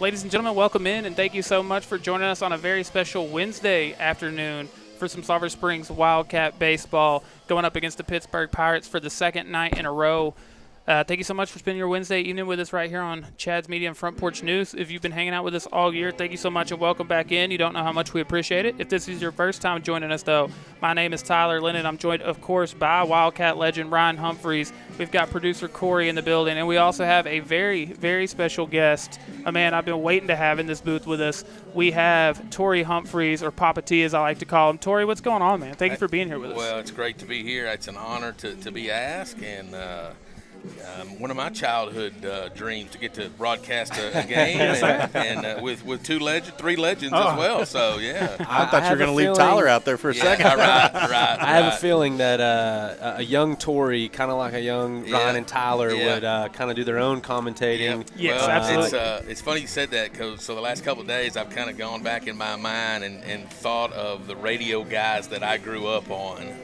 Ladies and gentlemen, welcome in, and thank you so much for joining us on a very special Wednesday afternoon for some Sulphur Springs Wildcat baseball going up against the Pittsburgh Pirates for the second night in a row. Thank you so much for spending your Wednesday evening with us right here on Chad's Media and Front Porch News. If you've been hanging out with us all year, thank you so much and welcome back in. You don't know how much we appreciate it. If this is your first time joining us, though, my name is Tyler Lennon. I'm joined, of course, by Wildcat legend Ryan Humphreys. We've got producer Corey in the building, and we also have a very, very special guest, a man I've been waiting to have in this booth with us. We have Torrey Humphreys, or Papa T as I like to call him. Torrey, what's going on, man? Thank you for being here with us. Well, it's great to be here. It's an honor to be asked, and one of my childhood dreams to get to broadcast a game and with three legends as well. So, yeah. I thought you were going to leave Tyler out there for a second. Right. I have a feeling that a young Torrey, kind of like a young Ryan and Tyler, would kind of do their own commentating. Yes, well, absolutely. It's funny you said that because the last couple of days I've kind of gone back in my mind and thought of the radio guys that I grew up on,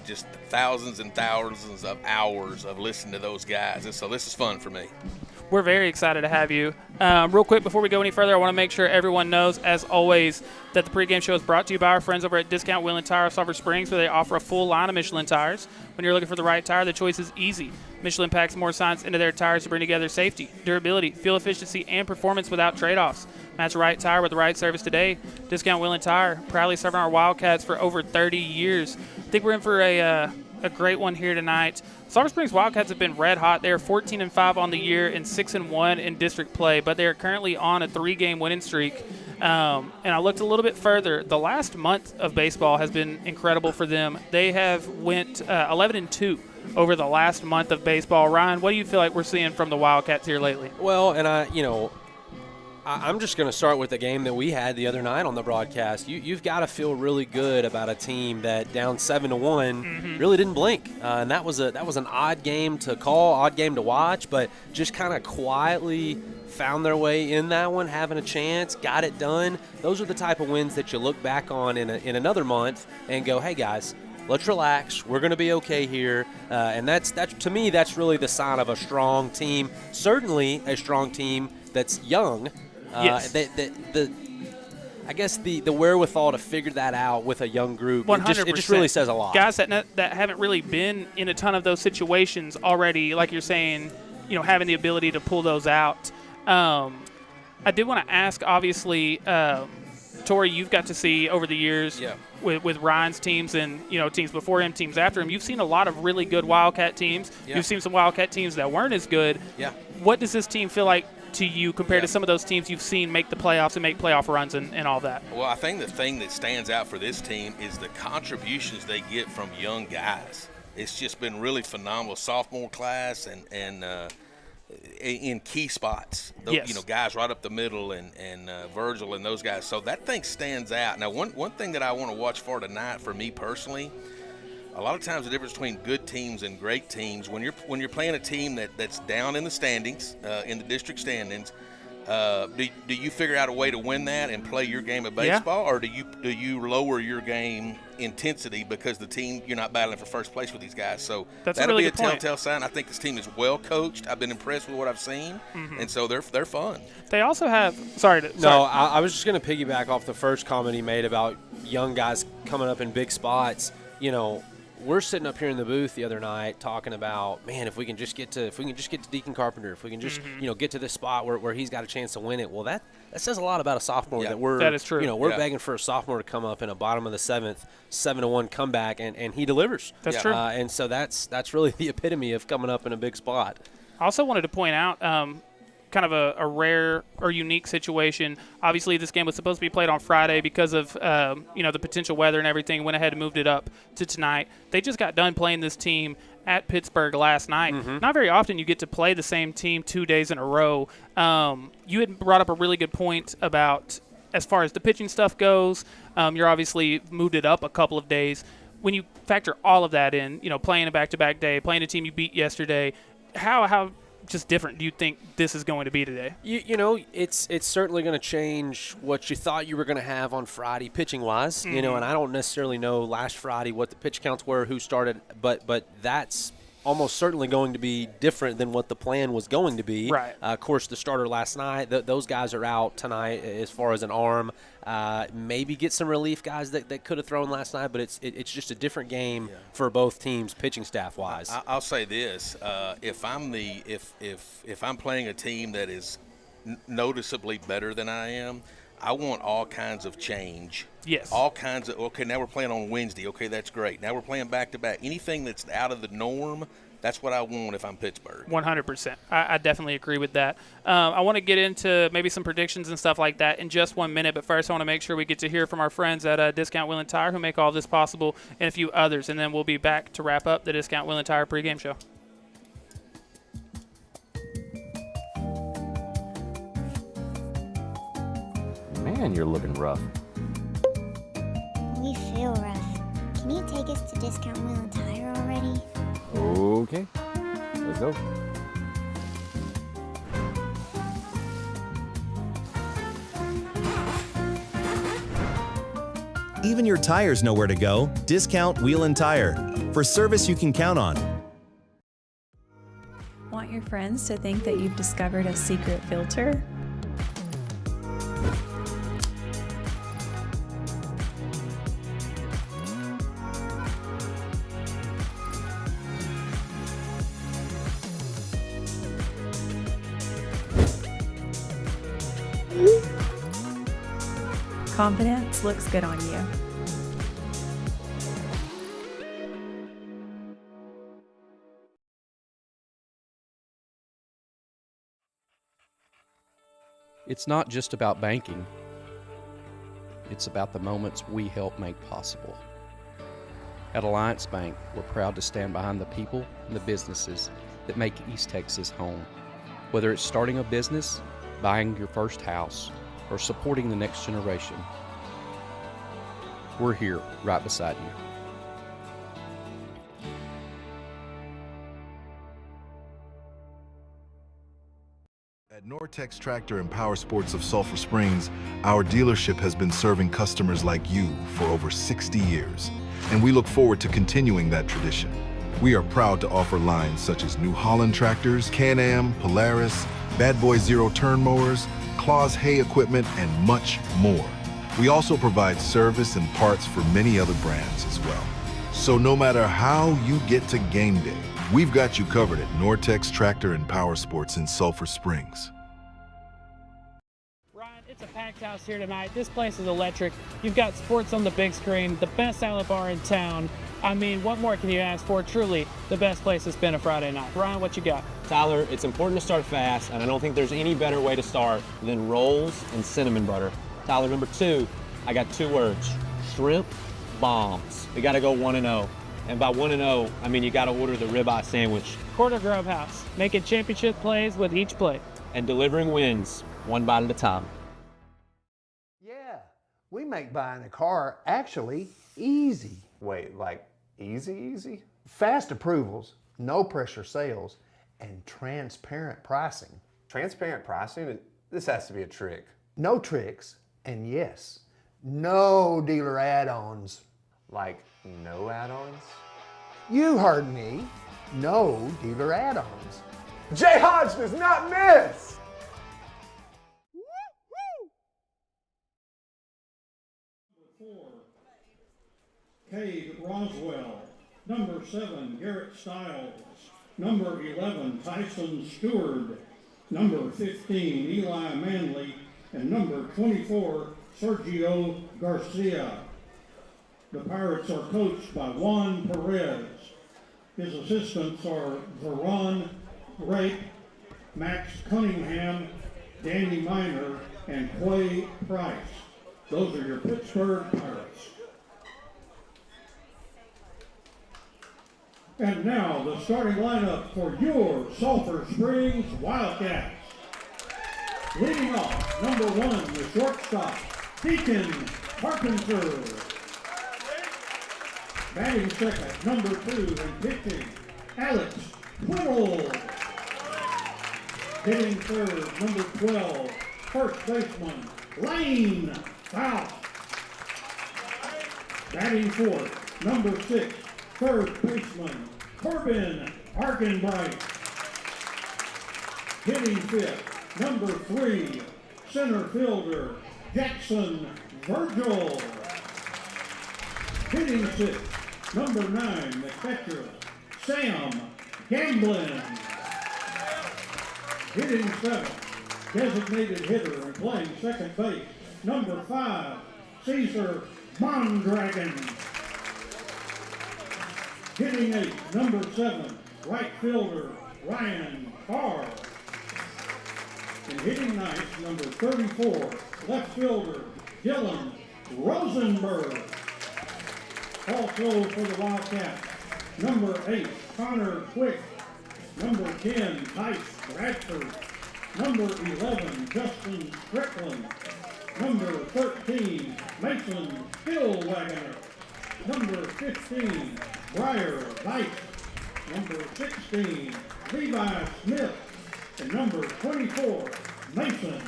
just thousands and thousands of hours of listening to those guys. And so this is fun for me. We're very excited to have you. Real quick, before we go any further, I want to make sure everyone knows, as always, that the pregame show is brought to you by our friends over at Discount Wheel and Tire of Sulphur Springs, where they offer a full line of Michelin tires. When you're looking for the right tire, the choice is easy. Michelin packs more science into their tires to bring together safety, durability, fuel efficiency, and performance without trade-offs. Match the right tire with the right service today. Discount Wheel and Tire, proudly serving our Wildcats for over 30 years. I think we're in for a great one here tonight. Sulphur Springs Wildcats have been red hot. They are 14-5 on the year and 6-1 in district play, but they are currently on a 3-game winning streak. And I looked a little bit further. The last month of baseball has been incredible for them. They have went 11-2 over the last month of baseball. Ryan, what do you feel like we're seeing from the Wildcats here lately? Well, and I'm just going to start with the game that we had the other night on the broadcast. You've got to feel really good about a team that down 7-1 really didn't blink, and that was an odd game to call, odd game to watch, but just kind of quietly found their way in that one, having a chance, got it done. Those are the type of wins that you look back on in another month and go, hey guys, let's relax. We're going to be okay here, and that's to me that's really the sign of a strong team. Certainly a strong team that's young. Yes. I guess the wherewithal to figure that out with a young group, 100%. It just really says a lot. Guys that haven't really been in a ton of those situations already, like you're saying, having the ability to pull those out. I did want to ask, obviously, Torrey, you've got to see over the years with Ryan's teams and teams before him, teams after him. You've seen a lot of really good Wildcat teams. Yeah. You've seen some Wildcat teams that weren't as good. Yeah. What does this team feel like to you compared to some of those teams you've seen make the playoffs and make playoff runs and all that? Well, I think the thing that stands out for this team is the contributions they get from young guys. It's just been really phenomenal. Sophomore class and in key spots. Yes. Guys right up the middle and Virgil and those guys. So that thing stands out. Now, one thing that I want to watch for tonight for me personally, a lot of times the difference between good teams and great teams, when you're playing a team that's down in the standings, in the district standings, do you figure out a way to win that and play your game of baseball, or do you lower your game intensity because the team you're not battling for first place with these guys? So that'll be a telltale sign. I think this team is well coached. I've been impressed with what I've seen, and so they're fun. They also have I was just going to piggyback off the first comment he made about young guys coming up in big spots. We're sitting up here in the booth the other night talking about, man, if we can just get to Deacon Carpenter, if we can just get to this spot where he's got a chance to win it. Well, that says a lot about a sophomore that is true. We're begging for a sophomore to come up in a bottom of the seventh, 7-1 comeback, and he delivers. That's true. And so that's really the epitome of coming up in a big spot. I also wanted to point out kind of a rare or unique situation. Obviously, this game was supposed to be played on Friday because of the potential weather and everything. Went ahead and moved it up to tonight. They just got done playing this team at Pittsburgh last night. Not very often you get to play the same team 2 days in a row. You had brought up a really good point about as far as the pitching stuff goes. You're obviously moved it up a couple of days. When you factor all of that in, playing a back-to-back day, playing a team you beat yesterday, how just different do you think this is going to be today? It's certainly going to change what you thought you were going to have on Friday pitching-wise, and I don't necessarily know last Friday what the pitch counts were, who started, but that's almost certainly going to be different than what the plan was going to be. Right. Of course, the starter last night, those guys are out tonight as far as an arm. Maybe get some relief guys that could have thrown last night, but it's just a different game for both teams, pitching staff wise. I'll say this: if I'm playing a team that is noticeably better than I am, I want all kinds of change. Yes. All kinds of, okay, now we're playing on Wednesday. Okay, that's great. Now we're playing back-to-back. Anything that's out of the norm, that's what I want if I'm Pittsburgh. 100%. I definitely agree with that. I want to get into maybe some predictions and stuff like that in just 1 minute, but first I want to make sure we get to hear from our friends at Discount Wheel & Tire who make all this possible, and a few others, and then we'll be back to wrap up the Discount Wheel & Tire pregame show. Man, you're looking rough. We feel rough. Can you take us to Discount Wheel & Tire already? Okay, let's go. Even your tires know where to go. Discount Wheel & Tire. For service you can count on. Want your friends to think that you've discovered a secret filter? Confidence looks good on you. It's not just about banking. It's about the moments we help make possible. At Alliance Bank, we're proud to stand behind the people and the businesses that make East Texas home. Whether it's starting a business, buying your first house, or supporting the next generation, we're here right beside you. At Nortex Tractor and Power Sports of Sulphur Springs, our dealership has been serving customers like you for over 60 years, and we look forward to continuing that tradition. We are proud to offer lines such as New Holland tractors, Can-Am, Polaris, Bad Boy Zero Turn Mowers, Claws hay equipment, and much more. We also provide service and parts for many other brands as well. So no matter how you get to game day, we've got you covered at Nortex Tractor and Power Sports in Sulphur Springs. Ryan, it's a packed house here tonight. This place is electric. You've got sports on the big screen, the best salad bar in town. I mean, what more can you ask for? Truly the best place to spend a Friday night. Ryan, what you got? Tyler, it's important to start fast, and I don't think there's any better way to start than rolls and cinnamon butter. Tyler, number 2, I got 2 words: shrimp bombs. We got to go 1-0. And by 1-0, I mean you got to order the ribeye sandwich. Quarter Grove House, making championship plays with each plate. And delivering wins, one bite at a time. Yeah, we make buying a car actually easy. Wait, like easy? Fast approvals, no pressure sales, and transparent pricing. Transparent pricing? This has to be a trick. No tricks, and yes, no dealer add-ons. Like no add-ons? You heard me. No dealer add-ons. Jay Hodge does not miss! Cade Roswell. Number 7, Garrett Stiles. Number 11, Tyson Stewart. Number 15, Eli Manley. And number 24, Sergio Garcia. The Pirates are coached by Juan Perez. His assistants are Veron Rape, Max Cunningham, Danny Miner, and Clay Price. Those are your Pittsburgh Pirates. And now the starting lineup for your Sulphur Springs Wildcats. Leading off, number 1, the shortstop, Deacon Carpenter. Batting second, number 2, and pitching, Alex Whittle. Hitting third, number 12, first baseman, Lane Faust. Batting fourth, number 6, third baseman, Corbin Arkenbright. Hitting fifth, number 3, center fielder, Jackson Virgil. Hitting sixth, number 9, the catcher, Sam Gamblin. Hitting seventh, designated hitter and playing second base, number 5, Caesar Mondragon. Hitting eighth, number 7, right fielder, Ryan Carr. And hitting ninth, number 34, left fielder, Dylan Rosenberg. Also for the Wildcats, number 8, Connor Quick. Number 10, Tice Bradford. Number 11, Justin Strickland. Number 13, Mason Stillwagoner. Number 15, Briar Vice. Number 16, Levi Smith. And number 24, Mason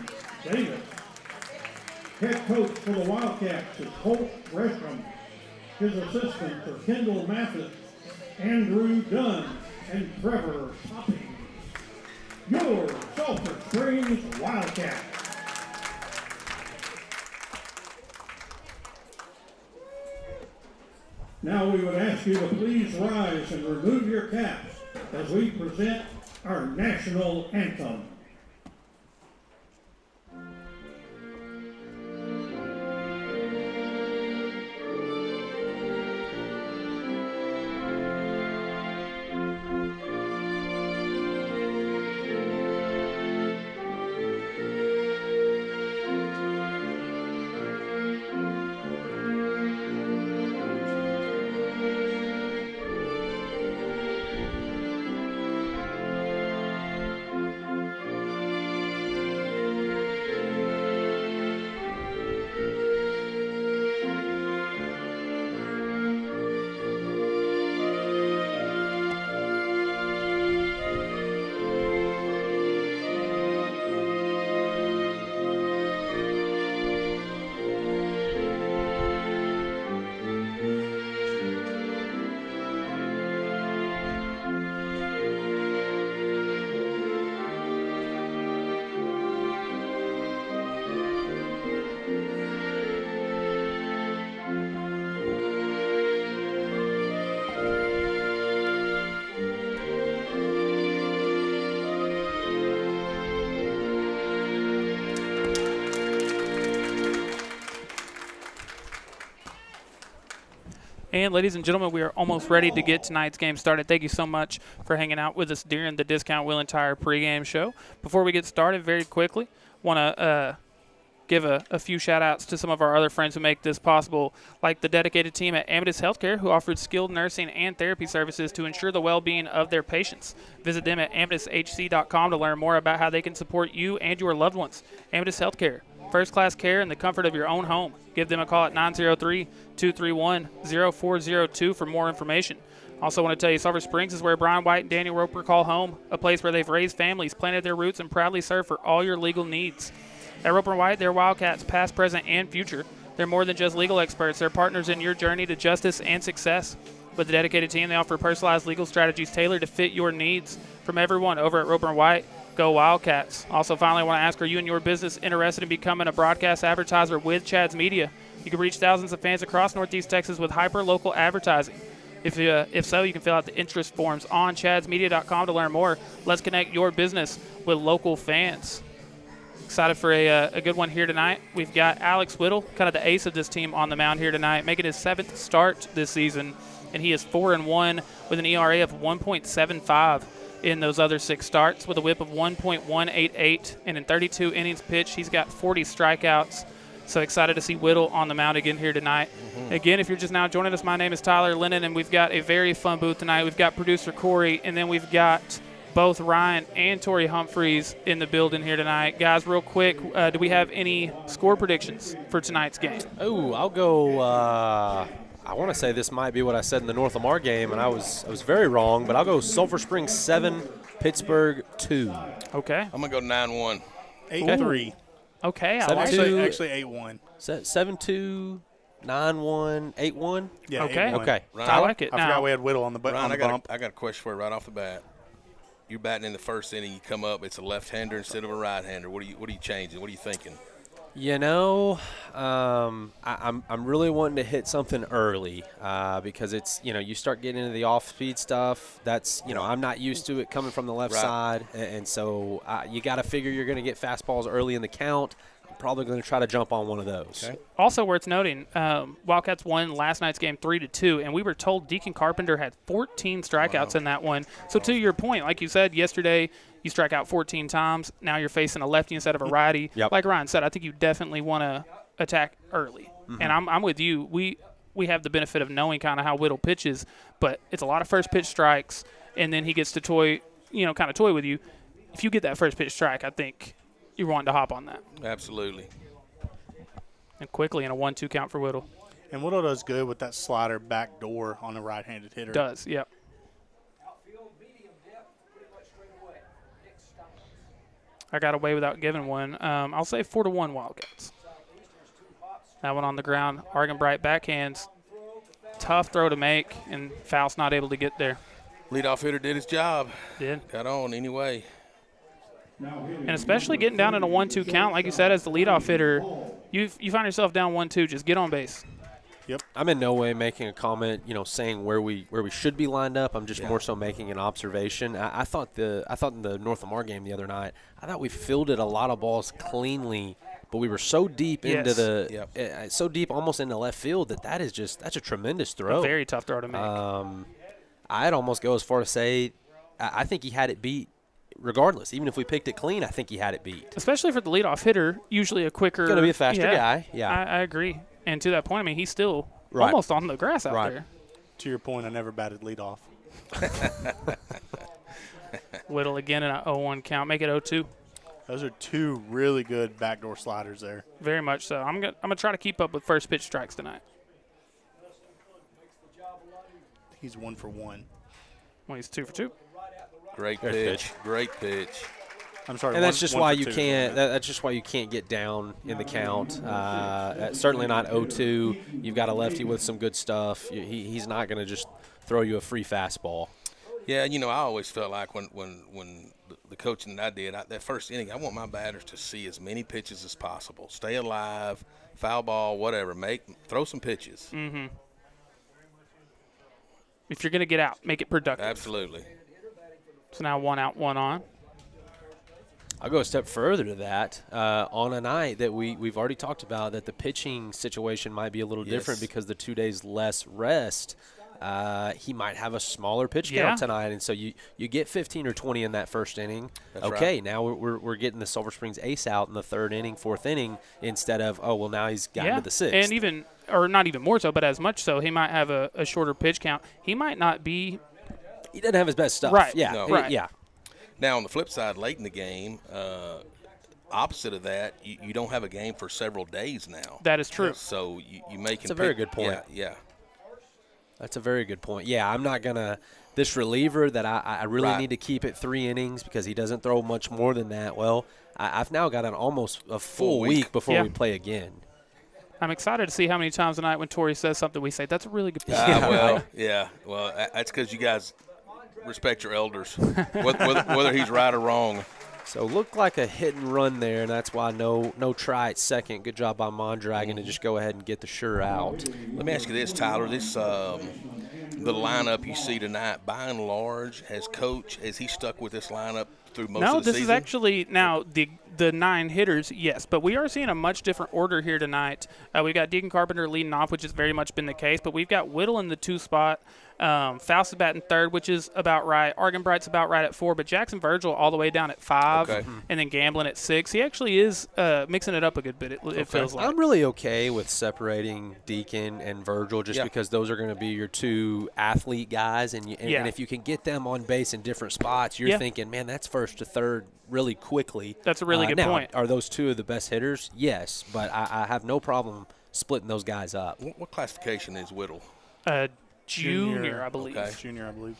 Davis. Head coach for the Wildcats is Colt Gresham. His assistants are Kendall Mathis, Andrew Dunn, and Trevor Topping. Your Sulphur Springs Wildcats. Now we would ask you to please rise and remove your caps as we present our national anthem. And ladies and gentlemen, we are almost ready to get tonight's game started. Thank you so much for hanging out with us during the Discount Wheel and Tire pregame show. Before we get started, very quickly, want to give a few shout-outs to some of our other friends who make this possible, like the dedicated team at Amadeus Healthcare, who offers skilled nursing and therapy services to ensure the well-being of their patients. Visit them at AmadisHC.com to learn more about how they can support you and your loved ones. Amadeus Healthcare, first-class care in the comfort of your own home. Give them a call at 903-231-0402 for more information. Also want to tell you, Sulphur Springs is where Brian White and Daniel Roper call home, a place where they've raised families, planted their roots, and proudly serve for all your legal needs. At Roper and White, they're Wildcats past, present, and future. They're more than just legal experts. They're partners in your journey to justice and success. With the dedicated team, they offer personalized legal strategies tailored to fit your needs. From everyone over at Roper and White, go Wildcats. Also, finally, I want to ask, are you and your business interested in becoming a broadcast advertiser with Chad's Media? You can reach thousands of fans across Northeast Texas with hyper-local advertising. If so, you can fill out the interest forms on chadsmedia.com to learn more. Let's connect your business with local fans. Excited for a good one here tonight. We've got Alex Whittle, kind of the ace of this team, on the mound here tonight, making his 7th start this season, and he is 4-1 with an ERA of 1.75 in those other 6 starts, with a whip of 1.188, and in 32 innings pitched, he's got 40 strikeouts. So excited to see Whittle on the mound again here tonight. Again, if you're just now joining us, my name is Tyler Lennon, and we've got a very fun booth tonight. We've got producer Corey, and then we've got both Ryan and Tori Humphreys in the building here tonight. Guys, real quick, do we have any score predictions for tonight's game? Oh, I'll go. I want to say this might be what I said in the North Lamar game, and I was very wrong, but I'll go Sulphur Springs 7, Pittsburg 2. Okay. I'm going to go 9-1. 8-3. Okay. Actually 8-1. 7-2 9-1, 8-1? Yeah, Okay. 8-1. Okay. Ryan, I like it. I Now, forgot we had Whittle on the, Ryan, on the bump. I got a question for you right off the bat. You're batting in the first inning. You come up. It's a left-hander instead of a right-hander. What are you changing? What are you thinking? You know, I'm really wanting to hit something early because it's, you start getting into the off-speed stuff. That's, I'm not used to it coming from the left side. And so you got to figure you're going to get fastballs early in the count. I'm probably going to try to jump on one of those. Okay. also worth noting, Wildcats won last night's game 3-2, and we were told Deacon Carpenter had 14 strikeouts in that one. So to your point, like you said yesterday, you strike out 14 times. Now you're facing a lefty instead of a righty. Yep. Like Ryan said, I think you definitely want to attack early. And I'm with you. We have the benefit of knowing kind of how Whittle pitches, but it's a lot of first pitch strikes, and then he gets to toy with you. If you get that first pitch strike, I think you're wanting to hop on that. Absolutely. And quickly in a 1-2 count for Whittle. And Whittle does good with that slider back door on a right-handed hitter. Does, yep. I got away without giving one. I'll say 4-1 Wildcats. That one on the ground. Argenbright backhands. Tough throw to make, and Faust not able to get there. Leadoff hitter did his job. Did. Got on anyway. And especially getting down in a 1-2 count, like you said, as the leadoff hitter, you find yourself down 1-2, just get on base. Yep. I'm in no way making a comment, saying where we should be lined up. I'm just more so making an observation. I thought in the North Lamar game the other night, I thought we fielded a lot of balls cleanly, but we were so deep into so deep almost into left field that's a tremendous throw. A very tough throw to make. I'd almost go as far to say I think he had it beat. Regardless, even if we picked it clean, I think he had it beat. Especially for the leadoff hitter, usually a quicker. Going to be a faster guy. Yeah, I agree. And to that point, I mean, he's still almost on the grass out there. To your point, I never batted leadoff. Whittle again in an 0-1 count. Make it 0-2. Those are two really good backdoor sliders there. Very much so. I'm gonna try to keep up with first pitch strikes tonight. He's 1 for 1. Well, he's 2 for 2. Great pitch. Great pitch. I'm sorry. And that's just why you can't. That's just why you can't get down in the count. Certainly not 0-2. You've got a lefty with some good stuff. He's not going to just throw you a free fastball. Yeah, I always felt like when the coaching that I did, that first inning, I want my batters to see as many pitches as possible. Stay alive, foul ball, whatever. Throw some pitches. Mm-hmm. If you're going to get out, make it productive. Absolutely. So now 1 out, 1 on. I'll go a step further to that. On a night that we've already talked about, that the pitching situation might be a little different because the 2 days less rest, he might have a smaller pitch count tonight. And so you get 15 or 20 in that first inning. That's okay, right. Now we're getting the Sulphur Springs ace out in the third inning, fourth inning, instead of, now he's gotten to the sixth. And even, or not even more so, but as much so, he might have a shorter pitch count. He might not be. He doesn't have his best stuff. Right. Yeah. No. Right. Yeah. Now, on the flip side, late in the game, opposite of that, you don't have a game for several days now. That is true. So you make That's a very good point. Yeah. That's a very good point. Yeah, I'm not going to – this reliever that I really need to keep at 3 innings because he doesn't throw much more than that. Well, I've now got almost a full week before we play again. I'm excited to see how many times tonight when Tori says something, we say, that's a really good pitch. Well, that's because you guys respect your elders, whether he's right or wrong. So looked like a hit and run there, and that's why no try at second. Good job by Mondragon to just go ahead and get the sure out. Let me ask you this, Tyler. The lineup you see tonight, by and large, has he stuck with this lineup through most of the season? No, this is actually now the 9 hitters, yes. But we are seeing a much different order here tonight. We've got Deacon Carpenter leading off, which has very much been the case. But we've got Whittle in the 2 spot. Faust is batting 3rd, which is about right. Argenbright's about right at 4. But Jackson Virgil all the way down at 5. Okay. And then Gamblin at 6. He actually is mixing it up a good bit, it feels like. I'm really okay with separating Deacon and Virgil just because those are going to be your 2 athlete guys. And if you can get them on base in different spots, you're thinking, man, that's 1st to 3rd really quickly. That's a really good point. Are those 2 of the best hitters? Yes, but I have no problem splitting those guys up. What classification is Whittle? Junior, I believe. Okay. Junior, I believe.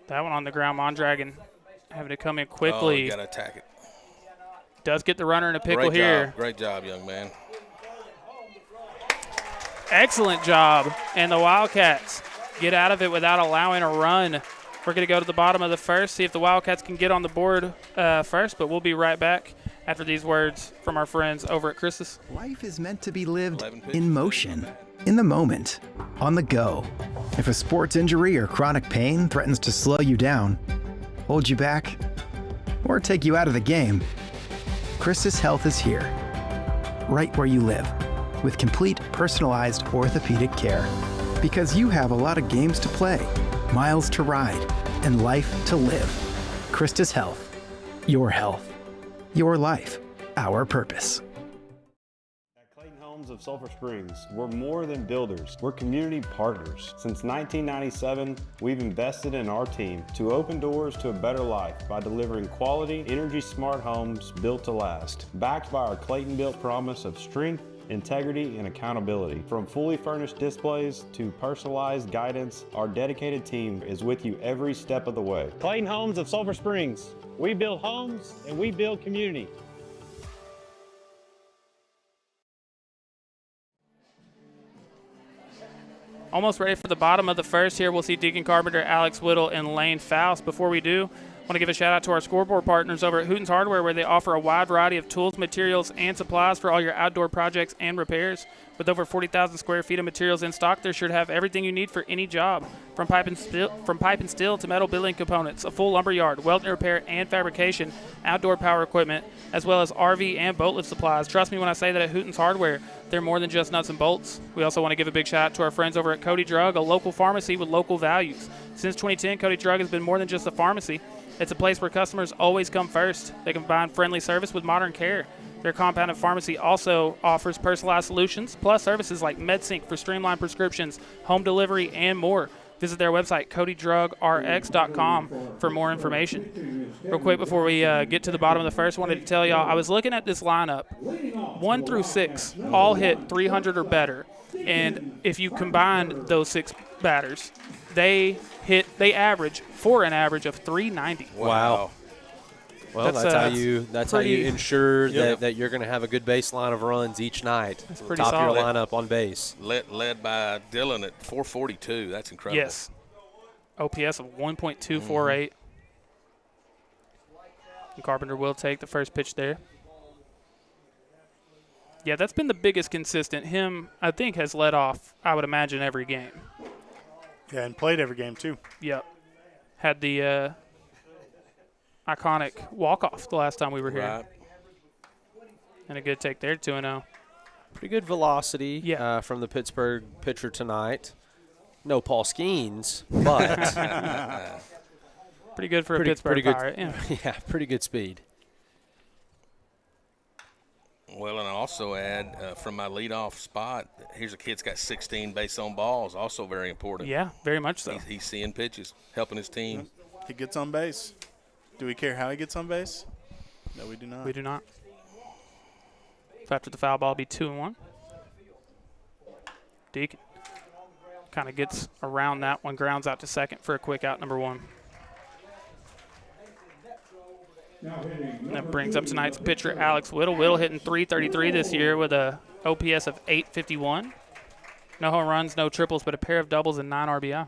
That one on the ground, Mondragon having to come in quickly. Oh, you got to attack it. Does get the runner in a pickle here. Great job, young man. Excellent job. And the Wildcats get out of it without allowing a run. We're going to go to the bottom of the first, see if the Wildcats can get on the board first, but we'll be right back after these words from our friends over at Chris's. Life is meant to be lived in motion, in the moment, on the go. If a sports injury or chronic pain threatens to slow you down, hold you back, or take you out of the game, Chris's Health is here, right where you live, with complete personalized orthopedic care. Because you have a lot of games to play, miles to ride, and life to live. Christus Health. Your health. Your life. Our purpose. Of Sulphur Springs, we're more than builders, we're community partners. Since 1997, we've invested in our team to open doors to a better life by delivering quality, energy-smart homes built to last, backed by our Clayton-built promise of strength, integrity, and accountability. From fully furnished displays to personalized guidance, our dedicated team is with you every step of the way. Clayton Homes of Sulphur Springs, we build homes and we build community. Almost ready for the bottom of the first here. We'll see Deacon Carpenter, Alex Whittle, and Lane Faust. Before we do, I want to give a shout out to our scoreboard partners over at Hooten's Hardware, where they offer a wide variety of tools, materials, and supplies for all your outdoor projects and repairs. With over 40,000 square feet of materials in stock, they're sure to have everything you need for any job. From pipe and steel to metal building components, a full lumber yard, welding repair and fabrication, outdoor power equipment, as well as RV and boat lift supplies. Trust me when I say that at Hooten's Hardware, they're more than just nuts and bolts. We also want to give a big shout out to our friends over at Cody Drug, a local pharmacy with local values. Since 2010, Cody Drug has been more than just a pharmacy. It's a place where customers always come first. They combine friendly service with modern care. Their compounded pharmacy also offers personalized solutions, plus services like MedSync for streamlined prescriptions, home delivery, and more. Visit their website, CodyDrugRx.com, for more information. Real quick before we get to the bottom of the first, I wanted to tell y'all, I was looking at this lineup. 1 through 6 all hit 300 or better. And if you combine those 6 batters, they average for an average of 390. Wow. Well, that's how you ensure that you're going to have a good baseline of runs each night. That's pretty top solid. Of your lineup on base. Led by Dylan at 442. That's incredible. Yes. OPS of 1.248. And Carpenter will take the first pitch there. Yeah, that's been the biggest consistent. Him, I think, has led off, I would imagine, every game. Yeah, and played every game, too. Yep. Had the iconic walk-off the last time we were here. Right. And a good take there, 2-0. Pretty good velocity from the Pittsburgh pitcher tonight. No Paul Skeens, but pretty good for a Pittsburgh Pirate. Yeah, pretty good speed. Well, and I also add from my leadoff spot, here's a kid that's got 16 base on balls, also very important. Yeah, very much so. He's seeing pitches, helping his team. He gets on base. Do we care how he gets on base? No, we do not. We do not. So after the foul ball, it'll be 2-1. Deacon kind of gets around that one, grounds out to second for a quick out, number 1. And that brings up tonight's pitcher, Alex Whittle. Whittle hitting .333 this year with a OPS of .851. No home runs, no triples, but a pair of doubles and 9 RBI.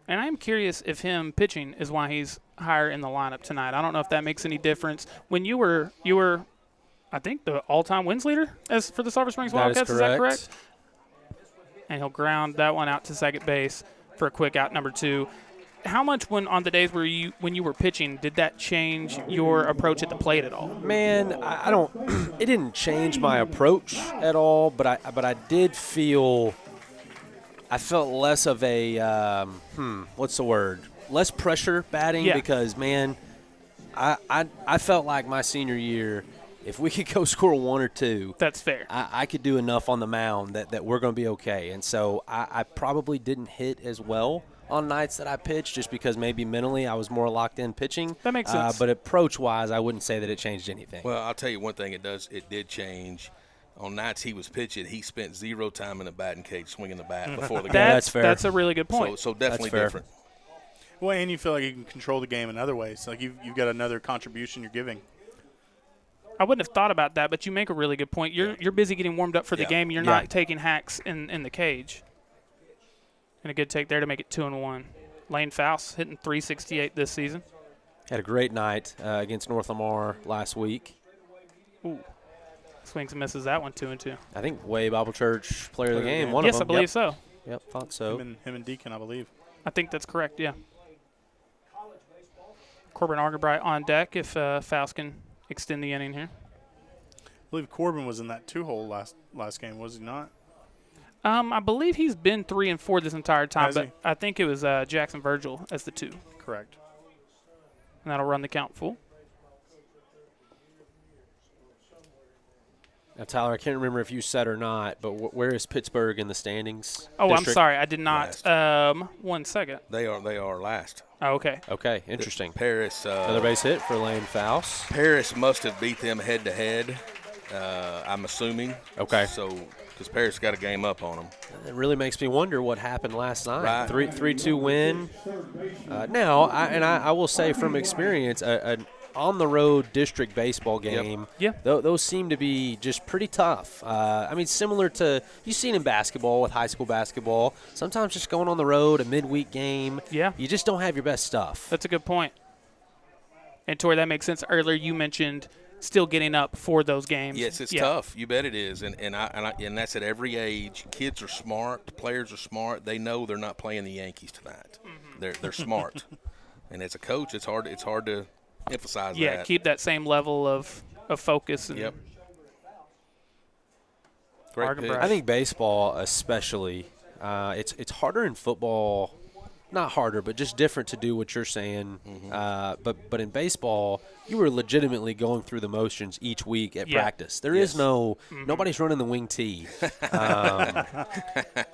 And I'm curious if him pitching is why he's higher in the lineup tonight. I don't know if that makes any difference. When you were, I think, the all-time wins leader as for the Sulphur Springs Wildcats. Is that correct? And he'll ground that one out to second base for a quick out, number 2. How much on the days when you were pitching did that change your approach at the plate at all? Man, I don't. It didn't change my approach at all, but I did feel. I felt less of a what's the word? Less pressure batting because man, I felt like my senior year, if we could go score 1 or 2, that's fair. I could do enough on the mound that we're going to be okay. And so I probably didn't hit as well on nights that I pitched just because maybe mentally I was more locked in pitching. That makes sense. But approach-wise, I wouldn't say that it changed anything. Well, I'll tell you one thing it did change. On nights he was pitching, he spent 0 time in the batting cage swinging the bat before the game. That's fair. That's a really good point. So definitely different. Well, and you feel like you can control the game in other ways. Like you've got another contribution you're giving. I wouldn't have thought about that, but you make a really good point. You're busy getting warmed up for the game. You're not taking hacks in the cage. And a good take there to make it 2-1. Lane Faust hitting .368 this season. Had a great night against North Lamar last week. Ooh. Swings and misses that one 2-2. I think Way Bible Church player of the game, one of them. Yes, I believe so. Yep, thought so. Him and Deacon, I believe. I think that's correct, yeah. Corbin Argenbright on deck if Faust can extend the inning here. I believe Corbin was in that 2-hole last game, was he not? I believe he's been 3 and 4 this entire time, but I think it was Jackson Virgil as the 2. Correct. And that'll run the count full. Now, Tyler, I can't remember if you said or not, but where is Pittsburg in the standings? Oh, district? I'm sorry. I did not. 1 second. They are last. Oh, okay. Okay, interesting. Paris. Another base hit for Lane Faust. Paris must have beat them head-to-head, I'm assuming. Okay. So, because Paris got a game up on them. It really makes me wonder what happened last night. Right. 3-2 win. Now, I will say from experience, an on-the-road district baseball game, those seem to be just pretty tough. I mean, similar to you've seen in basketball with high school basketball. Sometimes just going on the road, a midweek game, you just don't have your best stuff. That's a good point. And, Tori, that makes sense. Earlier you mentioned still getting up for those games. Yes, it's tough. You bet it is. And that's at every age. Kids are smart. Players are smart. They know they're not playing the Yankees tonight. They're smart. And as a coach, it's hard to emphasize that. Yeah, keep that same level of focus. And Great pitch. I think baseball especially, it's harder in football. Not harder, but just different to do what you're saying. But in baseball, you were legitimately going through the motions each week at practice. There is nobody's running the wing tee.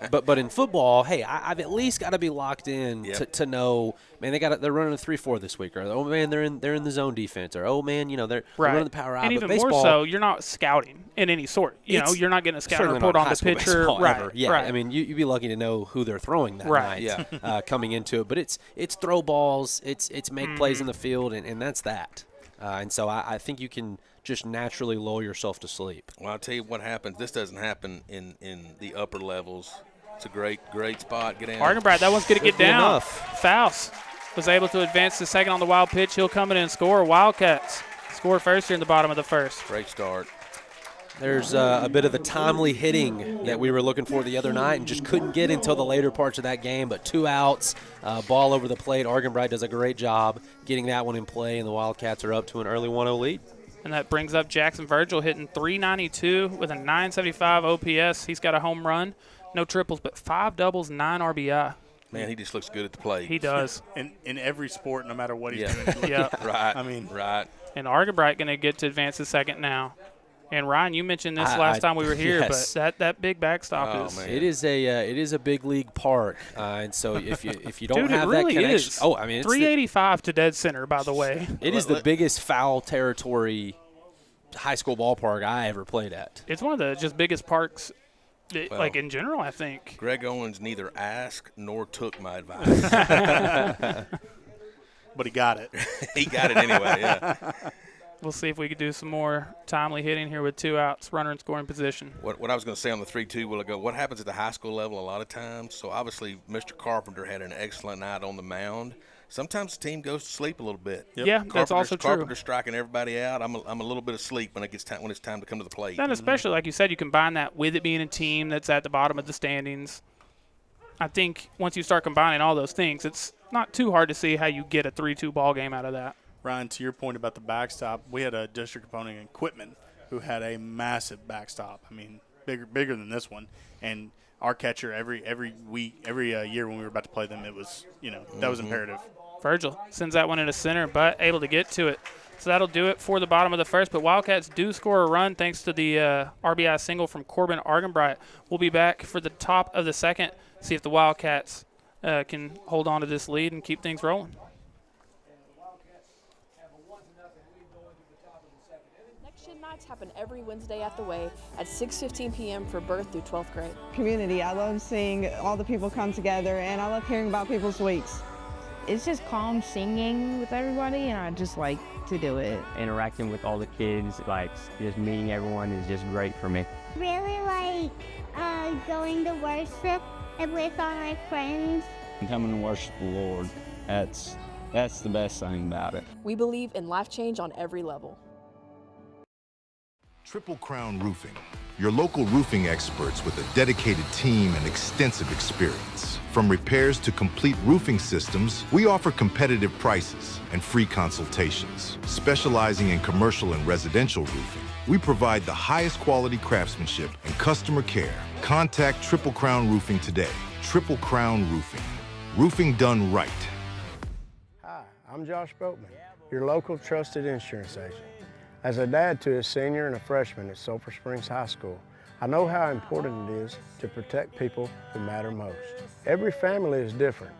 But in football, hey, I've at least got to be locked in to know, man, they're running a 3-4 this week, or oh man, they're in the zone defense, or oh man, they're running the power out. And but even baseball, more so, you're not scouting in any sort. You're not getting a scouting report on the pitcher. Right. Yeah. Right. I mean, you'd be lucky to know who they're throwing that night coming into it. But it's throw balls, it's make plays in the field, and that's that. And so I think you can just naturally lull yourself to sleep. Well, I'll tell you what happens. This doesn't happen in the upper levels. It's a great spot. Get in. Argenbright, that one's going to get down. Faust was able to advance to second on the wild pitch. He'll come in and score. Wildcats score first here in the bottom of the first. Great start. There's a bit of the timely hitting that we were looking for the other night and just couldn't get until the later parts of that game. But 2 outs, ball over the plate. Argenbright does a great job getting that one in play, and the Wildcats are up to an early 1-0 lead. And that brings up Jackson Virgil hitting .392 with a .975 OPS. He's got a home run, no triples, but 5 doubles, 9 RBI. Man, he just looks good at the plate. He does. In every sport, no matter what he's doing. Right. I mean, right. And Argenbright going to get to advance to second now. And Ryan, you mentioned this last time we were here, but that big backstop is. Man. It is a big league park, and so if you don't Dude, have it really that connection, is. oh, I mean, it's 385 to dead center, by the way. It is the biggest foul territory high school ballpark I ever played at. It's one of the just biggest parks, like in general, I think. Greg Owens neither asked nor took my advice, but he got it. He got it anyway. Yeah. We'll see if we could do some more timely hitting here with 2 outs, runner in scoring position. What I was going to say on the 3-2 will ago, what happens at the high school level a lot of times, so obviously Mr. Carpenter had an excellent night on the mound. Sometimes the team goes to sleep a little bit. Yeah, that's also true. Carpenter's striking everybody out. I'm a little bit asleep when it's time to come to the plate. And especially, like you said, you combine that with it being a team that's at the bottom of the standings. I think once you start combining all those things, it's not too hard to see how you get a 3-2 ball game out of that. Ryan, to your point about the backstop, we had a district opponent in Quitman who had a massive backstop. I mean, bigger than this one. And our catcher every year when we were about to play them, it was that was imperative. Virgil sends that one into center, but able to get to it. So that'll do it for the bottom of the first. But Wildcats do score a run thanks to the RBI single from Corbin Argenbright. We'll be back for the top of the second, see if the Wildcats can hold on to this lead and keep things rolling. Nights happen every Wednesday at the Way at 6:15 p.m. for birth through 12th grade. Community. I love seeing all the people come together, and I love hearing about people's weeks. It's just calm singing with everybody, and I just like to do it. Interacting with all the kids, like just meeting everyone is just great for me. Really like going to worship with all my friends. And coming to worship the Lord, that's the best thing about it. We believe in life change on every level. Triple Crown Roofing, your local roofing experts with a dedicated team and extensive experience. From repairs to complete roofing systems, we offer competitive prices and free consultations. Specializing in commercial and residential roofing, we provide the highest quality craftsmanship and customer care. Contact Triple Crown Roofing today. Triple Crown Roofing. Roofing done right. Hi, I'm Josh Boatman, your local trusted insurance agent. As a dad to a senior and a freshman at Sulphur Springs High School, I know how important it is to protect people who matter most. Every family is different,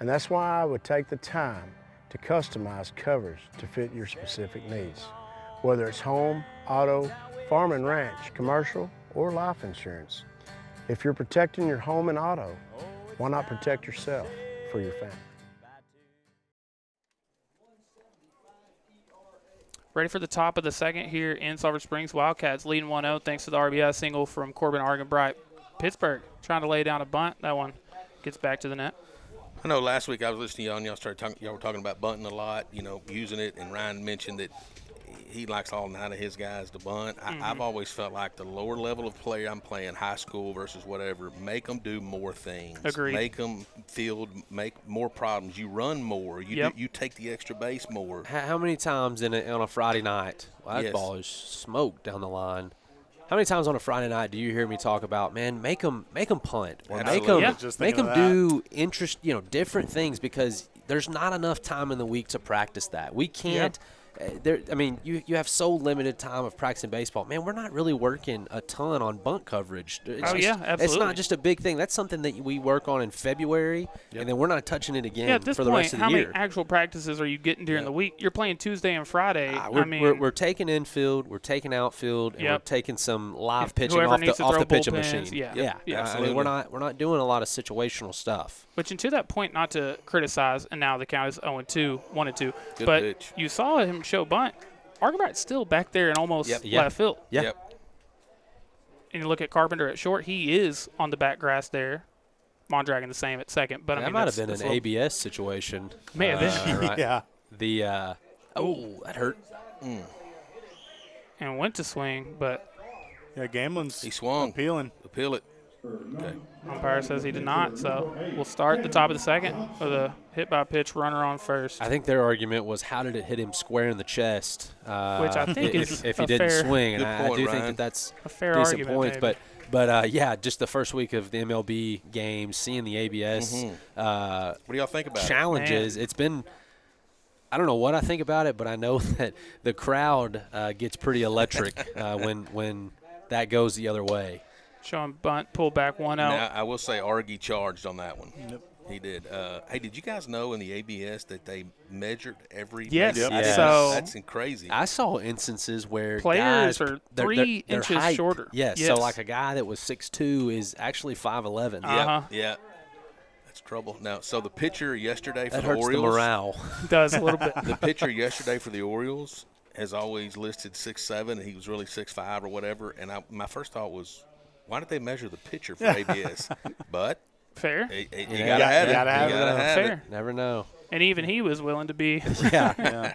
and that's why I would take the time to customize coverage to fit your specific needs. Whether it's home, auto, farm and ranch, commercial, or life insurance. If you're protecting your home and auto, why not protect yourself for your family? Ready for the top of the second here in Sulphur Springs. Wildcats leading 1-0 thanks to the RBI single from Corbin Argenbright. Pittsburg trying to lay down a bunt. That one gets back to the net. I know last week I was listening to y'all and y'all were talking about bunting a lot, using it, and Ryan mentioned that he likes all 9 of his guys to bunt. I've always felt like the lower level of player I'm playing, high school versus whatever, make them do more things. Agreed. Make them field, make more problems. You run more. You take the extra base more. How many times on a Friday night, that ball is smoked down the line. How many times on a Friday night do you hear me talk about, man, make them punt or make them do different things, because there's not enough time in the week to practice that. We can't. You have so limited time of practicing baseball. Man, we're not really working a ton on bunt coverage. Absolutely. It's not just a big thing. That's something that we work on in February, and then we're not touching it again for the rest of the year. How many actual practices are you getting during the week? You're playing Tuesday and Friday. We're taking infield, we're taking outfield, and we're taking some live pitching off the pitching machine. Absolutely. We're not doing a lot of situational stuff. Which, and to that point, not to criticize, and now the count is 0-2, 1-2. Good but pitch. You saw him show bunt. Argenbright's still back there and almost left field. Yep. And you look at Carpenter at short, he is on the back grass there. Mondragon the same at second. But that might have been an ABS situation. May have been. Right? Yeah. That hurt. And went to swing, but Gamlin's he swung. Appeal it. Okay. Umpire says he did not, so we'll start the top of the second with a hit by pitch runner on first. I think their argument was, how did it hit him square in the chest? Which I think is if he didn't swing, and I do think that's a fair decent argument, points. maybe. But just the first week of the MLB games, seeing the ABS. What do y'all think about challenges? It's been. I don't know what I think about it, but I know that the crowd gets pretty electric when that goes the other way. Showing bunt, pull back 1-0. Now, I will say Argy charged on that one. Yep. He did. Hey, did you guys know in the ABS that they measured every Yes. base? Yes. So that's crazy. I saw instances where players guys are 3 inches height, shorter. Yes. So like a guy that was 6'2" is actually 5'11". Yeah. That's trouble. Now, so the pitcher yesterday for that the hurts Orioles. the morale. Does a little bit. The pitcher yesterday for the Orioles has always listed 6'7", and he was really 6'5" or whatever. And my first thought was, why did they measure the pitcher for ABS? But fair. You gotta have it. Fair. Never know. And even he was willing to be. Come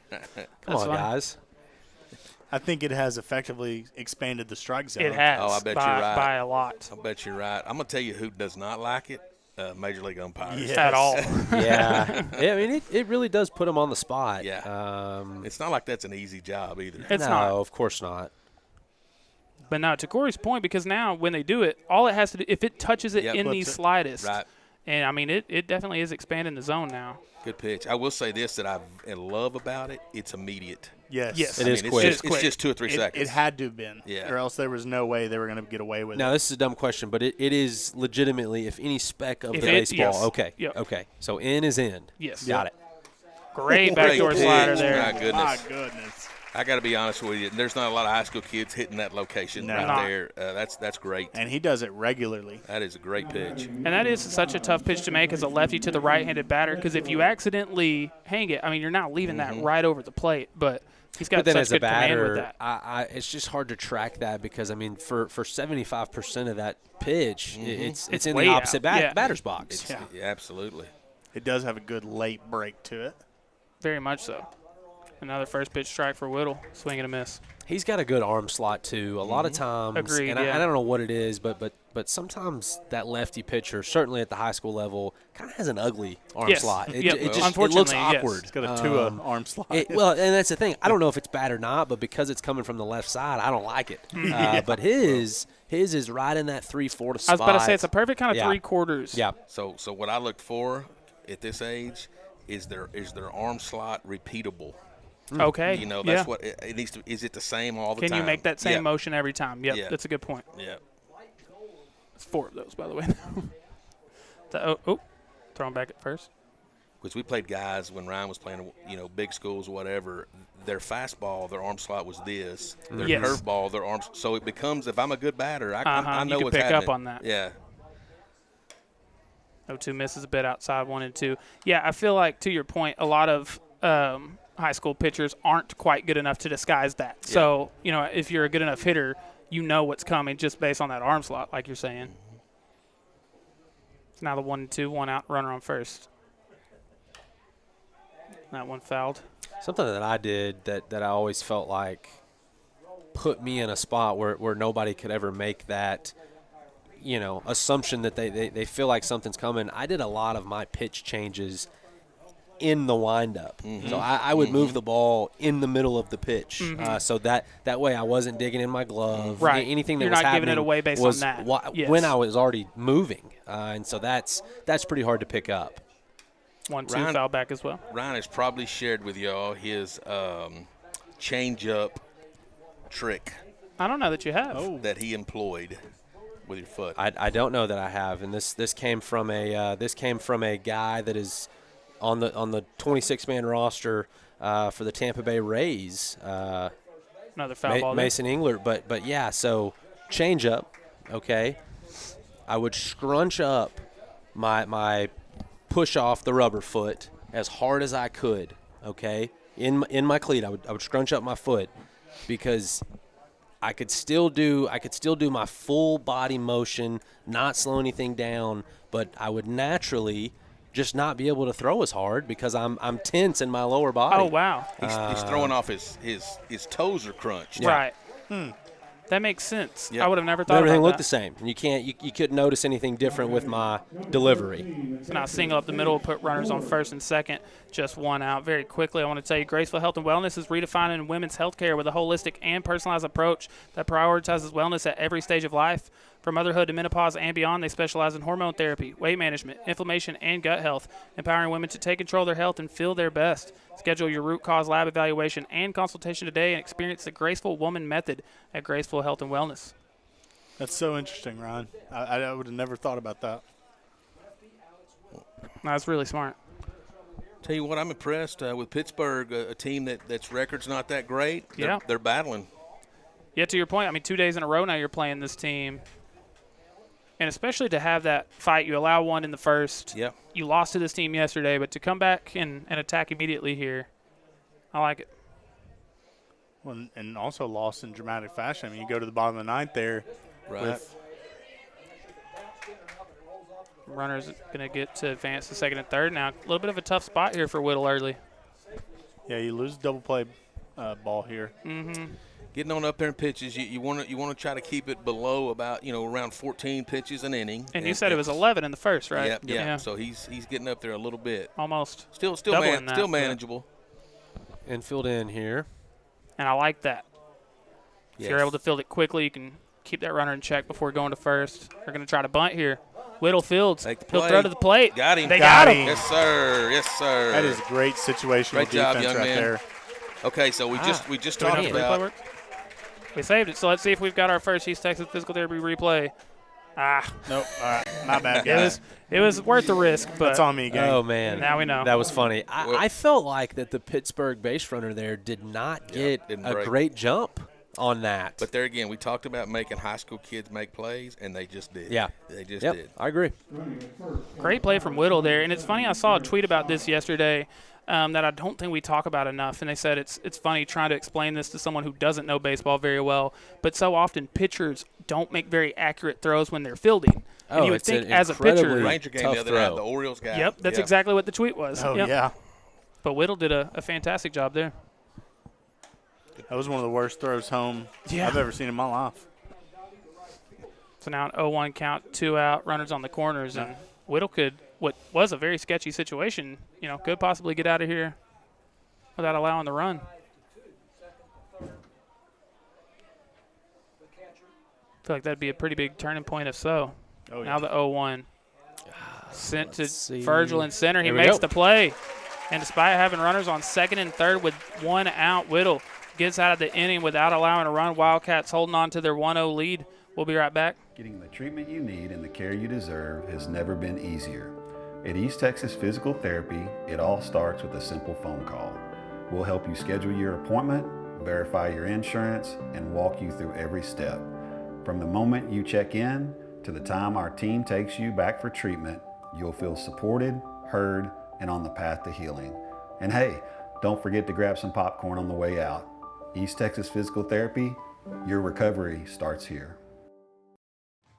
on, guys. I think it has effectively expanded the strike zone. It has. Oh, I bet you're right. By a lot. I bet you're right. I'm gonna tell you who does not like it. Major League umpires. Yes. At all. Yeah, I mean, it really does put them on the spot. Yeah. It's not like that's an easy job either. It's not. Of course not. But now, to Corey's point, because now when they do it, all it has to do, if it touches it in the slightest, right. And I mean, it definitely is expanding the zone now. Good pitch. I will say this that I love about it. It's immediate. Yes. It is quick. It's just 2 or 3 seconds. It had to have been. Yeah. Or else there was no way they were going to get away with it. Now, this is a dumb question, but it is legitimately, if any speck of the baseball. Yes. Okay. Yep. Okay. So in is in. Yes. Got it. Great backdoor slider there. My goodness. My goodness. I got to be honest with you. There's not a lot of high school kids hitting that location there. That's great. And he does it regularly. That is a great pitch. And that is such a tough pitch to make as a lefty to the right-handed batter, because if you accidentally hang it, I mean, you're not leaving that right over the plate, but he's got such good command with that. It's just hard to track that because, I mean, for 75% of that pitch, it's in the opposite batter's box. Yeah, absolutely. It does have a good late break to it. Very much so. Another first pitch strike for Whittle. Swing and a miss. He's got a good arm slot, too. A lot of times. Agreed, and I don't know what it is, but sometimes that lefty pitcher, certainly at the high school level, kind of has an ugly arm slot. It looks awkward. It's got a Tua arm slot. Well, and that's the thing. I don't know if it's bad or not, but because it's coming from the left side, I don't like it. But his is right in that 3/4 spot. I was about to say it's a perfect kind of 3/4. Yeah. So what I look for at this age is their arm slot repeatable. Okay. You know, that's what it needs to. Is it the same all the time? Can you make that same motion every time? Yep, that's a good point. Yeah. It's 4 of those, by the way. Throwing back at first. Because we played guys when Ryan was playing, big schools, whatever. Their fastball, their arm slot was this. Their curveball, their arms. So it becomes, if I'm a good batter, I know what's happening. You can pick up on that. Yeah. 0-2 misses a bit outside 1-2. Yeah, I feel like, to your point, a lot of high school pitchers aren't quite good enough to disguise that. Yeah. So, if you're a good enough hitter, you know what's coming just based on that arm slot, like you're saying. It's now the 1-2, 1 out, runner on first. That one fouled. Something that I did that I always felt like put me in a spot where nobody could ever make that, assumption that they feel like something's coming. I did a lot of my pitch changes in the windup. So I would move the ball in the middle of the pitch. So that way I wasn't digging in my glove. Right. Anything that You're was not happening giving it away based on that. When I was already moving. And so that's pretty hard to pick up. 1-2 foul back as well. Ryan has probably shared with y'all his change-up trick. I don't know that you have. That he employed with your foot. I don't know that I have, and this came from a guy that is on the 26-man roster for the Tampa Bay Rays. Another foul ball. Mason Englert, but yeah. So change up, okay. I would scrunch up my push off the rubber foot as hard as I could, okay. In my cleat, I would scrunch up my foot because I could still do my full body motion, not slow anything down, but I would naturally just not be able to throw as hard because I'm tense in my lower body. Oh wow! He's throwing off his toes are crunched. Right. That makes sense. Yep. I would have never thought about that. Everything looked the same. You couldn't notice anything different with my delivery. So now single up the middle, put runners on first and second, just 1 out. Very quickly, I want to tell you, Graceful Health and Wellness is redefining women's health care with a holistic and personalized approach that prioritizes wellness at every stage of life. From motherhood to menopause and beyond, they specialize in hormone therapy, weight management, inflammation, and gut health, empowering women to take control of their health and feel their best. Schedule your root cause lab evaluation and consultation today and experience the Graceful Woman method at Graceful Health and Wellness. That's so interesting, Ron. I would have never thought about that. That's really smart. Tell you what, I'm impressed with Pittsburg, a team that's record's not that great. They're battling. Yeah, to your point, I mean, 2 days in a row now you're playing this team. And especially to have that fight, you allow one in the first. Yeah. You lost to this team yesterday, but to come back and attack immediately here, I like it. Well, and also lost in dramatic fashion. I mean, you go to the bottom of the ninth there. Right. With runners going to get to advance to second and third now. A little bit of a tough spot here for Whittle early. Yeah, you lose double play ball here. Getting on up there in pitches, you want to try to keep it below about around 14 pitches an inning. And you said it was 11 in the first, right? Yeah. So he's getting up there a little bit. Almost. Still manageable. Infield in here. And I like that. Yes. If you're able to field it quickly, you can keep that runner in check before going to first. They're going to try to bunt here. Whittle fields. He'll throw to the plate. Got him. They got him. Yes, sir. Yes, sir. That is great situational great job, defense young right man. there. Okay, so we just talked about. We saved it, so let's see if we've got our first East Texas Physical Therapy replay. Nope. All right. My bad, guys. It was worth the risk, but that's on me, gang. Oh, man. Now we know. That was funny. I felt like that the Pittsburgh base runner there did not get a great jump on that. But there again, we talked about making high school kids make plays, and they just did. Yeah. They just did. I agree. Great play from Whittle there. And it's funny, I saw a tweet about this yesterday that I don't think we talk about enough. And they said it's funny trying to explain this to someone who doesn't know baseball very well. But so often pitchers don't make very accurate throws when they're fielding. And you would think as a pitcher. Ranger game the other night, the Orioles guy. Yep, that's exactly what the tweet was. Oh, yeah. But Whittle did a fantastic job there. That was one of the worst throws home I've ever seen in my life. So now an 0-1 count, 2 out, runners on the corners. And Whittle could, what was a very sketchy situation, could possibly get out of here without allowing the run. I feel like that'd be a pretty big turning point if so. Oh, now the 0-1. Sent to see. Virgil in center. He There we makes go. the play. And despite having runners on second and third with 1 out, Whittle gets out of the inning without allowing a run. Wildcats holding on to their 1-0 lead. We'll be right back. Getting the treatment you need and the care you deserve has never been easier. At East Texas Physical Therapy, it all starts with a simple phone call. We'll help you schedule your appointment, verify your insurance, and walk you through every step. From the moment you check in to the time our team takes you back for treatment, you'll feel supported, heard, and on the path to healing. And hey, don't forget to grab some popcorn on the way out. East Texas Physical Therapy, your recovery starts here.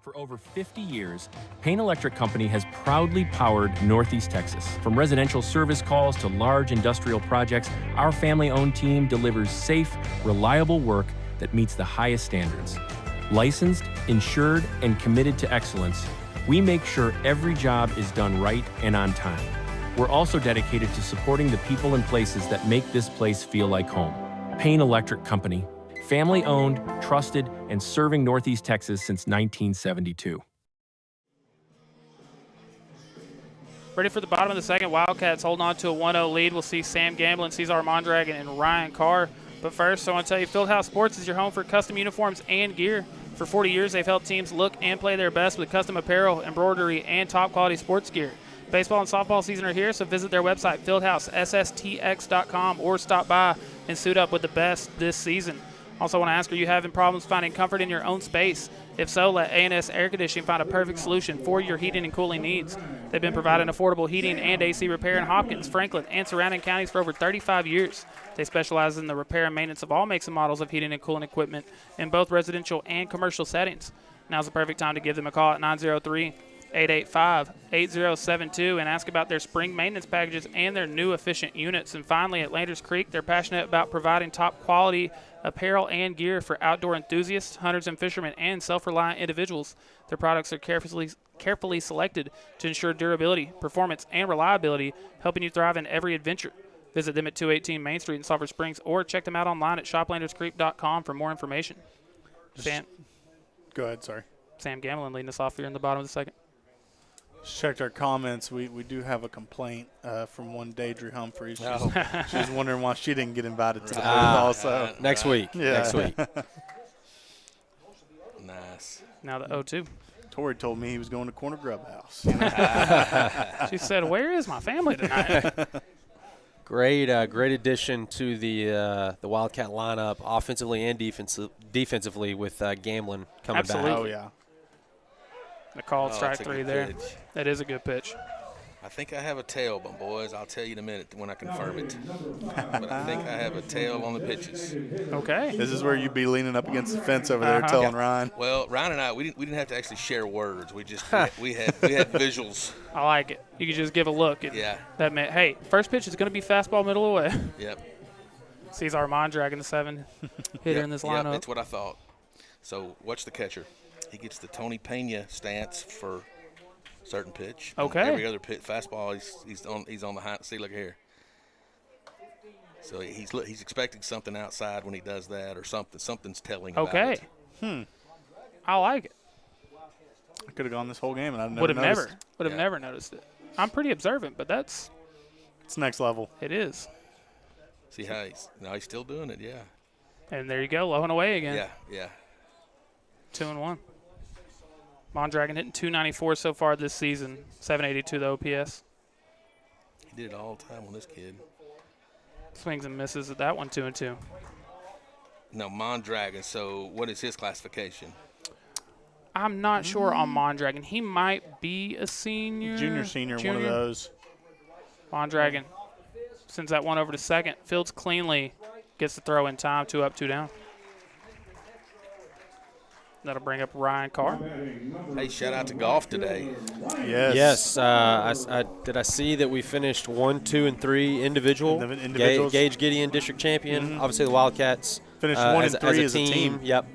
For over 50 years, Payne Electric Company has proudly powered Northeast Texas. From residential service calls to large industrial projects, our family-owned team delivers safe, reliable work that meets the highest standards. Licensed, insured, and committed to excellence, we make sure every job is done right and on time. We're also dedicated to supporting the people and places that make this place feel like home. Payne Electric Company. Family-owned, trusted, and serving Northeast Texas since 1972. Ready for the bottom of the second. Wildcats holding on to a 1-0 lead. We'll see Sam Gamblin, Cesar Mondragon, and Ryan Carr. But first, I want to tell you, Fieldhouse Sports is your home for custom uniforms and gear. For 40 years, they've helped teams look and play their best with custom apparel, embroidery, and top-quality sports gear. Baseball and softball season are here, so visit their website, fieldhousesstx.com, or stop by and suit up with the best this season. Also want to ask, are you having problems finding comfort in your own space? If so, let A&S Air Conditioning find a perfect solution for your heating and cooling needs. They've been providing affordable heating and AC repair in Hopkins, Franklin, and surrounding counties for over 35 years. They specialize in the repair and maintenance of all makes and models of heating and cooling equipment in both residential and commercial settings. Now's the perfect time to give them a call at 903-885-8072 and ask about their spring maintenance packages and their new efficient units. And finally, at Landers Creek, they're passionate about providing top quality apparel and gear for outdoor enthusiasts, hunters and fishermen, and self-reliant individuals. Their products are carefully selected to ensure durability, performance, and reliability, helping you thrive in every adventure. Visit them at 218 Main Street in Sulphur Springs or check them out online at shoplanderscreek.com for more information. Go ahead, sorry. Sam Gamblin leading us off here in the bottom of the second. Just checked our comments. We do have a complaint from one Deidre Humphreys. She's wondering why she didn't get invited to the booth also. Next week. Yeah. Next week. Nice. Now the 0-2. Tori told me he was going to Corner Grub House. She said, where is my family tonight? Great addition to the Wildcat lineup, offensively and defensively, with Gamblin coming back. Oh, yeah. The called strike that's a 3 good there. pitch. That is a good pitch. I think I have a tail, but boys, I'll tell you in a minute when I confirm it. But I think I have a tail on the pitches. Okay. This is where you'd be leaning up against the fence over there telling Ryan. Well, Ryan and I, we didn't have to actually share words. We just we had visuals. I like it. You could just give a look. And Yeah. That meant, hey, first pitch is going to be fastball middle away. Yep. Cesar Mondragon, the 7 hitter in this lineup. Yep, that's what I thought. So watch the catcher. He gets the Tony Pena stance for certain pitch. Okay. Every other fastball, he's on the high. See, look here. So he's expecting something outside when he does that, or something's telling about it. Okay. I like it. I could have gone this whole game and I'd never Would have noticed. never noticed it. I'm pretty observant, but it's next level. It is. See how he's still doing it, yeah. And there you go, low and away again. Yeah. 2-1. Mondragon hitting 294 so far this season, 782 the OPS. He did it all the time on this kid. Swings and misses at that one, 2-2. No, Mondragon. So what is his classification? I'm not sure on Mondragon. He might be a senior. Junior, one of those. Mondragon sends that one over to second. Fields cleanly, gets the throw in time, 2 up, 2 down. That'll bring up Ryan Carr. Hey, shout out to golf today. Yes. Did I see that we finished 1, 2, and 3 individual? Individuals. Gage Gideon, district champion. Obviously, the Wildcats finished 1 and 3 as a team. Yep.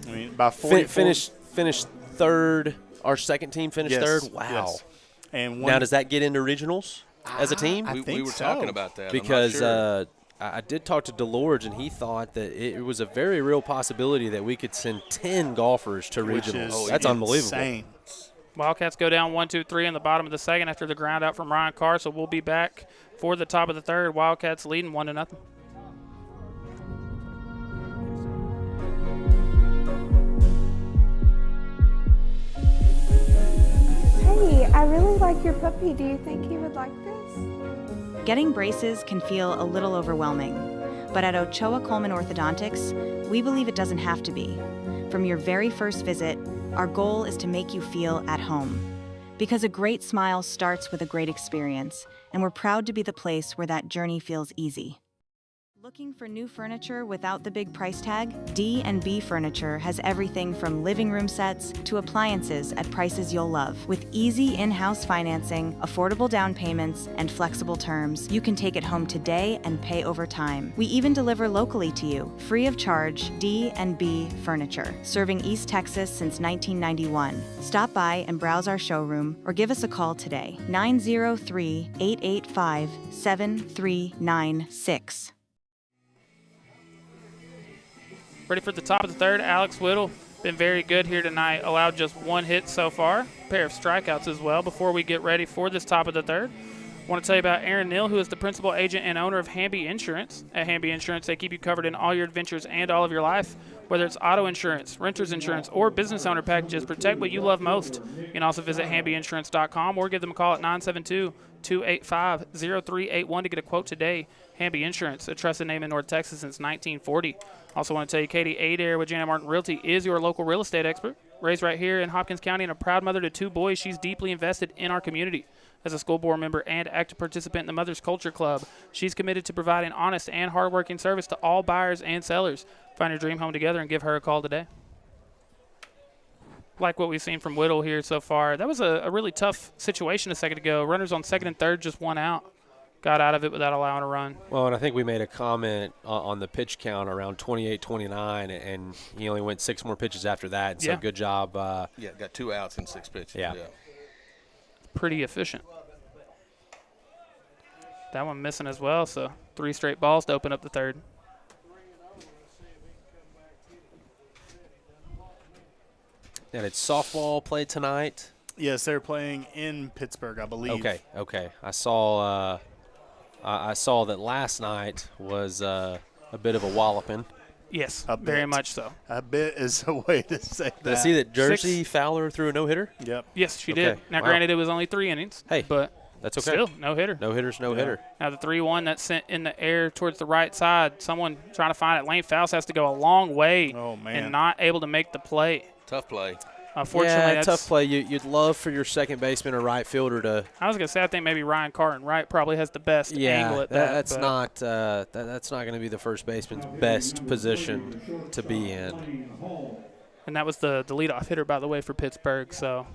I mean, by 40. Finished third. Our second team finished third. Wow. Yes. And now, does that get into regionals as a team? We were talking about that. Because I'm not sure. I did talk to DeLorge, and he thought that it was a very real possibility that we could send 10 golfers to regionals. That's unbelievable. Insane. Wildcats go down 1-2-3 in the bottom of the second after the ground out from Ryan Carr, so we'll be back for the top of the third. Wildcats leading 1-0. Hey, I really like your puppy. Do you think he would like this? Getting braces can feel a little overwhelming, but at Ochoa Coleman Orthodontics, we believe it doesn't have to be. From your very first visit, our goal is to make you feel at home. Because a great smile starts with a great experience, and we're proud to be the place where that journey feels easy. Looking for new furniture without the big price tag? D&B Furniture has everything from living room sets to appliances at prices you'll love. With easy in-house financing, affordable down payments, and flexible terms, you can take it home today and pay over time. We even deliver locally to you, free of charge. D&B Furniture, serving East Texas since 1991. Stop by and browse our showroom or give us a call today, 903-885-7396. Ready for the top of the third. Alex Whittle been very good here tonight. Allowed just 1 hit so far. A pair of strikeouts as well. Before we get ready for this top of the third, I want to tell you about Aaron Neal, who is the principal agent and owner of Hamby Insurance. At Hamby Insurance, they keep you covered in all your adventures and all of your life. Whether it's auto insurance, renter's insurance, or business owner packages, protect what you love most. You can also visit hambyinsurance.com or give them a call at 972-285-0381 to get a quote today. Hamby Insurance, a trusted name in North Texas since 1940. Also want to tell you, Katie Adair with Janet Martin Realty is your local real estate expert. Raised right here in Hopkins County and a proud mother to 2 boys, she's deeply invested in our community. As a school board member and active participant in the Mother's Culture Club, she's committed to providing honest and hardworking service to all buyers and sellers. Find your dream home together and give her a call today. Like what we've seen from Whittle here so far. That was a really tough situation a second ago. Runners on second and third, just 1 out. Got out of it without allowing a run. Well, and I think we made a comment on the pitch count around 28-29, and he only went 6 more pitches after that. So good job. Got 2 outs in 6 pitches. Yeah. Pretty efficient. That one missing as well, so 3 straight balls to open up the third. And it's softball played tonight. Yes, they're playing in Pittsburg, I believe. Okay. I saw that last night was a bit of a walloping. Yes, very much so. A bit is a way to say that. Did I see that Jersey Fowler threw a no-hitter? Yep. Yes, she did. Now, granted, it was only 3 innings. Hey, but that's okay. Still, no-hitter. No-hitter's no-hitter. Now, the 3-1 that's sent in the air towards the right side, someone trying to find it. Lane Faust has to go a long way and not able to make the play. Tough play. Unfortunately, that's tough play. You'd love for your second baseman or right fielder to. I was gonna say I think maybe Ryan Carton right probably has the best angle at that. That's not going to be the first baseman's best position to be in. And that was the leadoff hitter, by the way, for Pittsburgh. So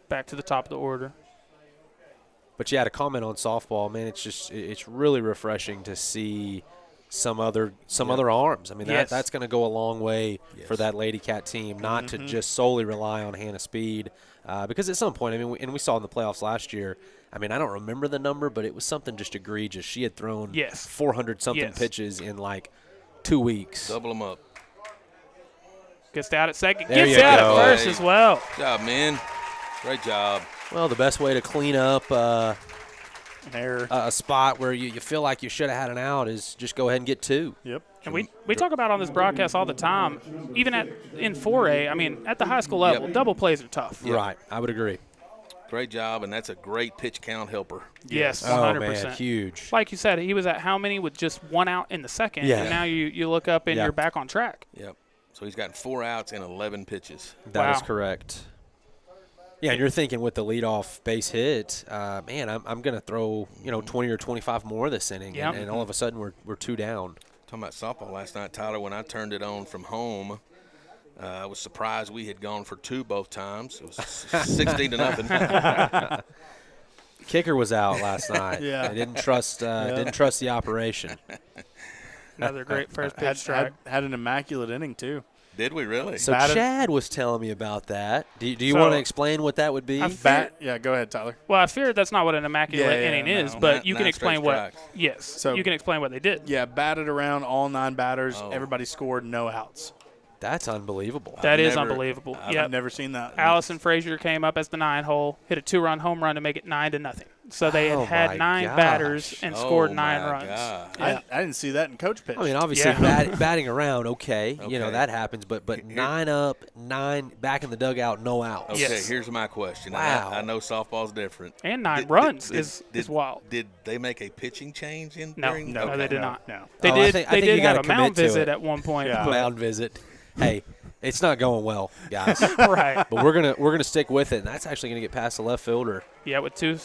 back to the top of the order. But you had a comment on softball, man. It's really refreshing to see some other arms. I mean, that's going to go a long way for that Lady Cat team, not to just solely rely on Hannah Speed, because at some point, I mean, we saw in the playoffs last year. I mean, I don't remember the number, but it was something just egregious. She had thrown 400-something pitches in like 2 weeks. Double them up. Gets out at second. Gets out at first as well. Good job, man. Great job. Well, the best way to clean up a spot where you feel like you should have had an out is just go ahead and get 2. Yep. And we talk about on this broadcast all the time, even in 4A, I mean, at the high school level, double plays are tough. Yep. Right, I would agree. Great job, and that's a great pitch count helper. Yes, 100%. Oh, man, huge. Like you said, he was at how many with just 1 out in the second, and now you look up and you're back on track. Yep. So he's gotten 4 outs and 11 pitches. That is correct. Yeah, and you're thinking with the leadoff base hit, man, I'm going to throw 20 or 25 more this inning, and all of a sudden we're 2 down. Talking about softball last night, Tyler, when I turned it on from home, I was surprised we had gone for 2 both times. It was 16-0. Kicker was out last night. Yeah. They didn't trust the operation. Another great first pitch strike. Had an immaculate inning, too. Did we really? So Chad was telling me about that. Do you want to explain what that would be? Yeah, go ahead, Tyler. Well, I fear that's not what an immaculate inning is, but you can explain what. Yes. So you can explain what they did. Yeah, batted around all 9 batters. Everybody scored, no outs. That's unbelievable. That is unbelievable. I've never seen that. Allison Frazier came up as the 9-hole, hit a 2-run home run to make it 9-0. So they had 9 batters and scored 9 runs. Yeah. I didn't see that in coach pitch. I mean, obviously batting around, okay, that happens, but 9 up, 9 back in the dugout, no outs. Okay, here's my question. Wow. I know softball's different. And 9 runs is wild. Did they make a pitching change in? No, during? no, they did not. No. They did. I think they did you have gotta a mound commit to visit it. at one point. Yeah. Mound visit. Hey, it's not going well, guys. Right. But we're gonna stick with it, and that's actually gonna get past the left fielder. Yeah, with two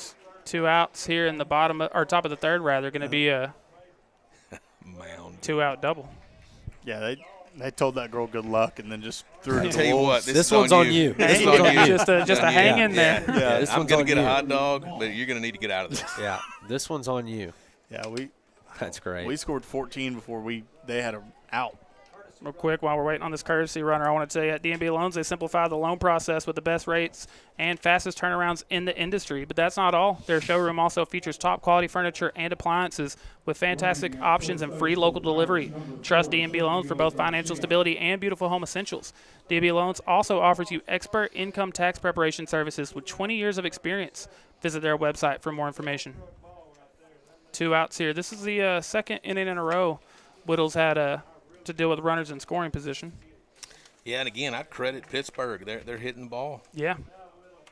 outs here in the bottom or top of the third, rather, going to be a mound 2-out double. Yeah, they told that girl good luck and then just threw it. I tell you what, this one's on you. This one's on you. Just a hang in there. Yeah, this I'm one's gonna on get you. a hot dog, but you're gonna need to get out of this. Yeah, this one's on you. Yeah, That's great. We scored 14 before they had an out. Real quick, while we're waiting on this courtesy runner, I want to tell you at D&B Loans, they simplify the loan process with the best rates and fastest turnarounds in the industry. But that's not all. Their showroom also features top-quality furniture and appliances with fantastic options and free local delivery. Trust D&B Loans for both financial stability and beautiful home essentials. D&B Loans also offers you expert income tax preparation services with 20 years of experience. Visit their website for more information. 2 outs here. This is the second inning in a row Whittles had to deal with runners in scoring position. Yeah, and again, I'd credit Pittsburg. They're hitting the ball. Yeah.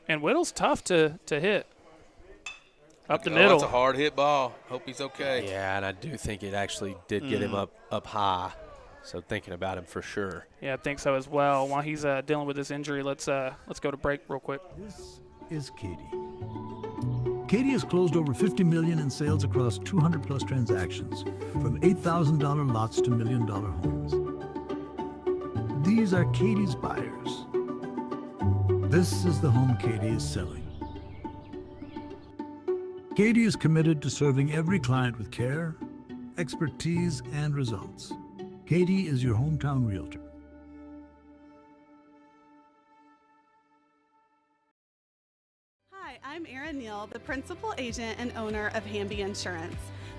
And Whittle's tough to hit. Up the middle. That's a hard hit ball. Hope he's okay. Yeah, and I do think it actually did get him up high. So thinking about him for sure. Yeah, I think so as well. While he's dealing with this injury, let's go to break real quick. This is Katie. Katie has closed over $50 million in sales across 200+ transactions, from $8,000 lots to $1 million homes. These are Katie's buyers. This is the home Katie is selling. Katie is committed to serving every client with care, expertise, and results. Katie is your hometown realtor. I'm Erin Neal, the principal agent and owner of Hamby Insurance.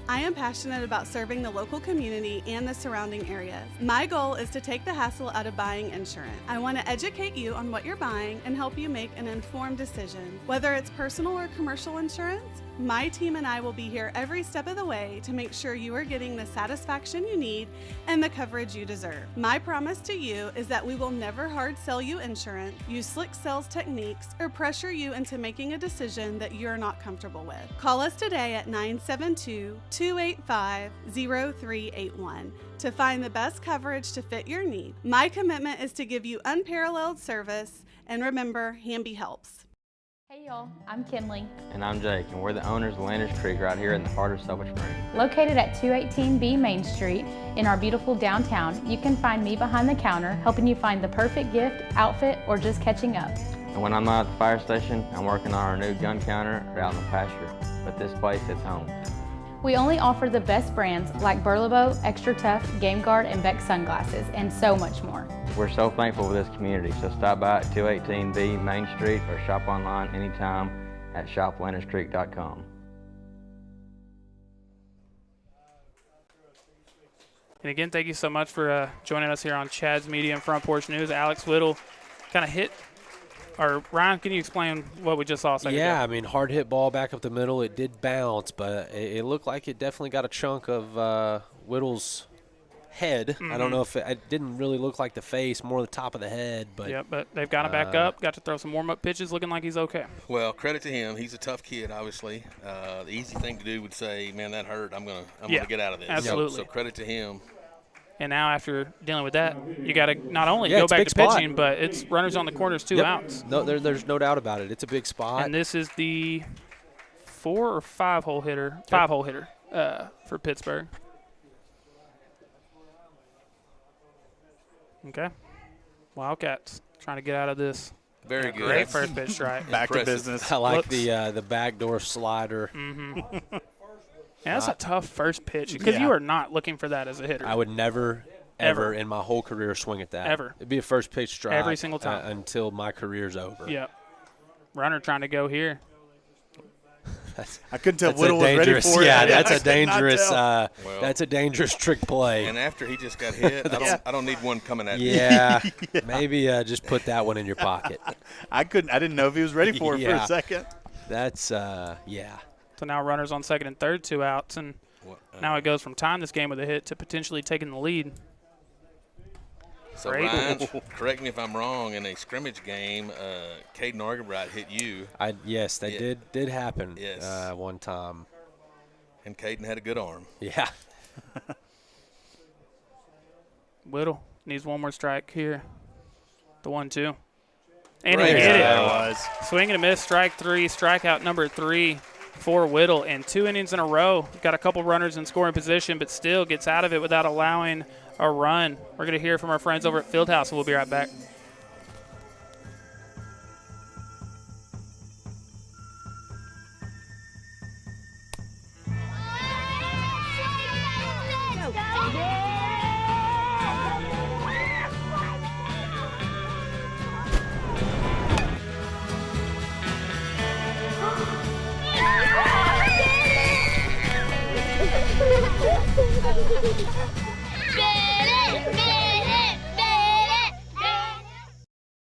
I am passionate about serving the local community and the surrounding areas. My goal is to take the hassle out of buying insurance. I want to educate you on what you're buying and help you make an informed decision. Whether it's personal or commercial insurance, my team and I will be here every step of the way to make sure you are getting the satisfaction you need and the coverage you deserve. My promise to you is that we will never hard sell you insurance, use slick sales techniques, or pressure you into making a decision that you're not comfortable with. Call us today at 972-285-0381 to find the best coverage to fit your need. My commitment is to give you unparalleled service, and remember, Hamby helps. Hey y'all, I'm Kinley. And I'm Jake, and we're the owners of Landers Creek right here in the heart of Sulphur Springs. Located at 218B Main Street in our beautiful downtown, you can find me behind the counter helping you find the perfect gift, outfit, or just catching up. And when I'm not at the fire station, I'm working on our new gun counter or out in the pasture. But this place hits home. We only offer the best brands like Burlebo, Extra Tough, Game Guard, and Beck sunglasses, and so much more. We're so thankful for this community, so stop by at 218B Main Street or shop online anytime at shoplanderscreek.com. And again, thank you so much for joining us here on Chad's Media and Front Porch News. Alex Whittle kind of hit. Or Ryan, can you explain what we just saw a second ago? Yeah, I mean, hard hit ball back up the middle. It did bounce, but it looked like it definitely got a chunk of Whittle's head. I don't know if it didn't really look like the face, more the top of the head. But yeah, but they've got him back up. Got to throw some warm-up pitches, looking like he's okay. Well, credit to him. He's a tough kid, obviously. The easy thing to do would say, man, that hurt. I'm gonna get out of this. Absolutely. So credit to him. And now after dealing with that, you got to not only go back to pitching, but it's runners on the corners, 2 outs. No, there's no doubt about it. It's a big spot. And this is the 4 or 5 hole hitter, 5 hole hitter for Pittsburgh. Okay. Wildcats trying to get out of this. Very good. Great first pitch strike. Back to business. I like the backdoor slider. Yeah, that's a tough first pitch because you are not looking for that as a hitter. I would never, ever in my whole career swing at that. Ever. It'd be a first pitch strike. Every single time. Until my career's over. Yep. Runner trying to go here. I couldn't tell Whittle was ready for it. Yeah, that's a dangerous. That's a dangerous trick play. And after he just got hit, I don't need one coming at me. Yeah, maybe just put that one in your pocket. I didn't know if he was ready for it for a second. That's yeah. So now runners on second and third, 2 outs, and now it goes from tying this game with a hit to potentially taking the lead. So Ryan, correct me if I'm wrong. In a scrimmage game, Caden Argabright hit you. Yes, that did happen. Yes. One time. And Caden had a good arm. Yeah. Whittle needs one more strike here. The 1-2. And Great. he hit it. There it was. Swing and a miss, strike 3, strikeout number 3 for Whittle. And 2 innings in a row. Got a couple runners in scoring position, but still gets out of it without allowing a run. We're going to hear from our friends over at Fieldhouse, and we'll be right back.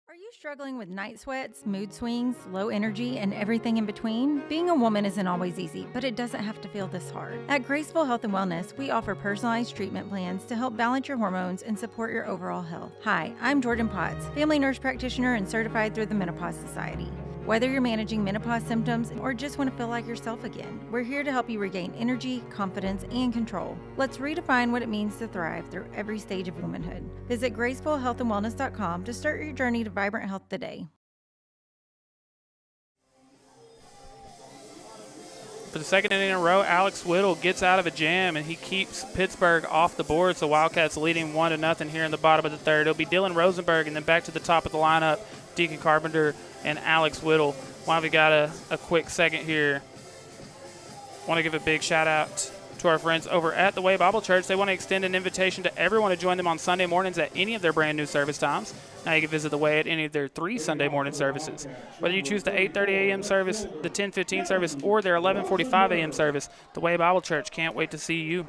Are you struggling with night sweats, mood swings, low energy, and everything in between? Being a woman isn't always easy, but it doesn't have to feel this hard. At Graceful Health and Wellness, we offer personalized treatment plans to help balance your hormones and support your overall health. Hi, I'm Jordan Potts, family nurse practitioner and certified through the Menopause Society. Whether you're managing menopause symptoms or just want to feel like yourself again, we're here to help you regain energy, confidence, and control. Let's redefine what it means to thrive through every stage of womanhood. Visit gracefulhealthandwellness.com to start your journey to vibrant health today. For the second inning in a row, Alex Whittle gets out of a jam, and he keeps Pittsburgh off the board. So Wildcats leading 1-0 here in the bottom of the third. It'll be Dylan Rosenberg, and then back to the top of the lineup, Deacon Carpenter and Alex Whittle. While we got a quick second here, want to give a big shout out to our friends over at the Way Bible Church. They want to extend an invitation to everyone to join them on Sunday mornings at any of their brand new service times. Now you can visit the Way at any of their 3 Sunday morning services. Whether you choose the 8:30 a.m. service, the 10:15 service, or their 11:45 a.m. service, the Way Bible Church can't wait to see you.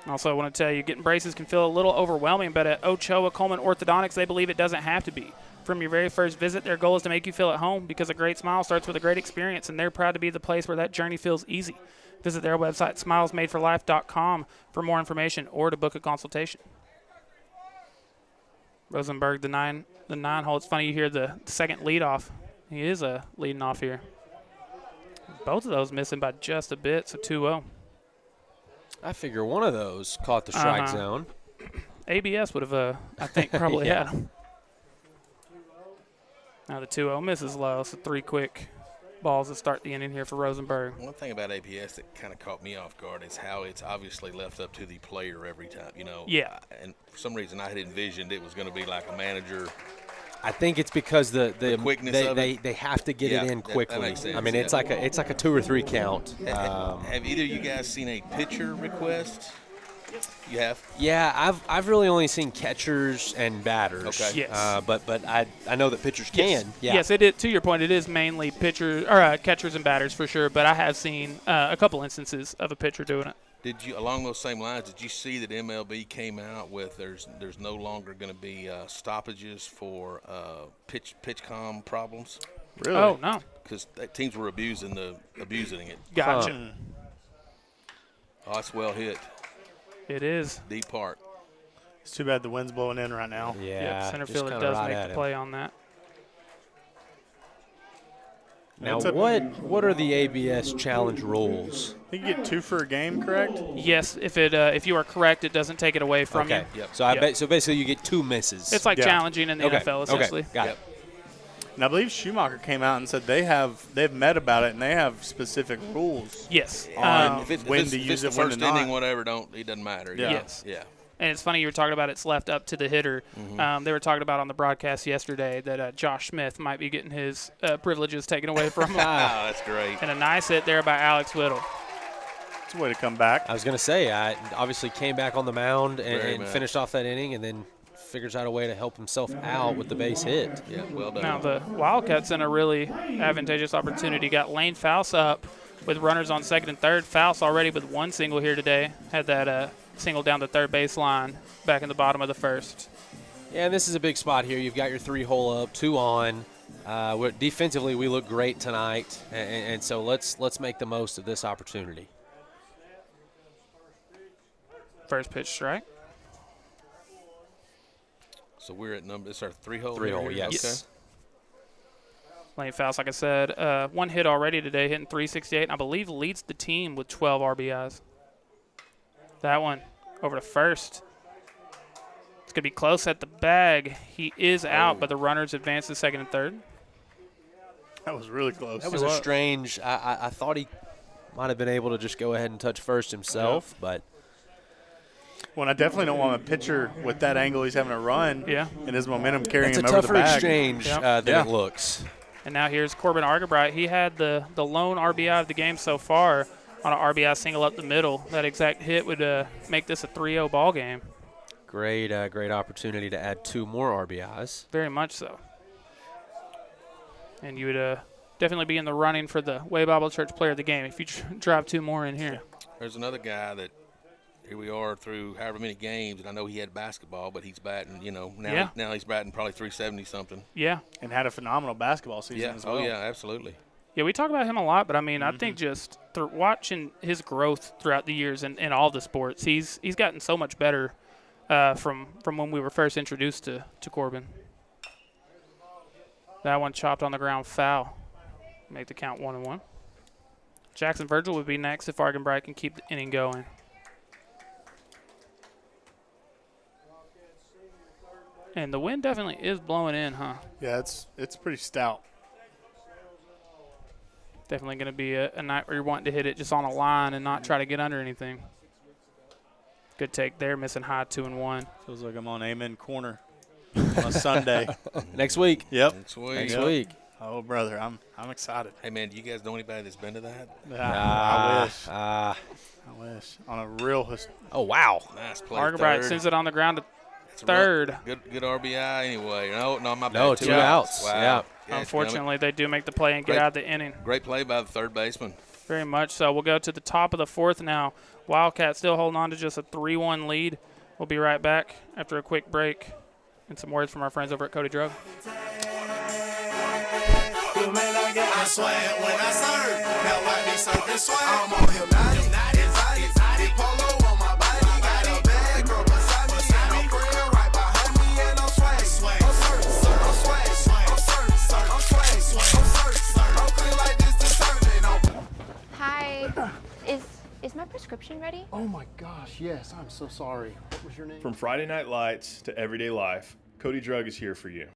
Also, I want to tell you, getting braces can feel a little overwhelming, but at Ochoa Coleman Orthodontics, they believe it doesn't have to be. From your very first visit, their goal is to make you feel at home because a great smile starts with a great experience, and they're proud to be the place where that journey feels easy. Visit their website, smilesmadeforlife.com, for more information or to book a consultation. Rosenberg, the nine hole. It's funny you hear the second leadoff. He is leading off here. Both of those missing by just a bit, so 2-0. I figure one of those caught the strike zone. ABS would have, I think, probably had him. Now the 2-0 misses low, so 3 quick balls to start the inning here for Rosenberg. One thing about ABS that kind of caught me off guard is how it's obviously left up to the player every time, you know. Yeah. And for some reason I had envisioned it was going to be like a manager. I think it's because the quickness of it. They have to get it in quickly. That makes sense. I mean, it's like a 2 or 3 count. Have either of you guys seen a pitcher request? You have? Yeah, I've really only seen catchers and batters. Okay. Yes. But I know that pitchers can. Yes. Yeah. Yes, it is. To your point, it is mainly catchers and batters for sure. But I have seen a couple instances of a pitcher doing it. Did you, along those same lines, did you see that MLB came out with there's no longer going to be stoppages for pitch-com problems? Really? Oh, no. Because teams were abusing it. Gotcha. Oh, it's well hit. It is. Deep part. It's too bad the wind's blowing in right now. Yeah. Center fielder does make the play on that. Now, what are the ABS challenge rules? You get 2 for a game, correct? Yes, if you are correct, it doesn't take it away from you. Yep. So basically you get 2 misses. It's like challenging in the NFL, essentially. Okay, got it. And I believe Schumacher came out and said they've met about it and they have specific rules. Yes. On If when it's to use the it, when first to not. inning, whatever, it doesn't matter. Yeah. Yes. Yeah. And it's funny you were talking about it's left up to the hitter. They were talking about on the broadcast yesterday that Josh Smith might be getting his privileges taken away from him. That's great. And a nice hit there by Alex Whittle. It's a way to come back. I was going to say, I obviously came back on the mound Very and much. finished off that inning and then figures out a way to help himself out with the base hit. Yeah, well done. Now the Wildcats in a really advantageous opportunity. Got Lane Faust up with runners on second and third. Faust already with 1 single here today. Had that single down the third baseline back in the bottom of the first. Yeah, and this is a big spot here. You've got your 3-hole up, 2 on. Defensively, we look great tonight, and so let's make the most of this opportunity. First pitch strike. So we're at it's our 3-hole. 3-hole, here? yes. Lane Faust, like I said, 1 hit already today, hitting .368, and I believe leads the team with 12 RBIs. That one over to first. It's going to be close at the bag. He is out, but the runners advance to second and third. That was really close. That was a strange. I thought he might have been able to just go ahead and touch first himself, but. Well, I definitely don't want a pitcher with that angle he's having to run and his momentum carrying him over the It's a tougher bag. exchange than it looks. And now here's Corbin Argabright. He had the lone RBI of the game so far on an RBI single up the middle. That exact hit would make this a 3-0 ball game. Great opportunity to add 2 more RBIs. Very much so. And you would definitely be in the running for the Way Bible Church Player of the Game if you drive 2 more in here. There's another guy that here we are through however many games, and I know he had basketball, but he's batting, now he's batting probably 370-something. Yeah. And had a phenomenal basketball season as well. Oh, yeah, absolutely. Yeah, we talk about him a lot, but, I mean, I think just watching his growth throughout the years in all the sports, he's gotten so much better from when we were first introduced to Corbin. That one chopped on the ground, foul. Make the count 1-1. Jackson Virgil would be next if Argenbright can keep the inning going. And the wind definitely is blowing in, huh? Yeah, it's pretty stout. Definitely going to be a night where you're wanting to hit it just on a line and not try to get under anything. Good take there, missing high 2-1. Feels like I'm on Amen Corner on a Sunday. Next week. Yep. Next week. Oh, brother, I'm excited. Hey, man, do you guys know anybody that's been to that? I wish. I wish. On a real oh, wow. Nice play. Argenbright sends it on the ground to third. Good RBI anyway. No, my bad. No, 2 outs. Wow. Yeah. Unfortunately, they do make the play and get out of the inning. Great play by the third baseman. Very much so. We'll go to the top of the fourth now. Wildcats still holding on to just a 3-1 lead. We'll be right back after a quick break and some words from our friends over at Cody Drug. I swear when I serve, now I be surfing swag. I'm on hypnotic, big polo on my body. Got a bad girl beside me, and I'm praying right behind me, and I'm swag. I'm swag. I'm feeling like this deserving. Hi, is my prescription ready? Oh my gosh, yes, I'm so sorry. What was your name? From Friday Night Lights to everyday life, Cody Drug is here for you.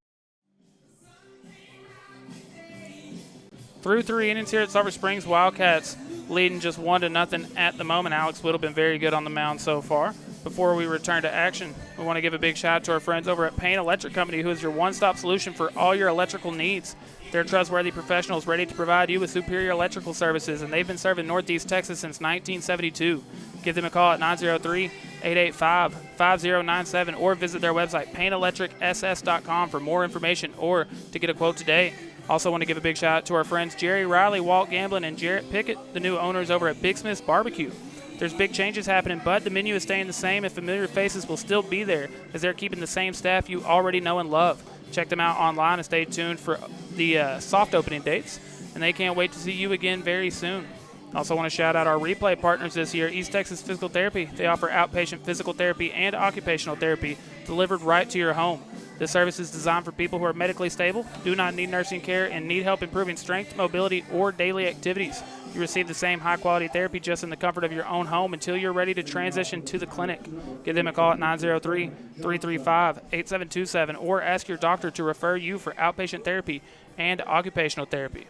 Through 3 innings here at Sulphur Springs, Wildcats leading just 1-0 at the moment. Alex Whittle been very good on the mound so far. Before we return to action, we want to give a big shout out to our friends over at Payne Electric Company, who is your one-stop solution for all your electrical needs. They're trustworthy professionals ready to provide you with superior electrical services, and they've been serving Northeast Texas since 1972. Give them a call at 903-885-5097 or visit their website, payneelectricss.com, for more information or to get a quote today. Also want to give a big shout out to our friends Jerry Riley, Walt Gamblin, and Jarrett Pickett, the new owners over at Big Smith's Barbecue. There's big changes happening, but the menu is staying the same, and familiar faces will still be there as they're keeping the same staff you already know and love. Check them out online and stay tuned for the soft opening dates, and they can't wait to see you again very soon. Also want to shout out our replay partners this year, East Texas Physical Therapy. They offer outpatient physical therapy and occupational therapy delivered right to your home. This service is designed for people who are medically stable, do not need nursing care, and need help improving strength, mobility, or daily activities. You receive the same high-quality therapy just in the comfort of your own home until you're ready to transition to the clinic. Give them a call at 903-335-8727 or ask your doctor to refer you for outpatient therapy and occupational therapy.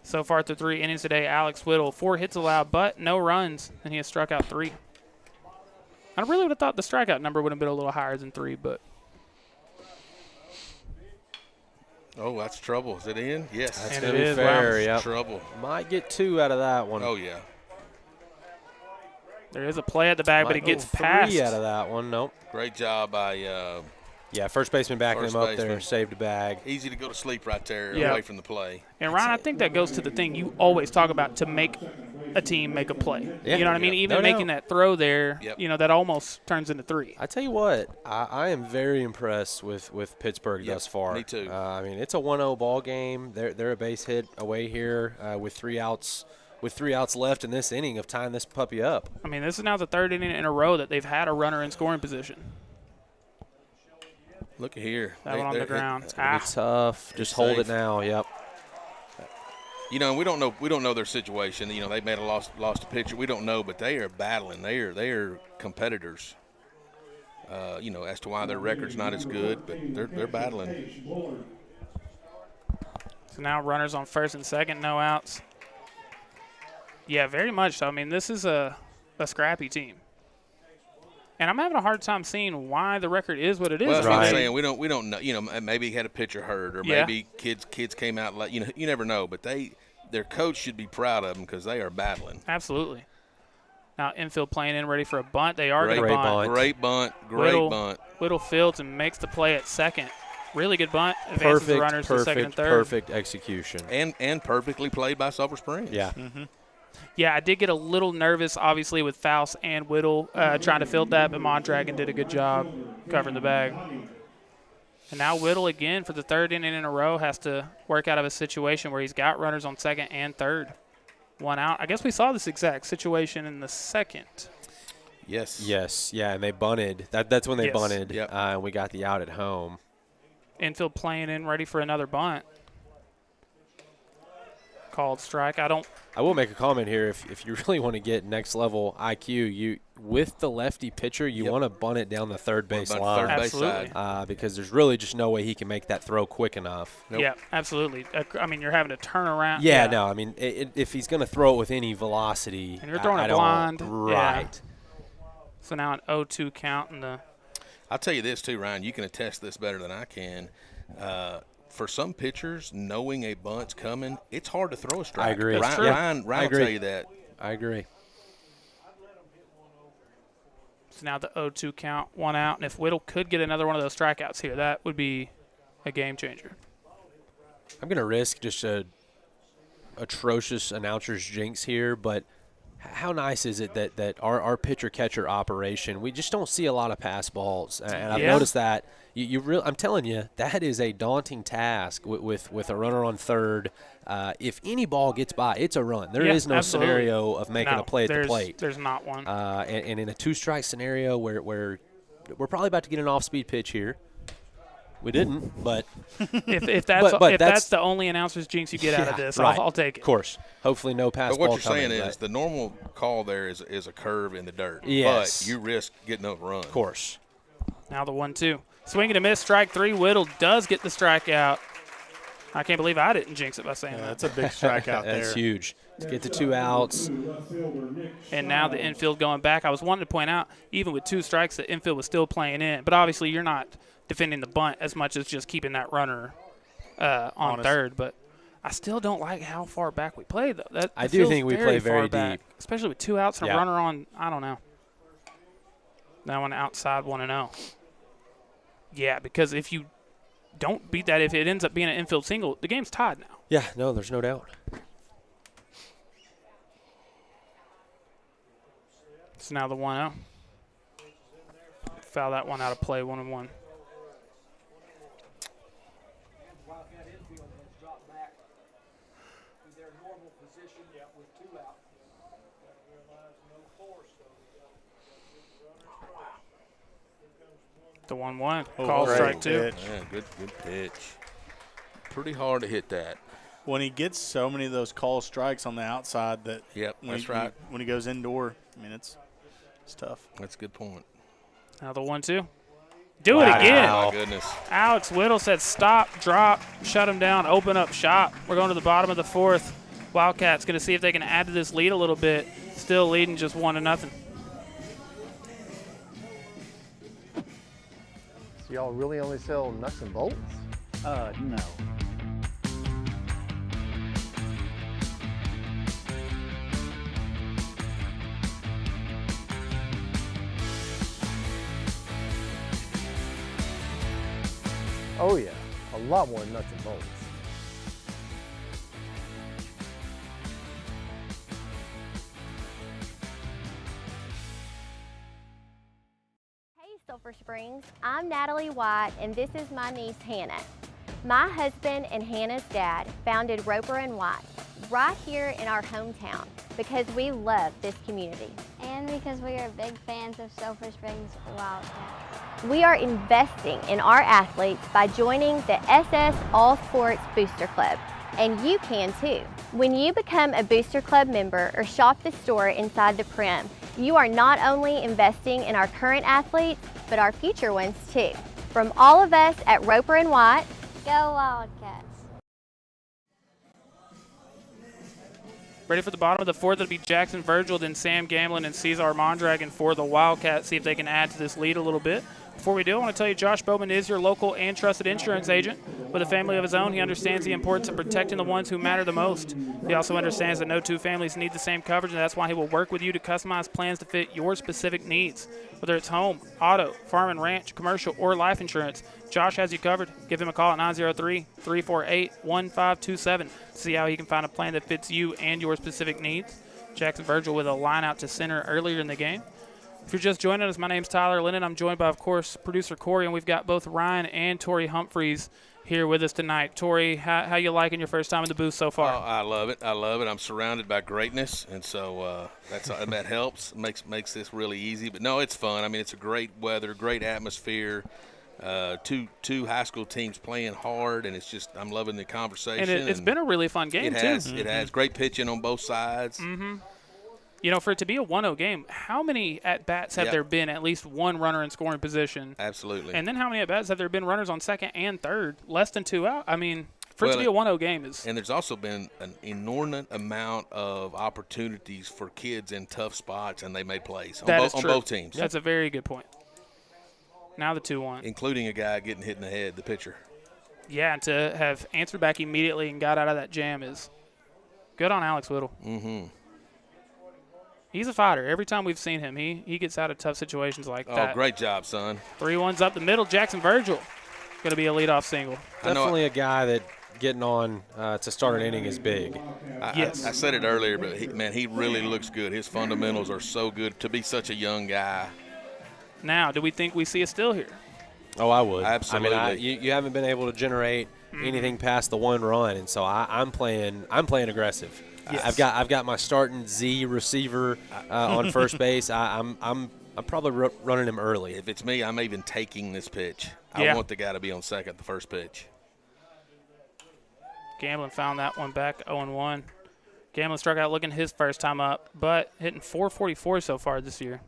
So far through 3 innings today, Alex Whittle, 4 hits allowed, but no runs, and he has struck out 3. I really would have thought the strikeout number would have been a little higher than 3, but. Oh, that's trouble. Is it in? Yes. That's going to be fair, wow. Yep. Trouble. Might get 2 out of that one. Oh, yeah. There is a play at the bag, but it gets past. 3 out of that one. Nope. Great job by first baseman backing him up there. Saved a bag. Easy to go to sleep right there Yeah. away from the play. And, Ryan, I think that goes to the thing you always talk about to make a team make a play. Yeah. You know what I mean? Even making that throw there, Yep. that almost turns into 3. I tell you what, I am very impressed with Pittsburgh thus far. Me too. I mean, it's a 1-0 ball game. They're a base hit away here with 3 outs. With 3 outs left in this inning of tying this puppy up. I mean, this is now the 3rd inning in a row that they've had a runner in scoring position. Look at here. That one on the ground. It's gonna be tough. Just hold it now. Yep. We don't know their situation. They may have lost a pitcher. We don't know, but they are battling. They are competitors. As to why their record's not as good, but they're battling. So now runners on first and second, no outs. Yeah, very much so. I mean, this is a scrappy team. And I'm having a hard time seeing why the record is what it is. Well, that's what I'm saying. We don't know. Maybe he had a pitcher hurt, or Yeah. maybe kids came out like you never know. But their coach should be proud of them because they are battling. Absolutely. Now infield playing in, ready for a bunt. They are going to Great bunt. Great bunt. Whittle fields and makes the play at second. Really good bunt. Advances the runners to second and third. Perfect execution. And perfectly played by Sulphur Springs. Yeah. Mm-hmm. Yeah, I did get a little nervous, obviously, with Faust and Whittle trying to field that, but Mondragon did a good job covering the bag. And now Whittle, again, for the 3rd inning in a row, has to work out of a situation where he's got runners on second and third. 1 out. I guess we saw this exact situation in the second. Yes. Yes. Yeah, and they bunted. That's when they Yes. bunted. Yep. And we got the out at home. Infield playing in, ready for another bunt. Called strike. I will make a comment here. If you really want to get next level IQ, with the lefty pitcher, you want to bunt it down the third base line. Absolutely. Because there's really just no way he can make that throw quick enough. Yeah, absolutely. I mean, you're having to turn around. Yeah, no. I mean, if he's going to throw it with any velocity, and you're throwing it blind, right? Yeah. So now an 0-2 count in the. I'll tell you this too, Ryan. You can attest this better than I can. For some pitchers, knowing a bunt's coming, it's hard to throw a strike. I agree. Ryan will tell you that. I agree. So now the 0-2 count, 1 out, and if Whittle could get another one of those strikeouts here, that would be a game changer. I'm going to risk just a atrocious announcer's jinx here, but how nice is it that our pitcher-catcher operation, we just don't see a lot of pass balls, and I've noticed that. I'm telling you, that is a daunting task with a runner on third. If any ball gets by, it's a run. There is no absolutely. Scenario of making a play at the plate. There's not one. And in a 2-strike scenario where we're probably about to get an off-speed pitch here. We didn't, but if that's the only announcer's jinx you get out of this, right. I'll take it. Of course. Hopefully no pass But what ball you're saying coming, is the normal call there is a curve in the dirt. Yes. But you risk getting a run. Of course. Now the 1-2. Swing and a miss, strike 3. Whittle does get the strikeout. I can't believe I didn't jinx it by saying that. That's a big strikeout there. That's huge. To get the 2 outs. And now the infield going back. I was wanting to point out, even with 2 strikes, the infield was still playing in. But obviously you're not defending the bunt as much as just keeping that runner on third. But I still don't like how far back we play, though. I do think we play very back, deep. especially with 2 outs and a runner on, I don't know. That one outside 1-0. Yeah, because if you don't beat that, if it ends up being an infield single, the game's tied now. Yeah, no, there's no doubt. It's now the 1-0. Foul that one out of play, 1-1. The 1-1. Call strike 2. Yeah, good pitch. Pretty hard to hit that. When he gets so many of those call strikes on the outside that that's right. When he goes indoor, I mean, it's tough. That's a good point. Now the 1-2. Do it again. Oh, my goodness. Alex Whittle said stop, drop, shut him down, open up shop. We're going to the bottom of the 4th. Wildcats going to see if they can add to this lead a little bit. Still leading just 1-0. So y'all really only sell nuts and bolts? No. Oh yeah, a lot more nuts and bolts. Hey Sulphur Springs, I'm Natalie White and this is my niece Hannah. My husband and Hannah's dad founded Roper & White right here in our hometown because we love this community. And because we are big fans of Sulphur Springs Wildcats. We are investing in our athletes by joining the SS All Sports Booster Club, and you can too. When you become a Booster Club member or shop the store inside the Prim, you are not only investing in our current athletes, but our future ones too. From all of us at Roper & White, go Wildcats. Ready for the bottom of the 4th. It'll be Jackson Virgil, then Sam Gamlin and Cesar Mondragon for the Wildcats. See if they can add to this lead a little bit. Before we do, I want to tell you Josh Bowman is your local and trusted insurance agent. With a family of his own, he understands the importance of protecting the ones who matter the most. He also understands that no two families need the same coverage, and that's why he will work with you to customize plans to fit your specific needs. Whether it's home, auto, farm and ranch, commercial, or life insurance, Josh has you covered. Give him a call at 903-348-1527 to see how he can find a plan that fits you and your specific needs. Jackson Virgil with a line out to center earlier in the game. If you're just joining us, my name's Tyler Lennon. I'm joined by, of course, producer Corey, and we've got both Ryan and Tori Humphreys here with us tonight. Tori, how you liking your first time in the booth so far? Oh, I love it. I'm surrounded by greatness, and so that helps. Makes this really easy. But no, it's fun. I mean, it's a great weather, great atmosphere. Two high school teams playing hard, and it's just I'm loving the conversation. And it's been a really fun game, too. It has great pitching on both sides. Mm-hmm. You know, for it to be a 1-0 game, how many at-bats have there been at least one runner in scoring position? Absolutely. And then how many at-bats have there been runners on second and third, less than 2 out? I mean, for it to be a 1-0 game is – And there's also been an inordinate amount of opportunities for kids in tough spots, and they made plays on both teams. That's a very good point. Now the 2-1. Including a guy getting hit in the head, the pitcher. Yeah, and to have answered back immediately and got out of that jam is good on Alex Whittle. Mm-hmm. He's a fighter. Every time we've seen him, he gets out of tough situations like that. Oh, great job, son. 3-1's up the middle. Jackson Virgil going to be a leadoff single. Definitely a guy that getting on to start an inning is big. Yes. I said it earlier, but he really looks good. His fundamentals are so good to be such a young guy. Now, do we think we see a steal here? Oh, I would. Absolutely. I mean, you haven't been able to generate anything past the 1 run, and so I'm playing aggressive. Yes. I've got my starting Z receiver on first base. I'm probably running him early. If it's me, I'm even taking this pitch. Yeah. I want the guy to be on second the first pitch. Gamblin found that one back 0-1. Gamblin struck out looking his first time up, but hitting .444 so far this year.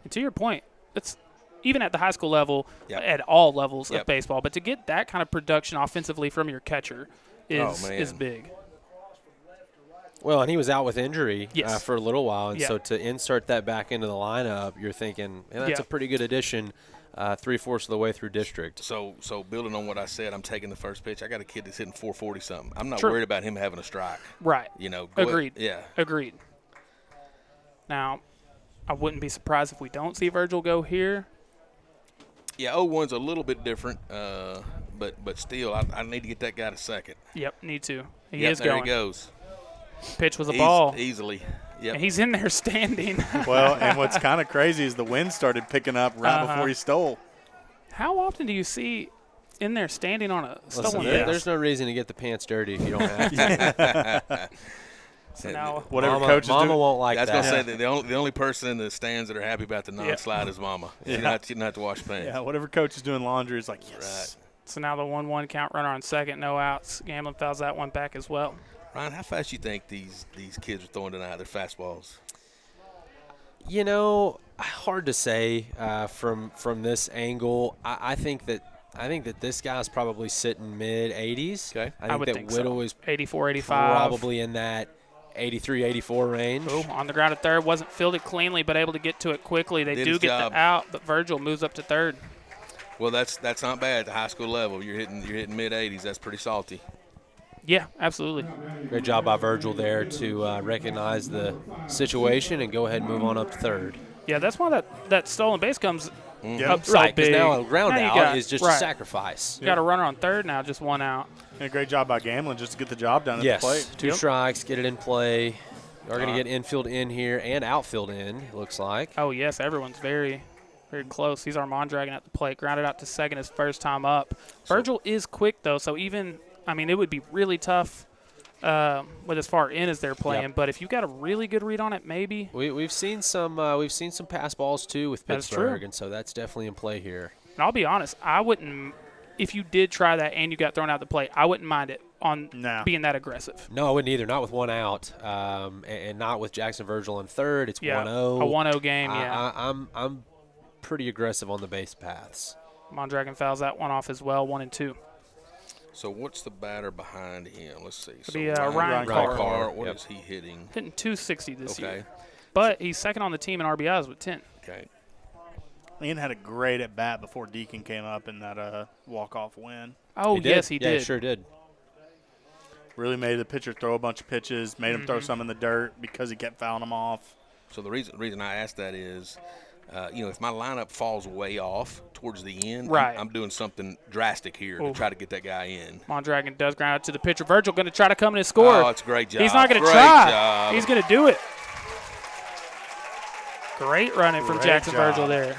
And to your point, it's even at the high school level, at all levels of baseball, but to get that kind of production offensively from your catcher is big. Well, and he was out with injury for a little while, and Yeah. so to insert that back into the lineup, you're thinking, man, that's a pretty good addition 3/4 of the way through district. So building on what I said, I'm taking the first pitch. I got a kid that's hitting 440-something. I'm not True. worried about him having a strike. Right. You know. Agreed. Yeah. Agreed. Now, I wouldn't be surprised if we don't see Virgil go here. Yeah, 0-1's a little bit different, but still, I need to get that guy to second. Yep, need to. He Yep, is there going. he goes. Pitch was a ball. Easily. Yep. And he's in there standing. Well, and what's kind of crazy is the wind started picking up right before he stole. How often do you see in there standing on a stolen Listen, base? there's no reason to get the pants dirty if you don't have to. So now whatever coaches Mama do. won't like I was that. going to say that the only person in the stands that are happy about the non-slide is Mama. Yeah. She didn't have to wash pants. Yeah, whatever coach is doing laundry is like, yes. Right. So now the 1-1 count, runner on second, no outs. Gamblin fouls that one back as well. Ryan, how fast you think these kids are throwing tonight, their fastballs? You know, hard to say from this angle. I think that this guy's probably sitting mid-80s. Okay. I would think think that Whittle so. is 84, 85. probably in that 83, 84 range. Boom, on the ground at third. Wasn't fielded cleanly, but able to get to it quickly. They Did do his get job. the out, but Virgil moves up to third. Well, that's not bad at the high school level. You're hitting mid-80s. That's pretty salty. Yeah, absolutely. Great job by Virgil there to recognize the situation and go ahead and move on up to third. Yeah, that's why that stolen base comes up so Right, big. because now a ground Now you out got- is just right. a sacrifice. You got a runner on third now, just one out. And a great job by Gamblin just to get the job done at Yes, the plate. two strikes, get it in play. We're going to get infield in here and outfield in, it looks like. Oh, yes, everyone's very, very close. He's Armand dragging at the plate. Grounded out to second his first time up. Virgil is quick, though, so even, I mean, it would be really tough with as far in as they're playing. Yep. But if you got a really good read on it, maybe. We've seen some pass balls, too, with That's Pittsburgh, true. and so that's definitely in play here. And I'll be honest, I wouldn't, if you did try that and you got thrown out the plate, I wouldn't mind it on being that aggressive. No, I wouldn't either. Not with one out, and not with Jackson Virgil in third. It's 1-0. A 1-0 game, yeah. I'm pretty aggressive on the base paths. Mondragon fouls that one off as well, 1-2. So what's the batter behind him? Let's see. It'll be Ryan Carr. What is he hitting? Hitting 260 this year. But he's second on the team in RBIs with 10. Okay. Ian had a great at bat before Deacon came up in that walk-off win. Oh, yes, he did. He sure did. Really made the pitcher throw a bunch of pitches, made him throw some in the dirt because he kept fouling them off. So the reason I asked that is, if my lineup falls way off towards the end, right. I'm doing something drastic here to try to get that guy in. Mondragon does ground out to the pitcher. Virgil going to try to come in and score. Oh, it's a great job. He's not going to Great try. job. He's going to do it. Great running from Jackson Virgil there.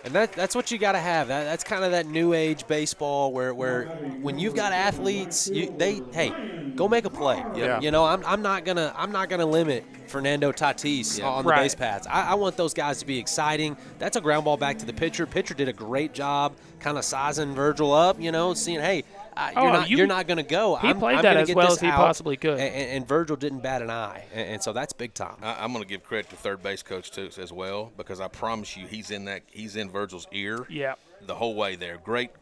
And that's what you got to have. That's kind of that new age baseball where when you've got athletes, go make a play. Yeah. You know, I'm not gonna limit Fernando Tatis on the base paths. I want those guys to be exciting. That's a ground ball back to the pitcher. Pitcher did a great job, kind of sizing Virgil up. You know, seeing you're not going to go. He I'm played gonna that as get well this as he out. possibly could. And Virgil didn't bat an eye, and so that's big time. I'm going to give credit to third base coach too as well, because I promise you he's in Virgil's ear. Yeah. The whole way there. Great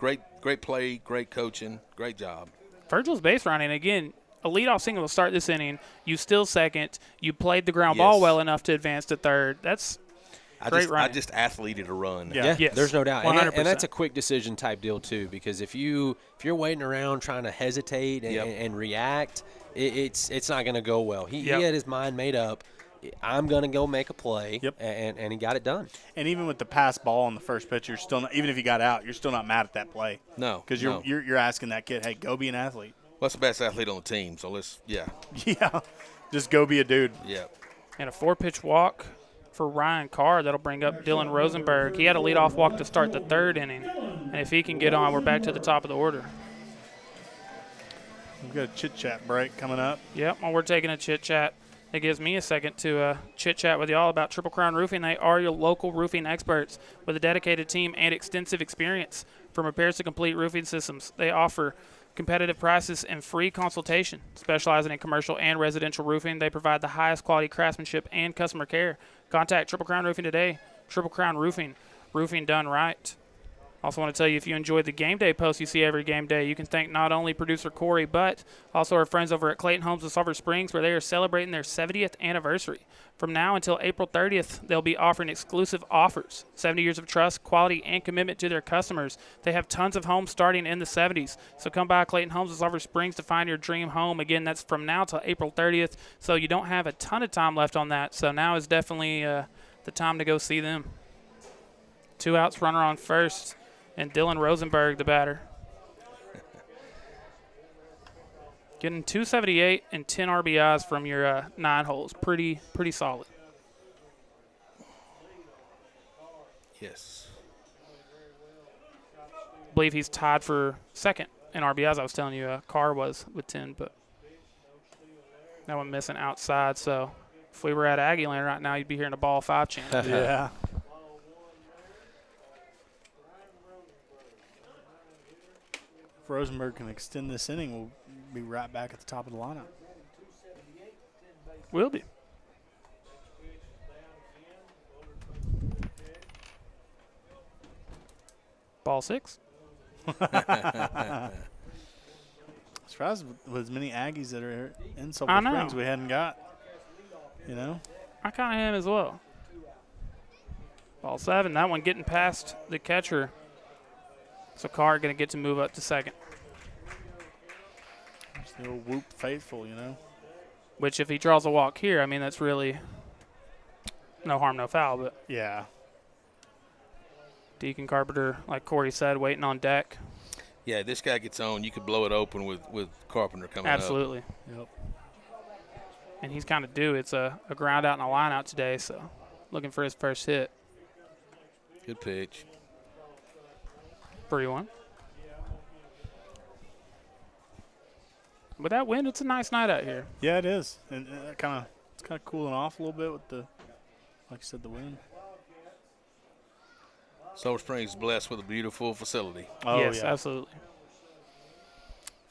play, great coaching, great job. Virgil's base running again. A leadoff single will start this inning. You still second. You played the ground ball well enough to advance to third. That's great running. I just athleted a run. Yeah, yes. There's no doubt. 100%. And that's a quick decision type deal too, because if you're waiting around trying to hesitate and react, it's not going to go well. He had his mind made up. I'm going to go make a play, and he got it done. And even with the pass ball on the first pitch, you're still not, even if you got out, you're still not mad at that play. No, because you're asking that kid, hey, go be an athlete. What's the best athlete on the team? So yeah, just go be a dude. Yeah, and a 4-pitch walk for Ryan Carr. That'll bring up Dylan Rosenberg. He had a leadoff walk to start the third inning, and if he can get on, we're back to the top of the order. We've got a chit-chat break coming up. Yep, well, we're taking a chit-chat. It gives me a second to chit-chat with you all about Triple Crown Roofing. They are your local roofing experts with a dedicated team and extensive experience. From repairs to complete roofing systems, they offer competitive prices and free consultation. Specializing in commercial and residential roofing, they provide the highest quality craftsmanship and customer care. Contact Triple Crown Roofing today. Triple Crown Roofing, roofing done right. Also want to tell you, if you enjoyed the game day posts you see every game day, you can thank not only producer Corey, but also our friends over at Clayton Homes of Sulphur Springs, where they are celebrating their 70th anniversary. From now until April 30th, they'll be offering exclusive offers. 70 years of trust, quality, and commitment to their customers. They have tons of homes starting in the 70s. So come by Clayton Homes of Sulphur Springs to find your dream home. Again, that's from now till April 30th. So you don't have a ton of time left on that. So now is definitely the time to go see them. 2 outs, runner on first. And Dylan Rosenberg, the batter. Getting 278 and 10 RBIs from your 9 holes. Pretty solid. Yes. I believe he's tied for second in RBIs. I was telling you Carr was with 10, but That one missing outside, so if we were at Aggie Land right now, you'd be hearing a ball 5 chant. Yeah. If Rosenberg can extend this inning, we'll be right back at the top of the lineup. Will be. Ball 6. Surprised with as many Aggies that are in Sulphur Springs we hadn't got. You know? I kind of am as well. Ball 7. That one getting past the catcher. So Carr going to get to move up to second. It's the old Whoop faithful, you know? Which if he draws a walk here, I mean, that's really no harm, no foul. But yeah. Deacon Carpenter, like Corey said, waiting on deck. Yeah, this guy gets on. You could blow it open with Carpenter coming Absolutely. up. Yep. And he's kind of due. It's a ground out and a line out today, so looking for his first hit. Good pitch. 3-1. With that wind, it's a nice night out here. Yeah, it is. And it's kind of cooling off a little bit with the, like you said, the wind. Sulphur Springs is blessed with a beautiful facility. Oh, yes, yeah. absolutely.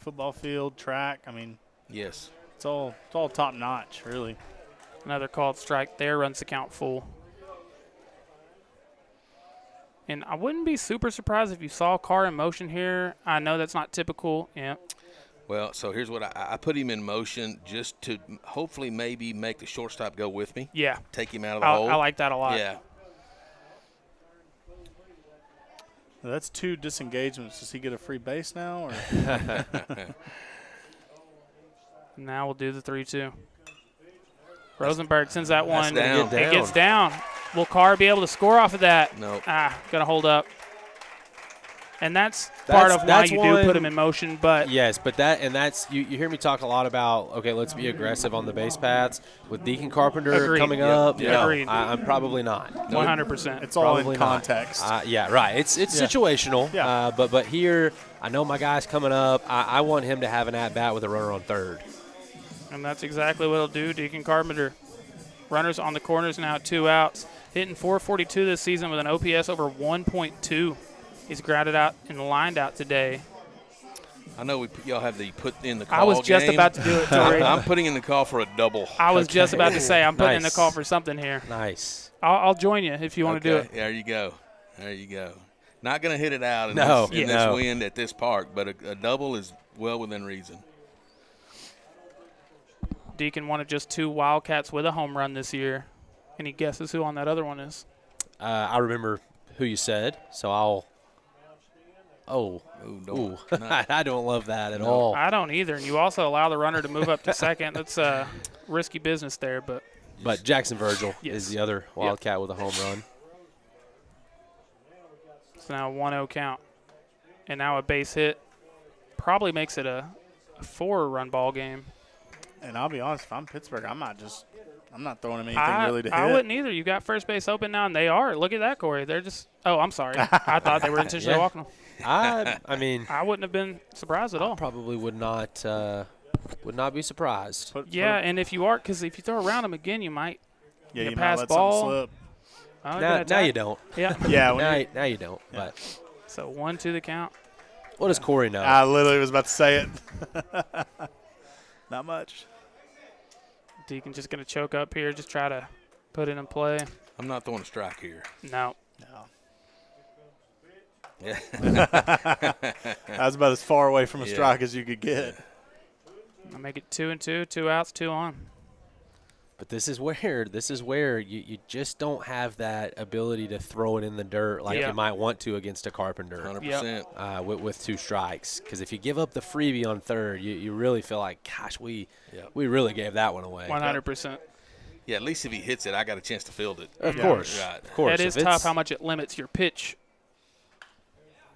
Football field, track. I mean, yes, it's all top notch, really. Another called strike there, runs the count full. And I wouldn't be super surprised if you saw Carr in motion here. I know that's not typical. Yeah. Well, so here's what I put him in motion just to hopefully maybe make the shortstop go with me. Yeah. Take him out of the hole. I like that a lot. Yeah. Well, that's 2 disengagements. Does he get a free base now? Or? Now we'll do the 3-2. Rosenberg sends that one. Down. It gets down. Will Carr be able to score off of that? Nope. Going to hold up. And that's part of why you do put him in motion. But yes, but that's you hear me talk a lot about, okay, let's be aggressive on the base paths. With Deacon Carpenter coming up, Agreed. I'm probably not. 100%. It's all in context. Yeah, right. It's situational. Yeah. But here, I know my guy's coming up. I want him to have an at-bat with a runner on third. And that's exactly what he'll do. Deacon Carpenter. Runners on the corners now, 2 outs. Hitting .442 this season with an OPS over 1.2. He's grounded out and lined out today. I know y'all have the put in the call I was just game. about to do it, Tori. I'm putting in the call for a double. I was just about to say I'm putting in the call for something here. Nice. I'll join you if you want to do it. There you go. There you go. Not going to hit it out in this wind at this park, but a double is well within reason. Deacon wanted just 2 Wildcats with a home run this year. Any guesses who on that other one is? I remember who you said, so I'll. Oh, I don't love that at all. I don't either. And you also allow the runner to move up to second. That's risky business there. But Jackson Virgil is the other Wildcat with a home run. It's now a 1-0 count. And now a base hit probably makes it a 4-run ball game. And I'll be honest, if I'm Pittsburgh, I'm not throwing him anything really to hit. I wouldn't either. You got first base open now, and they are. Look at that, Corey. They're just – oh, I'm sorry. I thought they were intentionally walking them. I mean, I wouldn't have been surprised at all. Probably would not be surprised. And if you are, because if you throw around them again, you might you pass might let ball. Slip. Now you don't. Yeah. Now you don't. Yeah. But so 1-2 the count. What does Corey know? I literally was about to say it. Not much. Deacon just going to choke up here, just try to put it in play. I'm not throwing a strike here. No. Yeah. I was about as far away from a strike as you could get. I'll make it 2-2, 2 outs, 2 on. But this is where you just don't have that ability to throw it in the dirt like you might want to against a Carpenter. 100%. With 2 strikes. Because if you give up the freebie on third, you really feel like, gosh, we really gave that one away. 100%. Yeah, at least if he hits it, I got a chance to field it. Of course. Right. Of course. It is tough how much it limits your pitch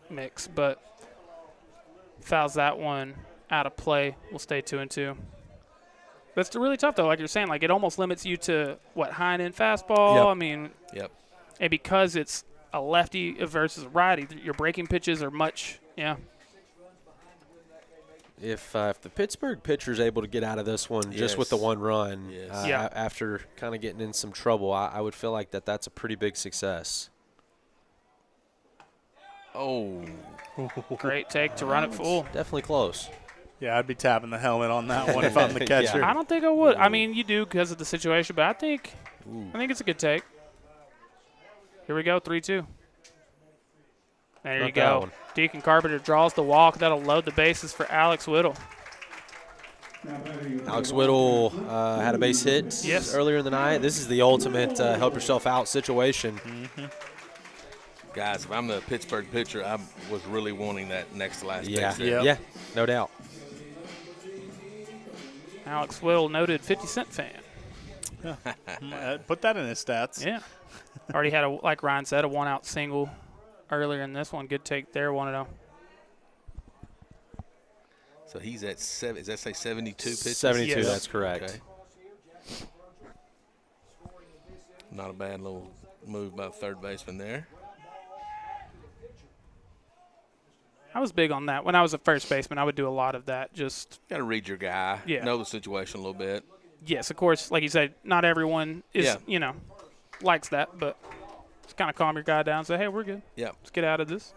mix, but fouls that one out of play. We'll stay 2-2. That's really tough, though. Like you're saying, like it almost limits you to, high and in fastball. Yep. I mean, and because it's a lefty versus a righty, your breaking pitches are much, if the Pittsburgh pitcher is able to get out of this one just with the one run after kind of getting in some trouble, I would feel like that's a pretty big success. Oh. Great take to run it full. Definitely close. Yeah, I'd be tapping the helmet on that one if I'm the catcher. I don't think I would. I mean, you do because of the situation, but I think it's a good take. Here we go, 3-2. There you go. Deacon Carpenter draws the walk. That'll load the bases for Alex Whittle. Alex Whittle had a base hit earlier in the night. This is the ultimate help yourself out situation. Mm-hmm. Guys, if I'm the Pittsburgh pitcher, I was really wanting that next to last base. Yeah, no doubt. Alex Whittle, noted 50-cent fan. Put that in his stats. Yeah. Already had, like Ryan said, a one-out single earlier in this one. Good take there, 1-0. So he's at 72 pitches? 72, that's correct. Okay. Not a bad little move by the third baseman there. I was big on that. When I was a first baseman, I would do a lot of that. Just got to read your guy, know the situation a little bit. Yes, of course. Like you said, not everyone is, likes that, but just kind of calm your guy down and say, hey, we're good. Yeah. Let's get out of this.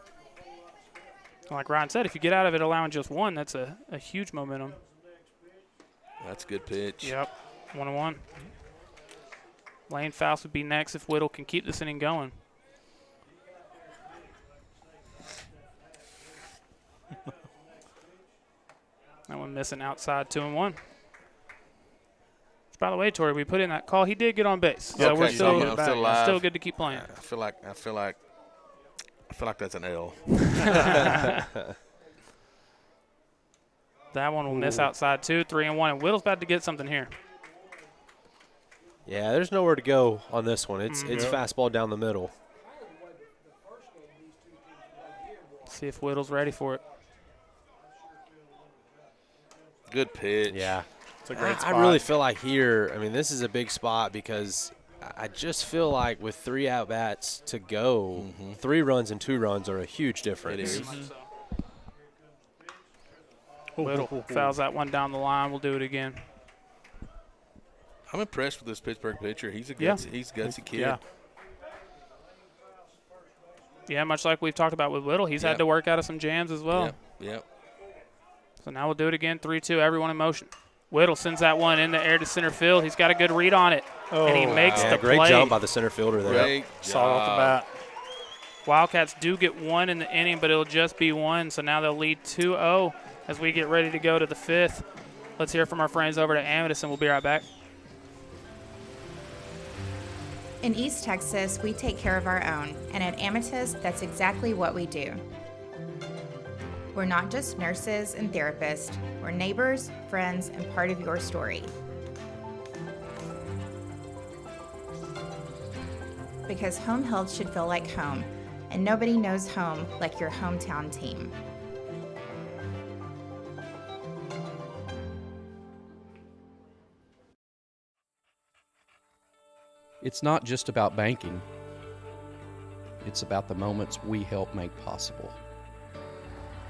Like Ryan said, if you get out of it allowing just one, that's a huge momentum. That's a good pitch. Yep, 1-1. Lane Faust would be next if Whittle can keep this inning going. That one missing outside, 2-1. By the way, Tori, we put in that call. He did get on base, so we're still alive. Still good to keep playing. I feel like that's an L. That one will miss outside too. 3-1, and Whittle's about to get something here. Yeah, there's nowhere to go on this one. It's fastball down the middle. See if Whittle's ready for it. Good pitch. Yeah. It's a great spot. I really feel like here, I mean, this is a big spot because I just feel like with 3 at-bats to go, 3 runs and 2 runs are a huge difference. It is. Whittle fouls that one down the line. We'll do it again. I'm impressed with this Pittsburgh pitcher. He's a gutsy kid. Yeah, much like we've talked about with Whittle, he's had to work out of some jams as well. Yep. So now we'll do it again, 3-2, everyone in motion. Whittle sends that one in the air to center field. He's got a good read on it, and he makes the play. Great jump by the center fielder there. Great Saw it off the bat. Wildcats do get one in the inning, but it'll just be one, so now they'll lead 2-0 as we get ready to go to the 5th. Let's hear from our friends over at Amethyst, and we'll be right back. In East Texas, we take care of our own, and at Amethyst, that's exactly what we do. We're not just nurses and therapists, we're neighbors, friends, and part of your story. Because home health should feel like home, and nobody knows home like your hometown team. It's not just about banking. It's about the moments we help make possible.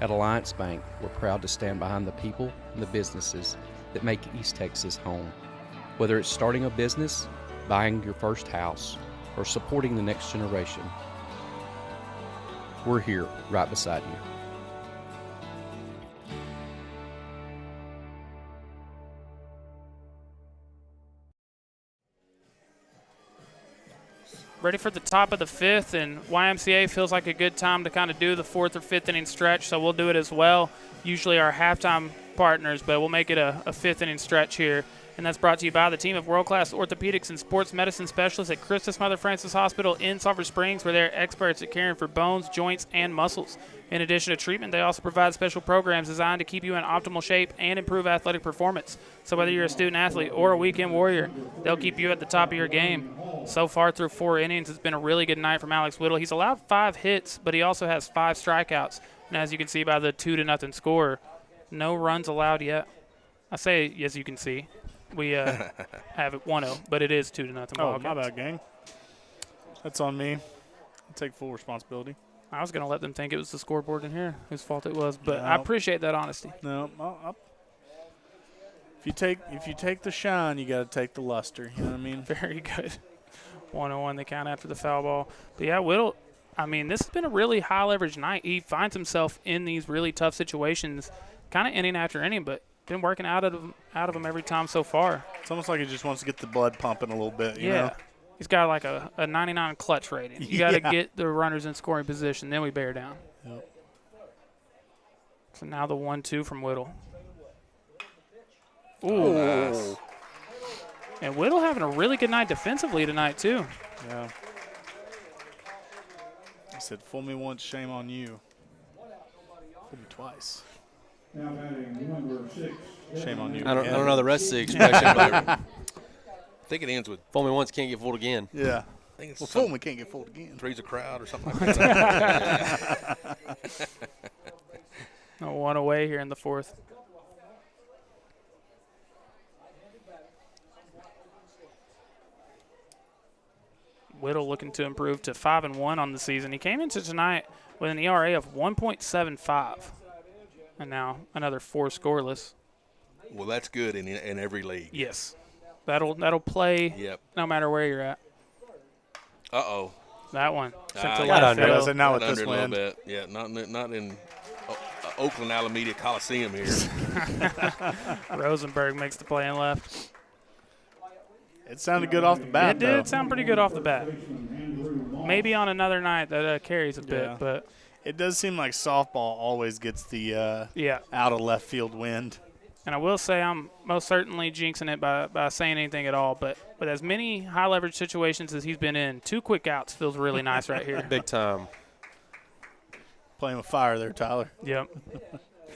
At Alliance Bank, we're proud to stand behind the people and the businesses that make East Texas home. Whether it's starting a business, buying your first house, or supporting the next generation, we're here right beside you. Ready for the top of the 5th, and YMCA feels like a good time to kind of do the 4th or 5th inning stretch, so we'll do it as well. Usually our halftime partners, but we'll make it a 5th inning stretch here. And that's brought to you by the team of world-class orthopedics and sports medicine specialists at Christus Mother Francis Hospital in Sulphur Springs, where they're experts at caring for bones, joints, and muscles. In addition to treatment, they also provide special programs designed to keep you in optimal shape and improve athletic performance. So whether you're a student athlete or a weekend warrior, they'll keep you at the top of your game. So far through 4 innings, it's been a really good night from Alex Whittle. He's allowed 5 hits, but he also has 5 strikeouts. And as you can see by the 2-0 score, no runs allowed yet. I say, as you can see, we have it 1-0, but it is 2-0. Oh, my bad, gang. That's on me. I take full responsibility. I was going to let them think it was the scoreboard in here whose fault it was, but No. I appreciate that honesty. No, if you take the shine, you got to take the luster. You know what I mean? Very good. 1-1 they count after the foul ball. But, yeah, Whittle, I mean, this has been a really high-leverage night. He finds himself in these really tough situations, kind of inning after inning, but been working out of them every time so far. It's almost like he just wants to get the blood pumping a little bit, you know? He's got like a 99 clutch rating. You got to get the runners in scoring position, then we bear down. Yep. So now the 1-2 from Whittle. Ooh. Nice. And Whittle having a really good night defensively tonight, too. Yeah. I said, fool me once, shame on you. Fool me twice. Shame on you. I don't know the rest of the expression, but I think it ends with fool me once, can't get fooled again. Yeah. I think it's fool me can't get fooled again. Three's a crowd or something like that. One away here in the fourth. Whittle looking to improve to 5-1 on the season. He came into tonight with an ERA of 1.75, and now another 4 scoreless. Well, that's good in every league. Yes, that'll play. Yep. No matter where you're at. Uh-oh. That one. Sent to got left under. field. Now with Got this under a little wind. bit. Yeah, not in Oakland Alameda Coliseum here. Rosenberg makes the play and left. It sounded good off the bat, It did sound pretty good off the bat. Maybe on another night that carries a bit, but it does seem like softball always gets the out of left field wind. And I will say I'm most certainly jinxing it by saying anything at all, but with as many high leverage situations as he's been in, 2 quick outs feels really nice right here. Big time. Playing with fire there, Tyler. Yep.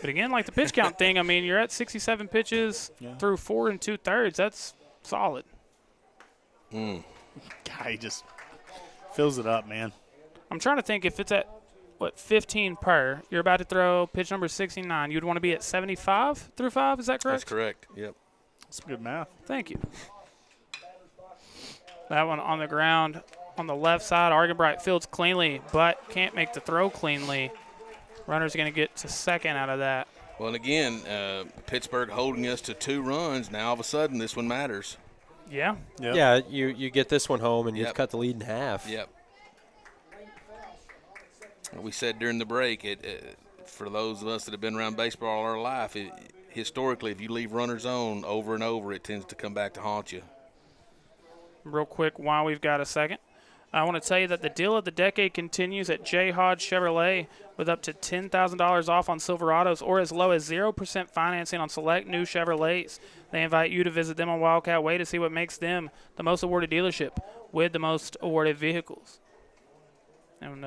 But again, like the pitch count thing, I mean, you're at 67 pitches through 4 2/3. That's solid. God, he just fills it up, man. I'm trying to think if it's at, 15 per. You're about to throw pitch number 69. You'd want to be at 75 through 5. Is that correct? That's correct. Yep. That's good math. Thank you. That one on the ground on the left side. Argenbright fields cleanly, but can't make the throw cleanly. Runner's going to get to second out of that. Well, and again, Pittsburgh holding us to 2 runs. Now all of a sudden this one matters. Yeah. Yep. Yeah, you get this one home and you've Yep. cut the lead in half. Yep. We said during the break, for those of us that have been around baseball all our life, historically, if you leave runners on over and over, it tends to come back to haunt you. Real quick, while we've got a second, I want to tell you that the deal of the decade continues at J. Hodge Chevrolet with up to $10,000 off on Silverados or as low as 0% financing on select new Chevrolets. They invite you to visit them on Wildcat Way to see what makes them the most awarded dealership with the most awarded vehicles. And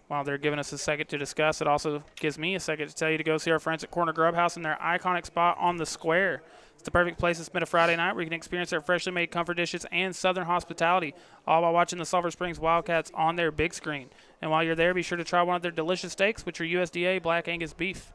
while they're giving us a second to discuss, it also gives me a second to tell you to go see our friends at Corner Grub House in their iconic spot on the square. It's the perfect place to spend a Friday night where you can experience their freshly made comfort dishes and southern hospitality, all while watching the Sulphur Springs Wildcats on their big screen. And while you're there, be sure to try one of their delicious steaks, which are USDA Black Angus beef.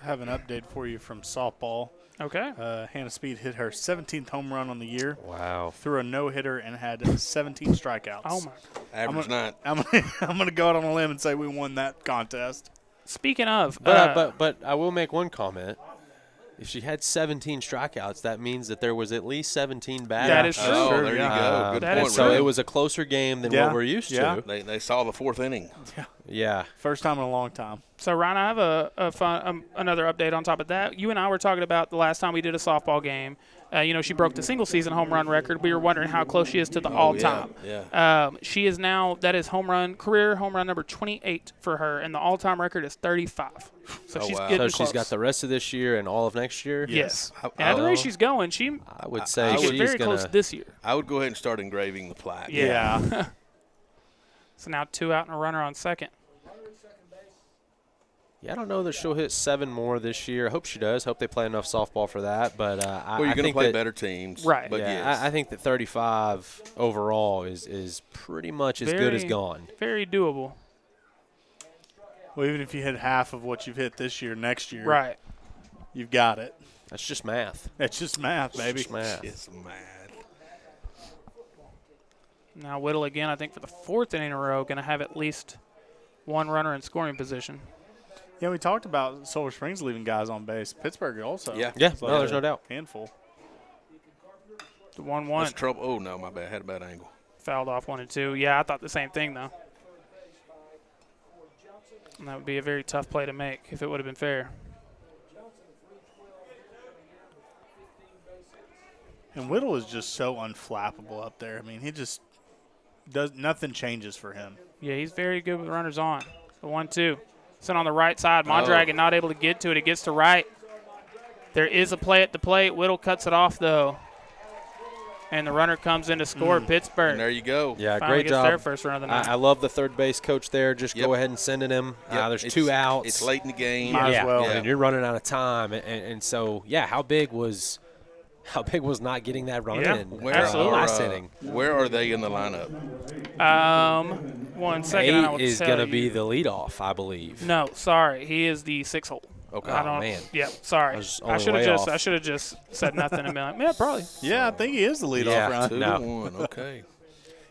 I have an update for you from softball. Okay. Hannah Speed hit her 17th home run on the year. Wow. Threw a no-hitter and had 17 strikeouts. Oh, my. Average night. I'm going to go out on a limb and say we won that contest. Speaking of. But I will make one comment. If she had 17 strikeouts, that means that there was at least 17 batters. That is true. Oh, there you go. Good point. So it was a closer game than what we're used to. They saw the 4th inning. Yeah. First time in a long time. So, Ryan, I have another update on top of that. You and I were talking about the last time we did a softball game. She broke the single-season home run record. We were wondering how close she is to the all-time. Yeah. She is now, that is career home run number 28 for her, and the all-time record is 35. So she's getting close. So she's got the rest of this year and all of next year? Yes. And at the rate she's going, I would say she's very close this year. I would go ahead and start engraving the plaque. Yeah. So now 2 out and a runner on second. Yeah, I don't know that she'll hit 7 more this year. I hope she does. Hope they play enough softball for that. But you're going to play better teams. Right. But yeah, yes. I think that 35 overall is pretty much as good as gone. Very doable. Well, even if you hit half of what you've hit this year, next year, right, you've got it. That's just math. That's just math, baby. It's just math. It's math. Now Whittle again, I think for the 4th inning in a row, going to have at least one runner in scoring position. Yeah, we talked about Sulphur Springs leaving guys on base. Pittsburg also. Yeah, It's like no, there's a no doubt. Handful. The 1-1. That's trouble. Oh, no, my bad. I had a bad angle. Fouled off 1-2. Yeah, I thought the same thing, though. And that would be a very tough play to make if it would have been fair. And Whittle is just so unflappable up there. I mean, he just does – nothing changes for him. Yeah, he's very good with runners on. The 1-2. Sent on the right side. Mondragon not able to get to it. It gets to right. There is a play at the plate. Whittle cuts it off, though. And the runner comes in to score. Pittsburgh. And there you go. Yeah, Finally great gets job. their first run of the night. I love the third base coach there. Just go ahead and send it him. There's 2 outs. It's late in the game. Might as well. And you're running out of time. And so, yeah, how big was not getting that run in last inning? Where are they in the lineup? 1 second. I will 8 is tell going to you. be the leadoff, I believe. No, sorry. He is the 6-hole. Okay. Man. Yeah, sorry. I should have just said nothing and been like, yeah, probably. Yeah, I think he is the leadoff, Yeah, Ryan. 2-1. Okay.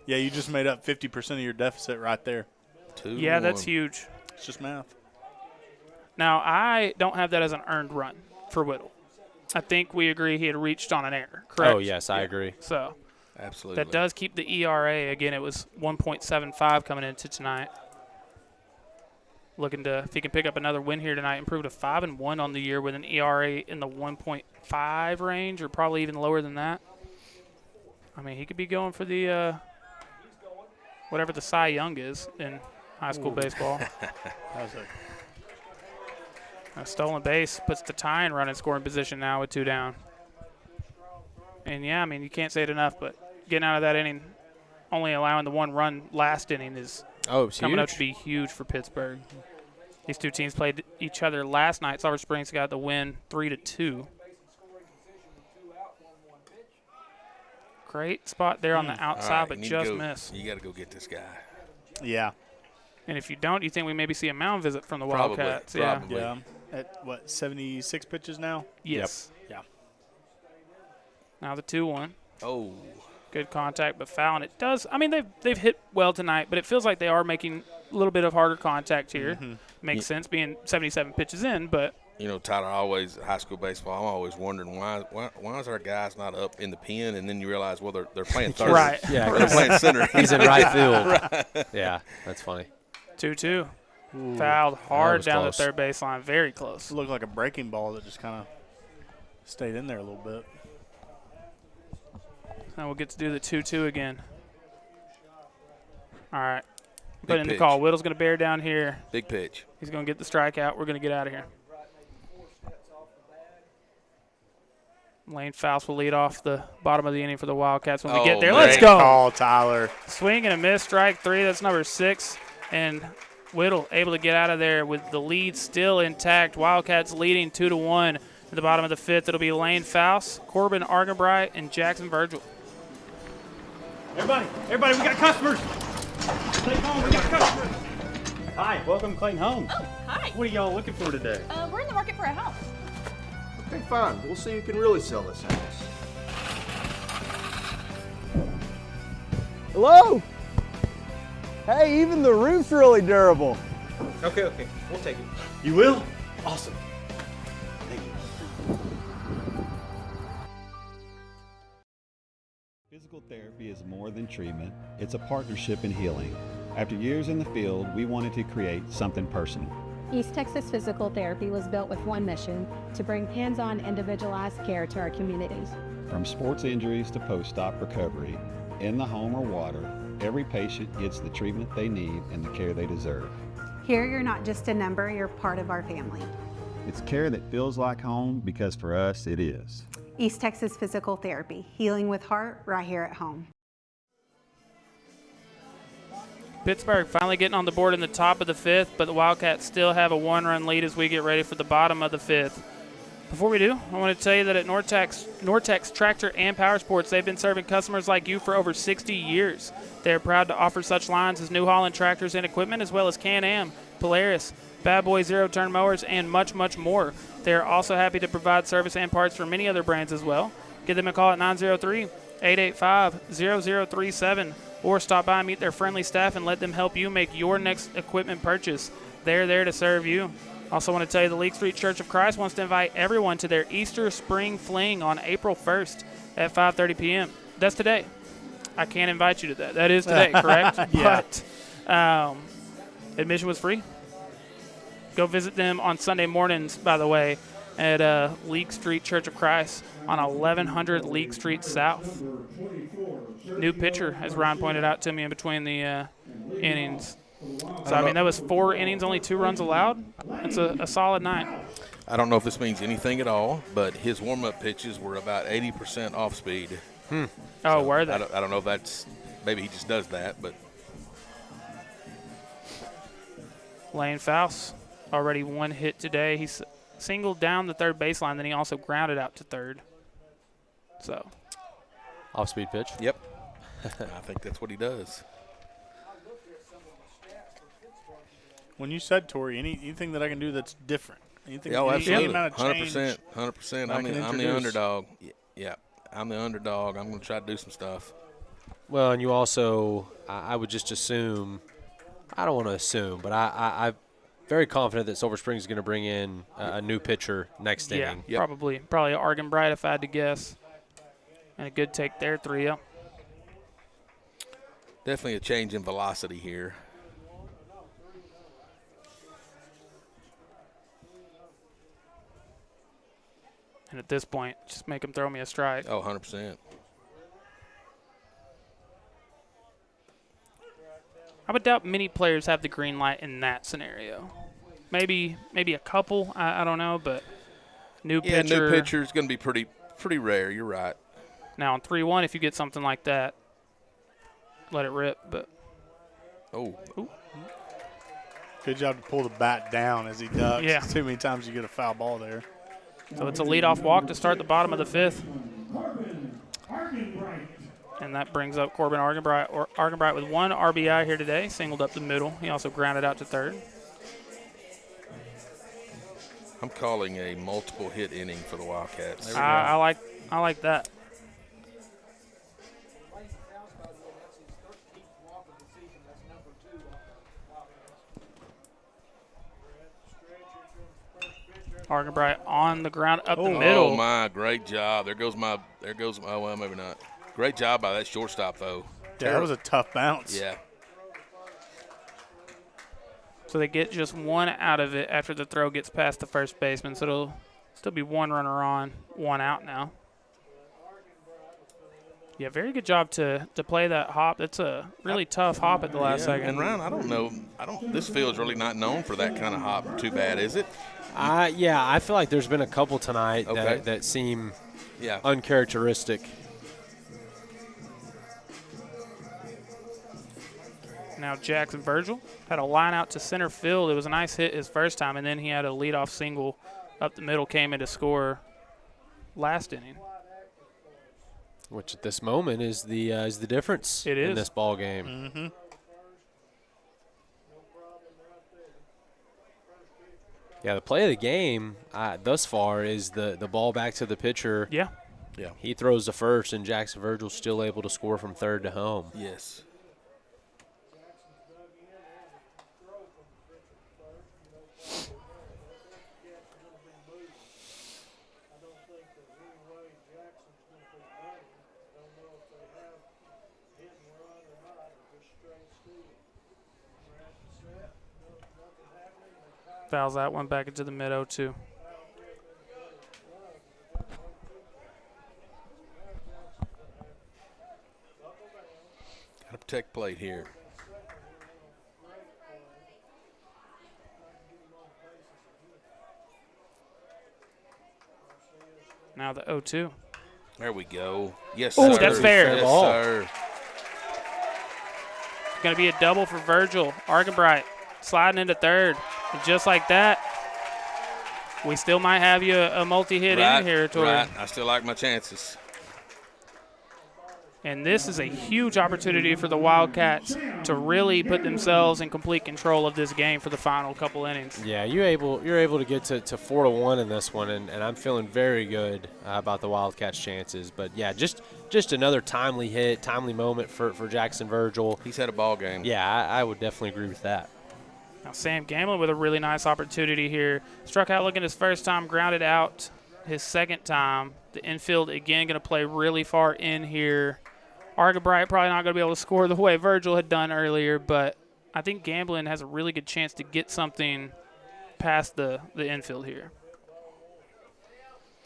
Yeah, you just made up 50% of your deficit right there. 2-1. Yeah, that's huge. It's just math. Now, I don't have that as an earned run for Whittle. I think we agree he had reached on an error, correct? Oh, yes, I agree. So absolutely. that does keep the ERA. Again, it was 1.75 coming into tonight. Looking to, if he can pick up another win here tonight, improve to 5-1 on the year with an ERA in the 1.5 range or probably even lower than that. I mean, he could be going for the whatever the Cy Young is in high school baseball. A stolen base puts the tying run in scoring position now with 2 down. And, yeah, I mean, you can't say it enough, but getting out of that inning, only allowing the 1 run last inning is coming up to be huge for Pittsburgh. These 2 teams played each other last night. Sulphur Springs got the win 3-2. Great spot there on the outside, but just missed. You got to go get this guy. Yeah. And if you don't, you think we maybe see a mound visit from the Probably, Wildcats. probably. Yeah. At, 76 pitches now? Yes. Yep. Yeah. Now the 2-1. Oh. Good contact, but foul. And it does. I mean, they've hit well tonight, but it feels like they are making a little bit of harder contact here. Makes sense being 77 pitches in, but. You know, Tyler, high school baseball, I'm always wondering why is our guys not up in the pen, and then you realize, well, they're playing third. Right. Yeah, they're playing center. He's in right field. Right. Yeah, that's funny. 2-2. Fouled hard down close. the third baseline. Very close. It looked like a breaking ball that just kind of stayed in there a little bit. Now we'll get to do the 2-2 again. All right. Big Put in the pitch. call. Whittle's going to bear down here. Big pitch. He's going to get the strikeout. We're going to get out of here. Lane Faust will lead off the bottom of the inning for the Wildcats when we get there. Let's go. Call, Tyler. Swing and a miss, strike 3. That's number 6. And Whittle able to get out of there with the lead still intact. Wildcats leading 2-1 at the bottom of the 5th. It'll be Lane Faust, Corbin Argenbright, and Jackson Virgil. Everybody, we got customers. Clayton Home, we got customers. Hi, welcome to Clayton Home. Oh, hi. What are y'all looking for today? We're in the market for a house. Okay, fine. We'll see who can really sell this house. Hello? Hey, even the roof's really durable. Okay, we'll take it. You will? Awesome. Thank you. Physical therapy is more than treatment. It's a partnership in healing. After years in the field, we wanted to create something personal. East Texas Physical Therapy was built with one mission: to bring hands-on, individualized care to our communities. From sports injuries to post-op recovery, in the home or water, every patient gets the treatment they need and the care they deserve. Here, you're not just a number, you're part of our family. It's care that feels like home because for us, it is. East Texas Physical Therapy, healing with heart, right here at home. Pittsburgh finally getting on the board in the top of the 5th, but the Wildcats still have a 1-run lead as we get ready for the bottom of the 5th. Before we do, I want to tell you that at Nortex Tractor and Power Sports, they've been serving customers like you for over 60 years. They're proud to offer such lines as New Holland tractors and equipment, as well as Can-Am, Polaris, Bad Boy zero-turn mowers, and much, much more. They are also happy to provide service and parts for many other brands as well. Give them a call at 903-885-0037 or stop by and meet their friendly staff and let them help you make your next equipment purchase. They're there to serve you. Also want to tell you the League Street Church of Christ wants to invite everyone to their Easter Spring Fling on April 1st at 5:30 p.m. That's today. I can't invite you to that. That is today, correct? Yeah. But admission was free. Go visit them on Sunday mornings, by the way, at League Street Church of Christ on 1100 League Street South. New pitcher, as Ryan pointed out to me in between the innings. So, I mean, that was 4 innings, only 2 runs allowed. It's a solid night. I don't know if this means anything at all, but his warm-up pitches were about 80% off speed. Oh, were they? I don't know if that's – maybe he just does that, but – Lane Faust, already 1 hit today. He's singled down the third baseline, then he also grounded out to third. So, Off-speed pitch. Yep. I think that's what he does. When you said, Tori, anything that I can do that's different? Anything, Oh, absolutely. any amount of change 100%. I I'm can the introduce? underdog. Yeah, I'm the underdog. I'm going to try to do some stuff. Well, and you also, I would just assume, I don't want to assume, but I'm very confident that Sulphur Springs is going to bring in a new pitcher next inning. Yeah, probably Argon Bright if I had to guess. And a good take there, 3-0. Definitely a change in velocity here. And at this point, just make him throw me a strike. Oh, 100%. I would doubt many players have the green light in that scenario. Maybe a couple, I don't know, but new pitcher. Yeah, new pitcher is going to be pretty rare. You're right. Now on 3-1, if you get something like that, let it rip. But ooh. Good job to pull the bat down as he ducks. Yeah. Too many times you get a foul ball there. So it's a leadoff walk to start the bottom of the 5th. And that brings up Corbin Argenbright with 1 RBI here today, singled up the middle. He also grounded out to third. I'm calling a multiple hit inning for the Wildcats. I like that. Argenbright on the ground up the middle. Oh my, great job. There goes oh well, maybe not. Great job by that shortstop though. Yeah, that was a tough bounce. Yeah. So they get just 1 out of it after the throw gets past the first baseman. So it'll still be 1 runner on, 1 out now. Yeah, very good job to play that hop. That's a really tough hop at the last second. And Ryan, I don't know. This field's really not known for that kind of hop too bad, is it? Yeah, I feel like there's been a couple tonight that seem uncharacteristic. Now Jackson Virgil had a line out to center field. It was a nice hit his first time, and then he had a leadoff single up the middle, came in to score last inning. Which at this moment is the difference in this ball game. Mm-hmm. Yeah, the play of the game thus far is the ball back to the pitcher. Yeah. He throws the first, and Jackson Virgil's still able to score from third to home. Yes. Fouls that one back into the mid 0-2. Got to protect plate here. Now the 0-2. There we go. Yes, Ooh, sir. that's fair. Yes, sir. It's going to be a double for Virgil. Argenbright sliding into third. And just like that, we still might have you a multi-hit in here, Tori. Right. I still like my chances. And this is a huge opportunity for the Wildcats to really put themselves in complete control of this game for the final couple innings. Yeah, you're able to get to 4-1 in this one, and I'm feeling very good about the Wildcats' chances. But yeah, just just another timely hit, timely moment for Jackson Virgil. He's had a ball game. Yeah, I would definitely agree with that. Now Sam Gamlin with a really nice opportunity here. Struck out looking his first time, grounded out his second time. The infield, again, going to play really far in here. Argabright probably not going to be able to score the way Virgil had done earlier, but I think Gamblin has a really good chance to get something past the infield here.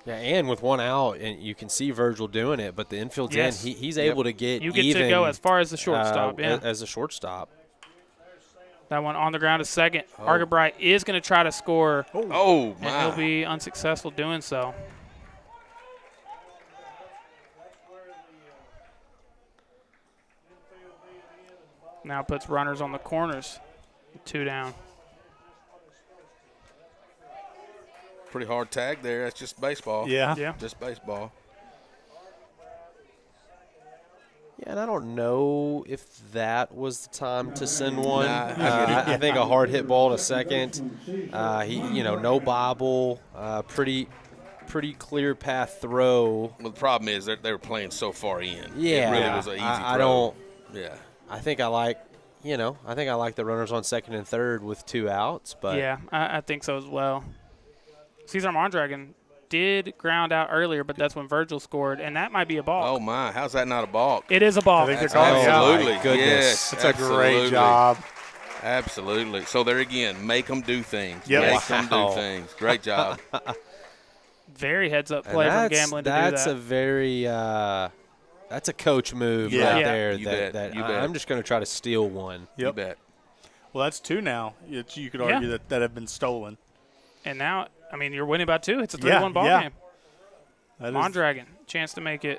Yeah, and with one out, and you can see Virgil doing it, but the infield's Yes. in. He's able to get You get even, to go as far as the shortstop, yeah. As a shortstop. That one on the ground is second. Argabright is going to try to score. Oh, my. And he'll be unsuccessful doing so. Now puts runners on the corners. 2 down. Pretty hard tag there. That's just baseball. Yeah. Just baseball. Yeah, and I don't know if that was the time to send one. Nah, I think a hard hit ball to second. No bobble. Pretty clear path throw. Well, the problem is they were playing so far in. Yeah, It really was an easy throw. I don't. Yeah. I think I like the runners on second and third with 2 outs. But yeah, I think so as well. Cesar Mondragon did ground out earlier, but that's when Virgil scored, and that might be a balk. Oh, my. How's that not a balk? It is a balk. I think they're calling it. Absolutely. Oh, my goodness. Yes, That's a great absolutely. job. Absolutely. So there again, make them do things. Yep. Make them do things. Great job. Very heads-up play from Gamblin to do that. That's a very that's a coach move Yeah. right Yeah. there. You that bet. You I- bet. I'm just going to try to steal one. You bet. Well, that's 2 now. You could argue that have been stolen. And now, I mean, you're winning by 2. It's a 3-1 Yeah, ball yeah. game. That is Mondragon, chance to make it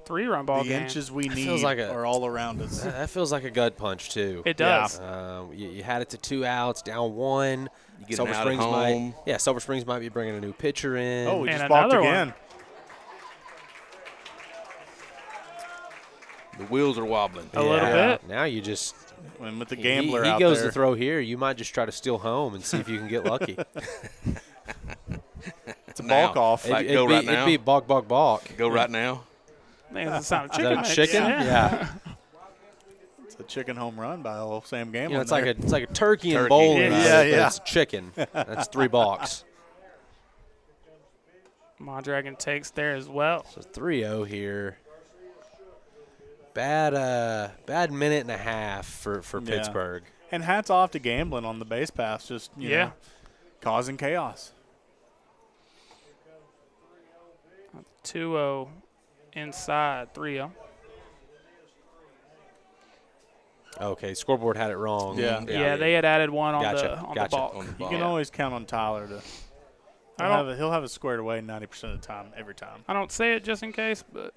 3-run ball the game. inches we need feels like are all around us. That feels like a gut punch too. It does. You had it to 2 outs, down 1. You get Sulphur an out at Springs home. Sulphur Springs might be bringing a new pitcher in. Oh, we And just balked another one. again. The wheels are wobbling. A little bit. Now you just And with the gambler he out goes there. to throw here. You might just try to steal home and see if you can get lucky. It's a balk off. Like, It'd go be, right now. It'd be balk, balk, balk. Go right now. I think that's the sound of Is chicken. that a mix. chicken? Yeah. It's a chicken home run by old Sam Gamble. You know, it's like a turkey and Turkey. bowling. Yeah, but yeah. It's chicken. That's 3 balks. Mondragon takes there as well. So 3-0 here. Bad minute and a half for Pittsburg. And hats off to Gamblin on the base pass, just you know, causing chaos. 2-0 inside 3-0. Okay, scoreboard had it wrong. Yeah. Yeah, they had added one on Gotcha, the gotcha. balk. On the You ball. can always count on Tyler to. He'll have it squared away 90% of the time, every time. I don't say it just in case, but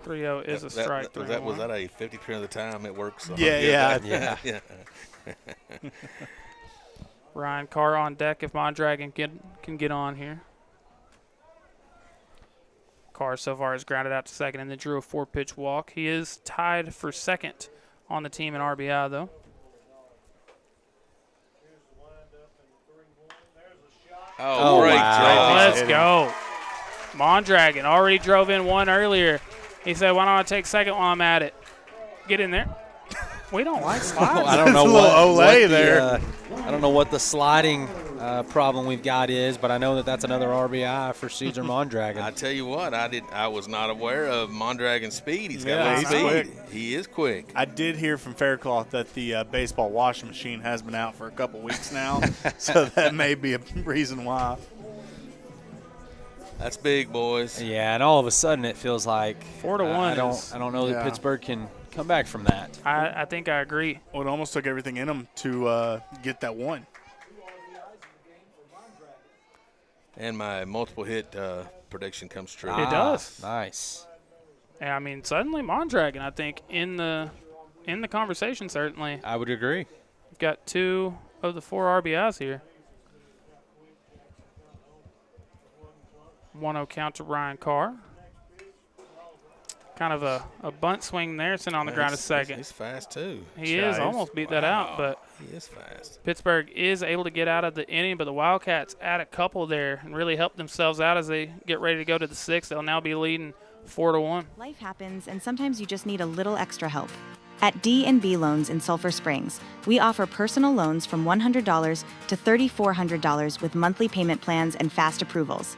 3-0 is a strike. Was that a 50% of the time it works? Yeah. Ryan Carr on deck if Mondragon can get on here. Carr so far has grounded out to second and then drew a 4-pitch walk. He is tied for second on the team in RBI, though. Oh, great job. Let's go. Mondragon already drove in one earlier. He said, why don't I take second while I'm at it? Get in there. We don't like slides. I don't know It's a little Olay there. I don't know what the sliding problem we've got is, but I know that's another RBI for Cesar Mondragon. I tell you what, I was not aware of Mondragon's speed. He's got a Yeah, little he's speed. quick. He is quick. I did hear from Faircloth that the baseball washing machine has been out for a couple weeks now, so that may be a reason why. That's big, boys. Yeah, and all of a sudden it feels like 4-1. I don't know that Pittsburg can come back from that. I think I agree. Well, it almost took everything in them to get that one. And my multiple hit prediction comes true. It does. Nice. And I mean, suddenly Mondragon, I think, in the conversation, certainly. I would agree. Got 2 of the 4 RBIs here. 1-0 count to Ryan Carr. Kind of a bunt swing there, sitting on the ground at second. He's fast, too. He is. Almost beat that out, but he is fast. Pittsburgh is able to get out of the inning, but the Wildcats add a couple there and really help themselves out as they get ready to go to the 6th. They'll now be leading 4-1. Life happens, and sometimes you just need a little extra help. At D&B Loans in Sulphur Springs, we offer personal loans from $100 to $3,400 with monthly payment plans and fast approvals.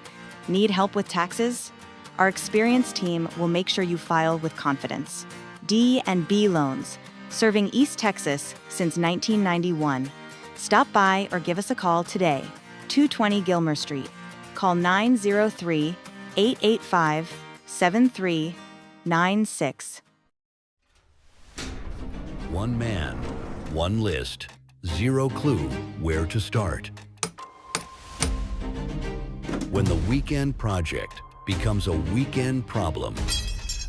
Need help with taxes? Our experienced team will make sure you file with confidence. D&B Loans, serving East Texas since 1991. Stop by or give us a call today. 220 Gilmer Street. Call 903-885-7396. One man, one list, zero clue where to start. When the weekend project becomes a weekend problem,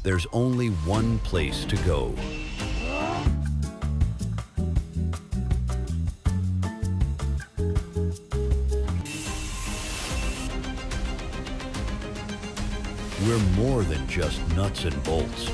there's only one place to go. We're more than just nuts and bolts.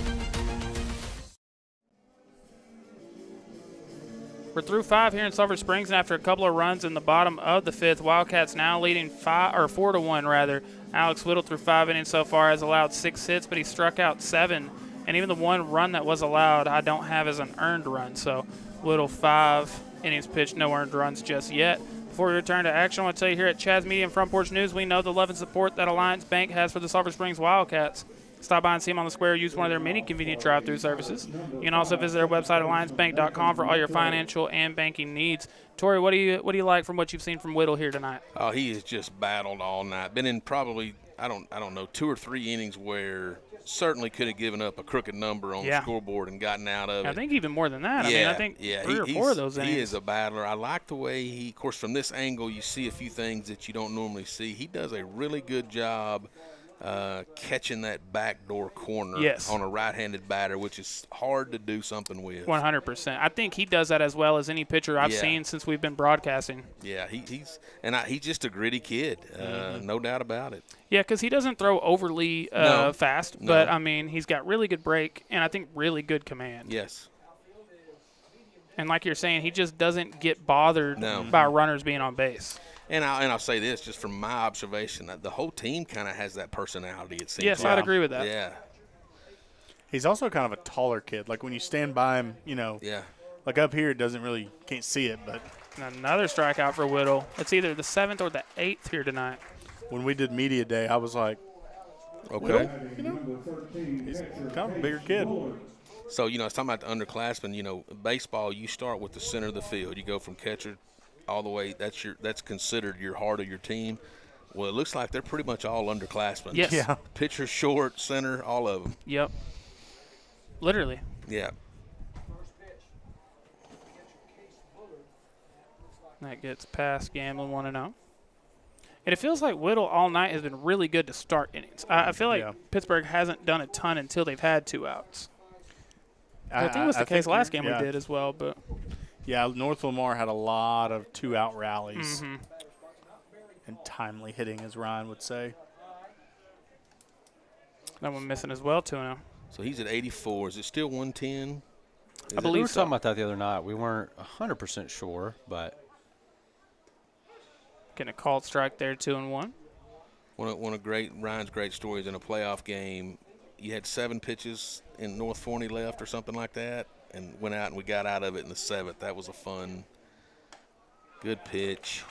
We're through 5 here in Sulphur Springs, and after a couple of runs in the bottom of the 5th, Wildcats now leading 4-1 rather. Alex Whittle through 5 innings so far has allowed 6 hits, but he struck out 7. And even the one run that was allowed, I don't have as an earned run. So Whittle 5 innings pitched, no earned runs just yet. Before we return to action, I want to tell you here at Chaz Media and Front Porch News, we know the love and support that Alliance Bank has for the Sulphur Springs Wildcats. Stop by and see them on the square. Use one of their many convenient drive-through services. You can also visit their website, alliancebank.com, for all your financial and banking needs. Tori, what do you like from what you've seen from Whittle here tonight? Oh, he has just battled all night. Been in probably, I don't know, 2 or 3 innings where certainly could have given up a crooked number on the scoreboard and gotten out of it. I think even more than that. I think 3 or 4 of those innings. He is a battler. I like the way he, of course, from this angle, you see a few things that you don't normally see. He does a really good job catching that backdoor corner on a right-handed batter, which is hard to do something with. 100%. I think he does that as well as any pitcher I've seen since we've been broadcasting. Yeah, he's just a gritty kid, no doubt about it. Yeah, because he doesn't throw overly fast, but, I mean, he's got really good break and I think really good command. Yes. And like you're saying, he just doesn't get bothered by runners being on base. And I'll say this, just from my observation, that the whole team kind of has that personality, it seems. Yes, I'd agree with that. Yeah. He's also kind of a taller kid. Like when you stand by him, like up here, it doesn't really, can't see it. But another strikeout for Whittle. It's either the 7th or the 8th here tonight. When we did media day, I was like, okay. He's kind of a bigger kid. So, I was talking about the underclassmen. Baseball, you start with the center of the field. You go from catcher all the way. That's considered your heart of your team. Well, it looks like they're pretty much all underclassmen. Yes. Yeah. Pitcher, short, center, all of them. Yep. Literally. Yeah. That gets past Gamblin 1-0. And it feels like Whittle all night has been really good to start innings. I feel like Pittsburgh hasn't done a ton until they've had 2 outs. I think it was the case last game we did as well, but. Yeah, North Lamar had a lot of 2-out rallies and timely hitting, as Ryan would say. That one missing as well, 2-0. So he's at 84. Is it still 110? I believe we were talking about that the other night. We weren't 100% sure, but. Getting a called strike there, 2-1. One of Ryan's great stories in a playoff game. You had 7 pitches in North Forney left or something like that, and went out and we got out of it in the 7th. That was a fun, good pitch.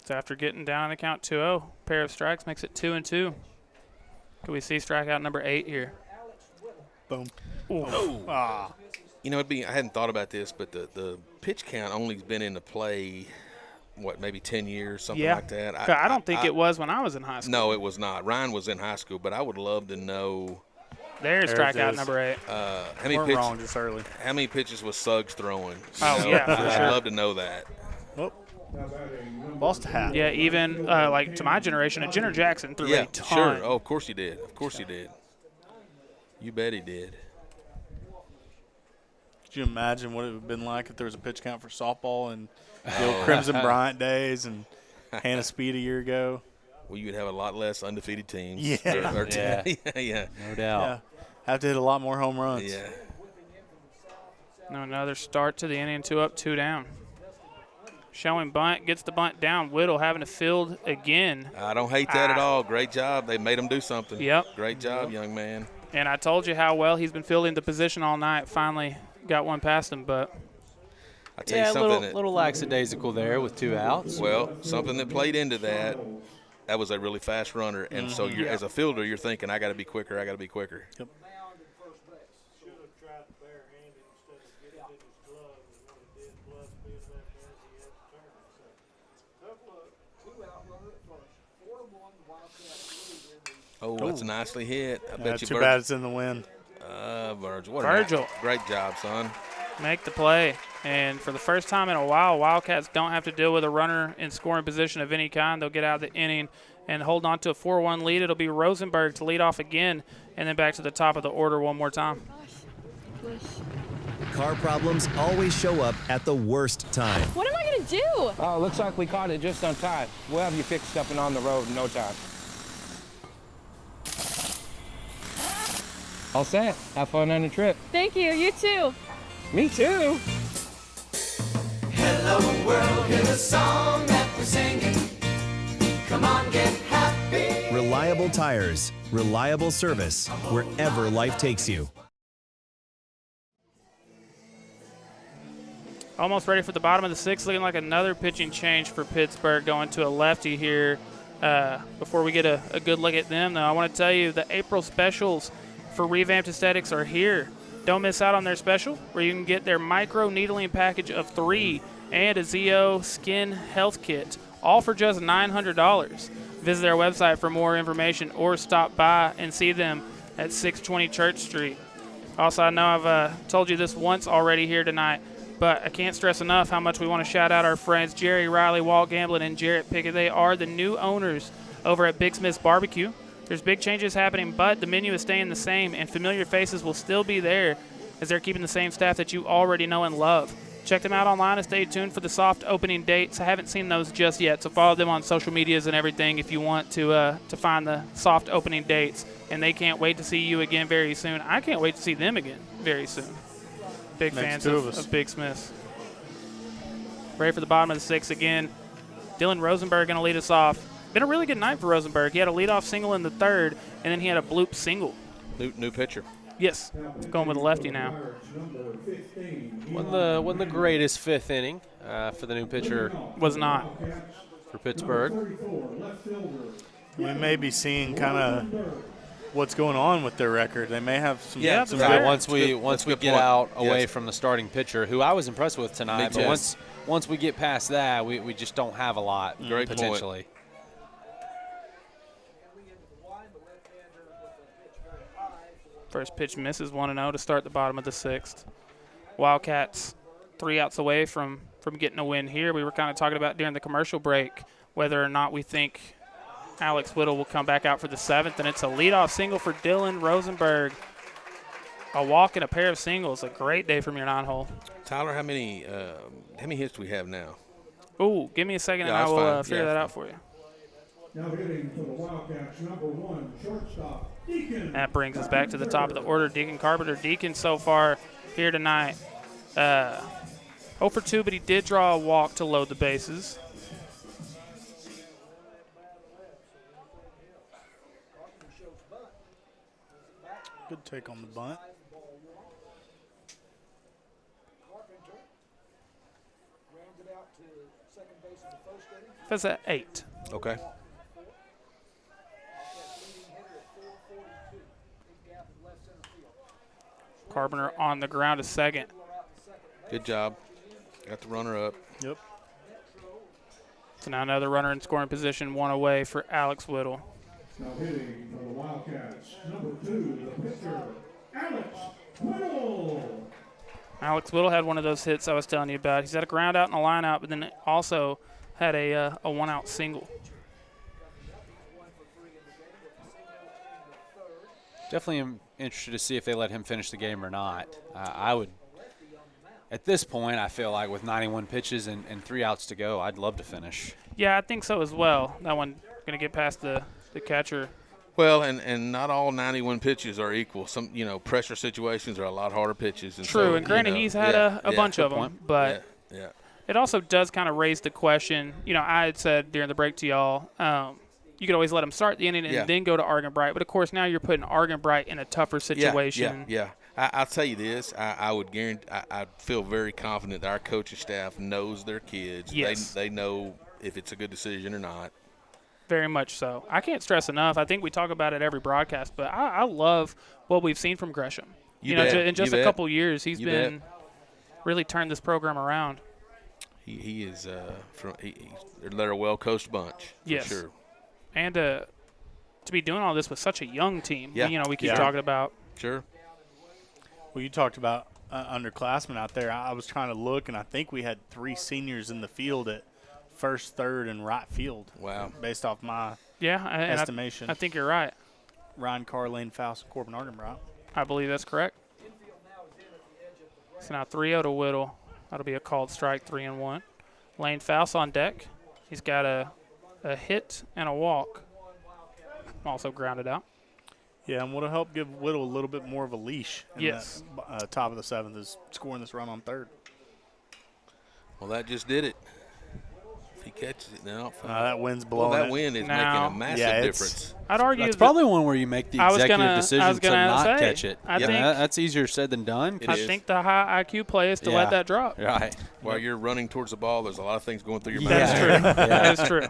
So after getting down the count 2-0, pair of strikes makes it 2-2. Can we see strikeout number 8 here? Boom. Oh. Ah. I hadn't thought about this, but the pitch count only's been into play, maybe 10 years, something like that? I don't think it was when I was in high school. No, it was not. Ryan was in high school, but I would love to know. There's strikeout number 8. How many pitches was Suggs throwing? For sure. I'd love to know that. Oh. Lost a hat. Yeah, even like to my generation, Jenner Jackson threw a ton. Sure. Oh, of course he did. Of course he did. You bet he did. Could you imagine what it would have been like if there was a pitch count for softball and the old Crimson Bryant days and Hannah Speed a year ago? Well, you would have a lot less undefeated teams. Yeah. Yeah. No doubt. Yeah. Have to hit a lot more home runs. Yeah. No, another start to the inning, 2 up, 2 down. showing bunt, gets the bunt down. Whittle having to field again. I don't hate that at all. Great job. They made him do something. Yep. Great job, young man. And I told you how well he's been fielding the position all night. Finally got one past him, but I tell you something. A little lackadaisical there with 2 outs. Well, something that played into that. That was a really fast runner, and so you're, as a fielder, you're thinking, I got to be quicker. I got to be quicker. Yep. Oh, that's nicely hit. I bet you. Too bad it's in the wind. Virgil. Virgil. Great job, son. Make the play. And for the first time in a while, Wildcats don't have to deal with a runner in scoring position of any kind. They'll get out of the inning and hold on to a 4-1 lead. It'll be Rosenberg to lead off again, and then back to the top of the order one more time. Car problems always show up at the worst time. What am I going to do? Oh, looks like we caught it just on time. We'll have you fixed up and on the road in no time. All set. Have fun on the trip. Thank you. You too. Me too. Hello world, hear the song that we're singing. Come on, get happy. Reliable tires, reliable service, wherever life takes you. Almost ready for the bottom of the sixth, looking like another pitching change for Pittsburgh, going to a lefty here. Before we get a good look at them, though, I want to tell you the April specials for Revamped Aesthetics are here. Don't miss out on their special, where you can get their micro needling package of 3 and a ZO skin health kit, all for just $900. Visit their website for more information or stop by and see them at 620 Church Street. Also, I know I've told you this once already here tonight, but I can't stress enough how much we want to shout out our friends Jerry Riley, Walt Gamblin, and Jarrett Pickett. They are the new owners over at Big Smith's Barbecue. There's big changes happening, but the menu is staying the same, and familiar faces will still be there as they're keeping the same staff that you already know and love. Check them out online and stay tuned for the soft opening dates. I haven't seen those just yet, so follow them on social medias and everything if you want to find the soft opening dates. And they can't wait to see you again very soon. I can't wait to see them again very soon. Big fans of Big Smiths. Ready for the bottom of the sixth again. Dylan Rosenberg going to lead us off. Been a really good night for Rosenberg. He had a leadoff single in the third, and then he had a bloop single. New pitcher. Yes, going with a lefty now. Wasn't the greatest fifth inning for the new pitcher. Was not. For Pittsburgh. We may be seeing kind of what's going on with their record. They may have some. Some right. Once we get out away from the starting pitcher, who I was impressed with tonight, but once we get past that, we just don't have a lot potentially. First pitch misses 1-0 to start the bottom of the sixth. Wildcats 3 outs away from getting a win here. We were kind of talking about during the commercial break whether or not we think Alex Whittle will come back out for the seventh, and it's a leadoff single for Dylan Rosenberg. A walk and a pair of singles. A great day from your 9-hole. Tyler, how many hits do we have now? Ooh, give me a second and I will figure that out for you. Now hitting for the Wildcats, number 1, shortstop, Deacon. That brings us back to the top of the order. Deacon Carpenter. Deacon so far here tonight 0 for 2, but he did draw a walk to load the bases. Good take on the bunt. That's at 8. Okay. Carpenter on the ground to second. Good job. Got the runner up. Yep. So now another runner in scoring position, 1 away for Alex Whittle. Now hitting for the Wildcats, number 2, the pitcher, Alex Whittle. Alex Whittle had one of those hits I was telling you about. He's had a ground out and a line out, but then also had a 1-out single. Definitely am interested to see if they let him finish the game or not. I would, at this point, I feel like with 91 pitches and 3 outs to go, I'd love to finish. Yeah, I think so as well. That one going to get past the catcher. Well, and not all 91 pitches are equal. Some, pressure situations are a lot harder pitches. And True, so, and granted, he's had a bunch of them. But it also does kind of raise the question. You know, I had said during the break to y'all, you could always let them start the inning and then go to Argon Bright. But, of course, now you're putting Argon Bright in a tougher situation. Yeah. I'll tell you this. I would guarantee – I feel very confident that our coaching staff knows their kids. Yes. They know if it's a good decision or not. Very much so. I can't stress enough. I think we talk about it every broadcast, but I love what we've seen from Gresham. You know, in just a couple years, he's been really turned this program around. He is they're a well-coached bunch, for sure. And to be doing all this with such a young team, we keep Yeah. talking about. Sure. Well, you talked about underclassmen out there. I was trying to look, and I think we had 3 seniors in the field at first, third, and right field. Wow. Based off my estimation. I think you're right. Ryan Carr, Lane Faust, Corbin Argenbright. I believe that's correct. So now 3-0 to Whittle. That'll be a called strike, 3-1. Lane Faust on deck. He's got a hit and a walk. Also grounded out. Yeah, and what'll help give Whittle a little bit more of a leash in Yes. that, top of the 7th is scoring this run on third. Well, that just did it. If he catches it now. That wind's blowing. Well, that wind is making a massive difference. I'd argue that's probably one where you make the executive decision to not catch it. I think that's easier said than done. I think the high IQ play is to let that drop. Right. While you're running towards the ball, there's a lot of things going through your mind. That's true. That is true.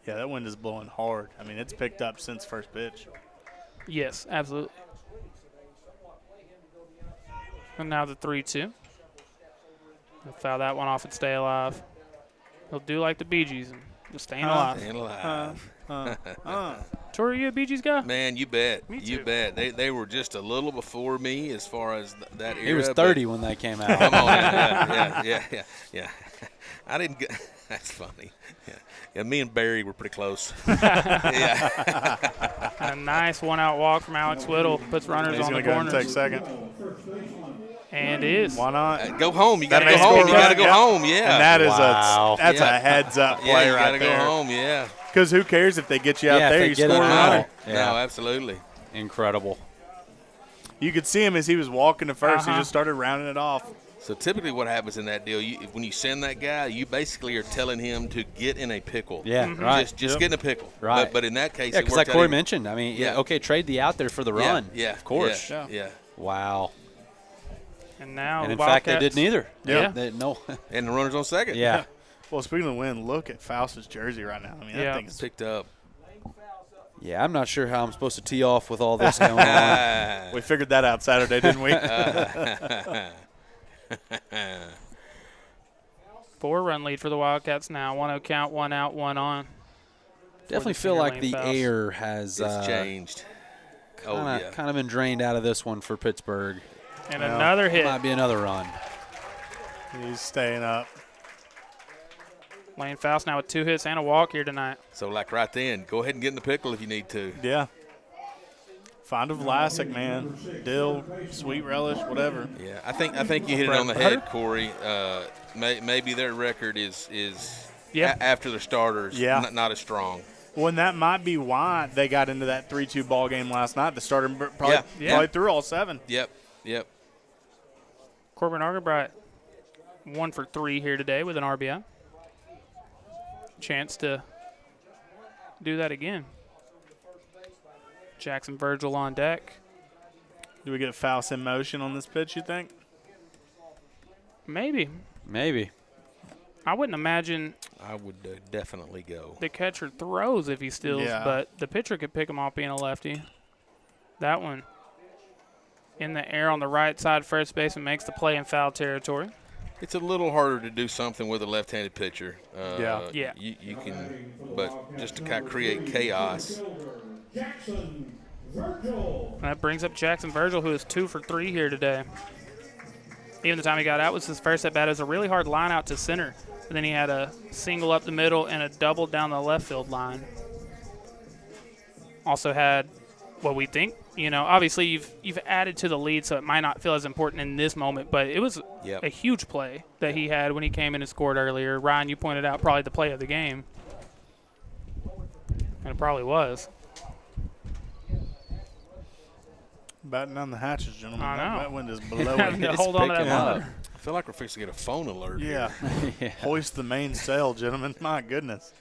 Yeah, that wind is blowing hard. I mean, it's picked up since first pitch. Yes, absolutely. And now the 3-2. He'll foul that one off and stay alive. He'll do like the Bee Gees and just staying alive. Staying alive. Tori, are you a Bee Gees guy? Man, you bet. Me too. You bet. They were just a little before me as far as that era. He was 30 when they came out. Come on. Yeah. I didn't get – that's funny. Yeah, me and Barry were pretty close. Yeah. A nice one-out walk from Alex Whittle. Puts runners on the corners. He's going to take second. And is. Why not? Go home. You got to go home. You got to go home, yeah. And that is that's a heads-up play you right there. You got to go home, yeah. Because who cares if they get you out there? You score a runner. No, absolutely. Incredible. You could see him as he was walking to first. He just started rounding it off. So typically what happens in that deal, when you send that guy, you basically are telling him to get in a pickle. Yeah, right. Just get in a pickle. Right. But in that case, because like Corey mentioned, I mean, okay, trade the out there for the run. Yeah, of course. Yeah. Wow. And now in fact, they didn't either. Yeah. No. And the runner's on second. Yeah. Well, speaking of the wind, look at Faust's jersey right now. I mean, that thing is picked up. Yeah, I'm not sure how I'm supposed to tee off with all this going on. We figured that out Saturday, didn't we? 4-run lead for the Wildcats now. 1-0 count, 1 out, 1 on. Definitely feel like the air has changed. Kind of been drained out of this one for Pittsburgh. And another hit. Might be another run. He's staying up. Lane Faust now with 2 hits and a walk here tonight. So, like right then, go ahead and get in the pickle if you need to. Yeah. Find a Vlasic, man. Dill, sweet relish, whatever. Yeah, I think you hit it on the head, Corey. Maybe their record is after the starters not as strong. Well, and that might be why they got into that 3-2 ball game last night. The starter probably threw all 7. Yep. Corbin Argenbright 1 for 3 here today with an RBI. Chance to do that again. Jackson Virgil on deck. Do we get Faust in motion on this pitch, you think? Maybe. I wouldn't imagine. I would definitely go. The catcher throws if he steals, but the pitcher could pick him off being a lefty. That one in the air on the right side, first baseman makes the play in foul territory. It's a little harder to do something with a left-handed pitcher. Yeah. You can, but just to kind of create chaos. That brings up Jackson Virgil, who is 2 for 3 here today. Even the time he got out was his first at bat. It was a really hard line out to center. But then he had a single up the middle and a double down the left field line. Also had what we think, obviously you've added to the lead, so it might not feel as important in this moment, but it was a huge play that he had when he came in and scored earlier. Ryan, you pointed out probably the play of the game. And it probably was. Batten down the hatches, gentlemen. I know. That wind is blowing. Hold on to that mother. I feel like we're fixing to get a phone alert. Yeah. Here. Hoist the mainsail, gentlemen. My goodness.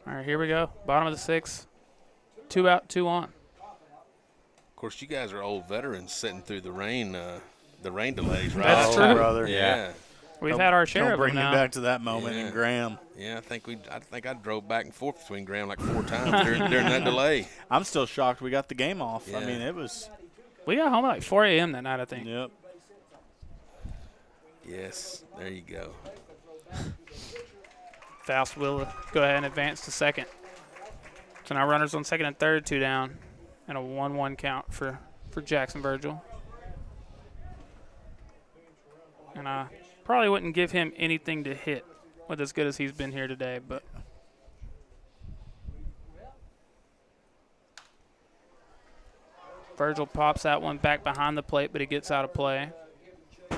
All right, here we go. Bottom of the 6th. 2 out, 2 on. Of course, you guys are old veterans sitting through the rain delays, right? That's true, brother. Yeah. We've had our share of them bring now. me back to that moment in Graham. Yeah, I think I drove back and forth between Graham like 4 times during that delay. I'm still shocked we got the game off. Yeah. I mean, it was. We got home at like 4 a.m. that night, I think. Yep. Yes, there you go. Faust will go ahead and advance to second. So now runners on second and third, 2 down, and a 1-1 count for Jackson Virgil. And I probably wouldn't give him anything to hit with as good as he's been here today, but Virgil pops that one back behind the plate, but he gets out of play.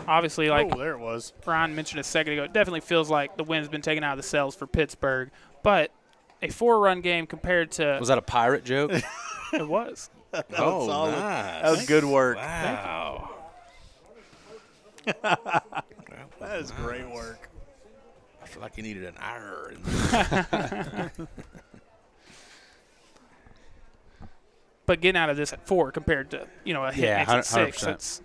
Obviously, like there it was. Ryan mentioned a second ago, it definitely feels like the wind's been taken out of the sails for Pittsburg, but a 4-run game compared to – Was that a pirate joke? It was. That was Oh, solid. nice. That was good work. Wow. That is great work. I feel like you needed an hour in there. But getting out of this at 4 compared to, a hit makes it 6. 100%. It's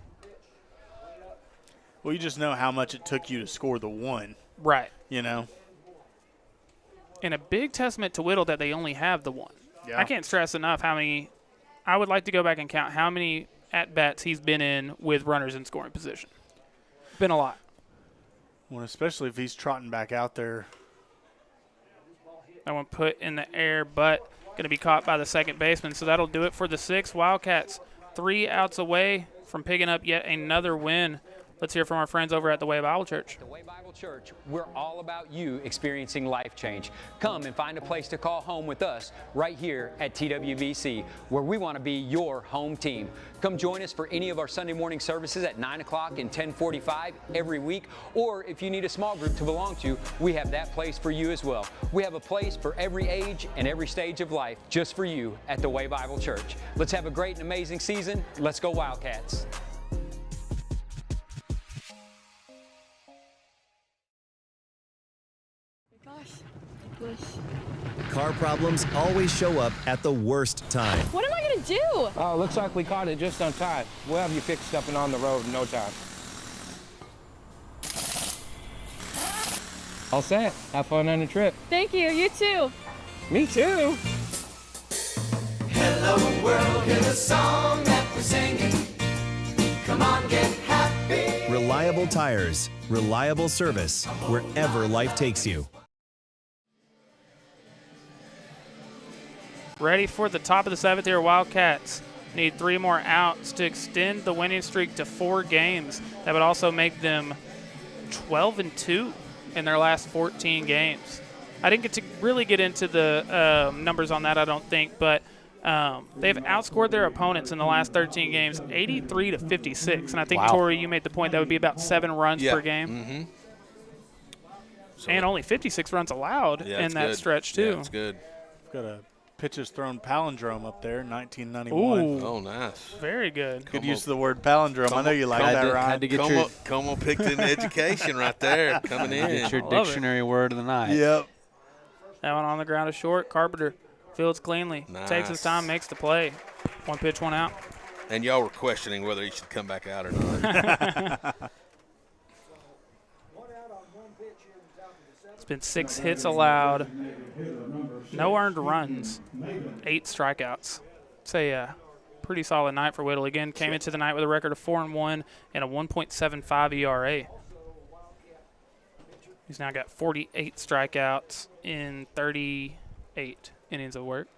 Well, you just know how much it took you to score the 1. right. You know? And a big testament to Whittle that they only have the 1. Yeah. I can't stress enough how many – I would like to go back and count how many at-bats he's been in with runners in scoring position. Been a lot. Well, especially if he's trotting back out there. That one put in the air, but going to be caught by the second baseman. So that'll do it for the 6th. Wildcats 3 outs away from picking up yet another win. Let's hear from our friends over at the Way Bible Church. The Way Bible Church, we're all about you experiencing life change. Come and find a place to call home with us right here at TWBC, where we want to be your home team. Come join us for any of our Sunday morning services at 9 o'clock and 10:45 every week. Or if you need a small group to belong to, we have that place for you as well. We have a place for every age and every stage of life just for you at the Way Bible Church. Let's have a great and amazing season. Let's go Wildcats. Car problems always show up at the worst time. What am I gonna do? Oh, looks like we caught it just on time. We'll have you fixed up and on the road in no time. All set. Have fun on the trip. Thank you. You too. Me too. Hello world, here's a song that we're singing. Come on, get happy. Reliable tires, reliable service, wherever life takes you. Ready for the top of the 7th here. Wildcats need 3 more outs to extend the winning streak to 4 games. That would also make them 12-2 in their last 14 games. I didn't get to really get into the numbers on that, I don't think, but they've outscored their opponents in the last 13 games 83-56. And I think, Wow. Tori, you made the point that would be about 7 runs per game. Mm-hmm. So and only 56 runs allowed in that's that good. stretch, too. Yeah, that's good. Got a pitches thrown palindrome up there, 1991. Ooh. Oh, nice. Very good. Good use of the word palindrome. I know you like that, Ryan. Had to get Como, your, picked in education right there, coming in. get your Love it. dictionary word of the night. Yep. That one on the ground is short. Carpenter fields cleanly. Takes his Nice. time, makes the play. 1 pitch, 1 out. And y'all were questioning whether he should come back out or not. It's been 6 hits allowed. No earned runs. 8 strikeouts. It's a pretty solid night for Whittle. Again, came into the night with a record of 4-1 and a 1.75 ERA. He's now got 48 strikeouts in 38 innings of work.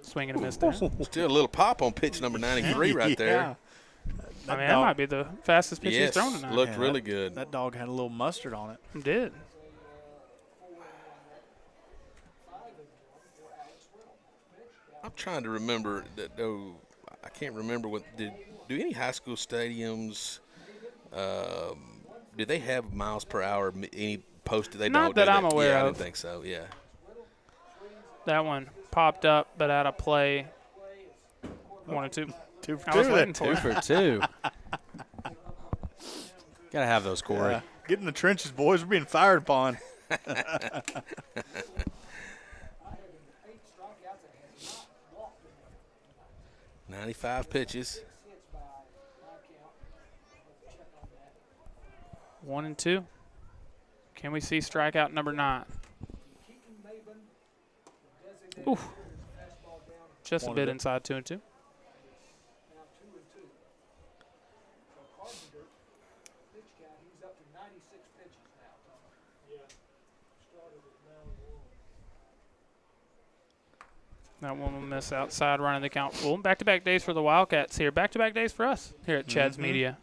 Swing and a miss there. Still a little pop on pitch number 93 right there. I mean, that might be the fastest pitch he's thrown tonight. Looked really good. That dog had a little mustard on it. It did. I'm trying to remember that. Though I can't remember what do any high school stadiums did they have miles per hour any posted? They Not don't. that do I'm they? aware yeah, of. I didn't think so. Yeah. That one popped up, but out of play. 1 and 2. 2 for I was 2. waiting for 2 it. for 2. Gotta have those, Corey. Yeah. Get in the trenches, boys. We're being fired upon. 95 pitches. 1 and 2. Can we see strikeout number 9? Ooh. Just a bit inside 2 and 2. That one will miss outside, running the count full. Back-to-back days for the Wildcats here. Back-to-back days for us here at Chad's Media.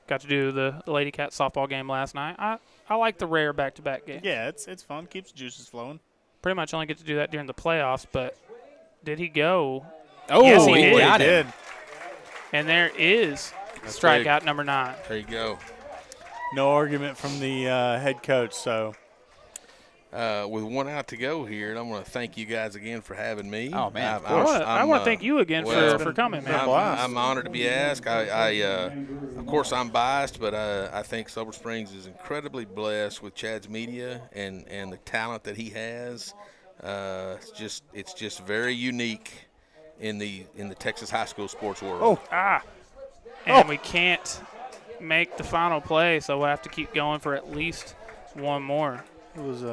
Got to do the Lady Cat softball game last night. I like the rare back-to-back game. Yeah, it's fun. Keeps juices flowing. Pretty much only get to do that during the playoffs, but did he go? Oh, yes, he got did. And there is strikeout number 9. There you go. No argument from the head coach, so. With 1 out to go here, and I want to thank you guys again for having me. Oh, man, of course. I want to thank you again for coming, man. I'm honored to be asked. Of course, I'm biased, but I think Sulphur Springs is incredibly blessed with Chad's Media and the talent that he has. It's just very unique in the Texas high school sports world. And we can't make the final play, so we'll have to keep going for at least one more. It was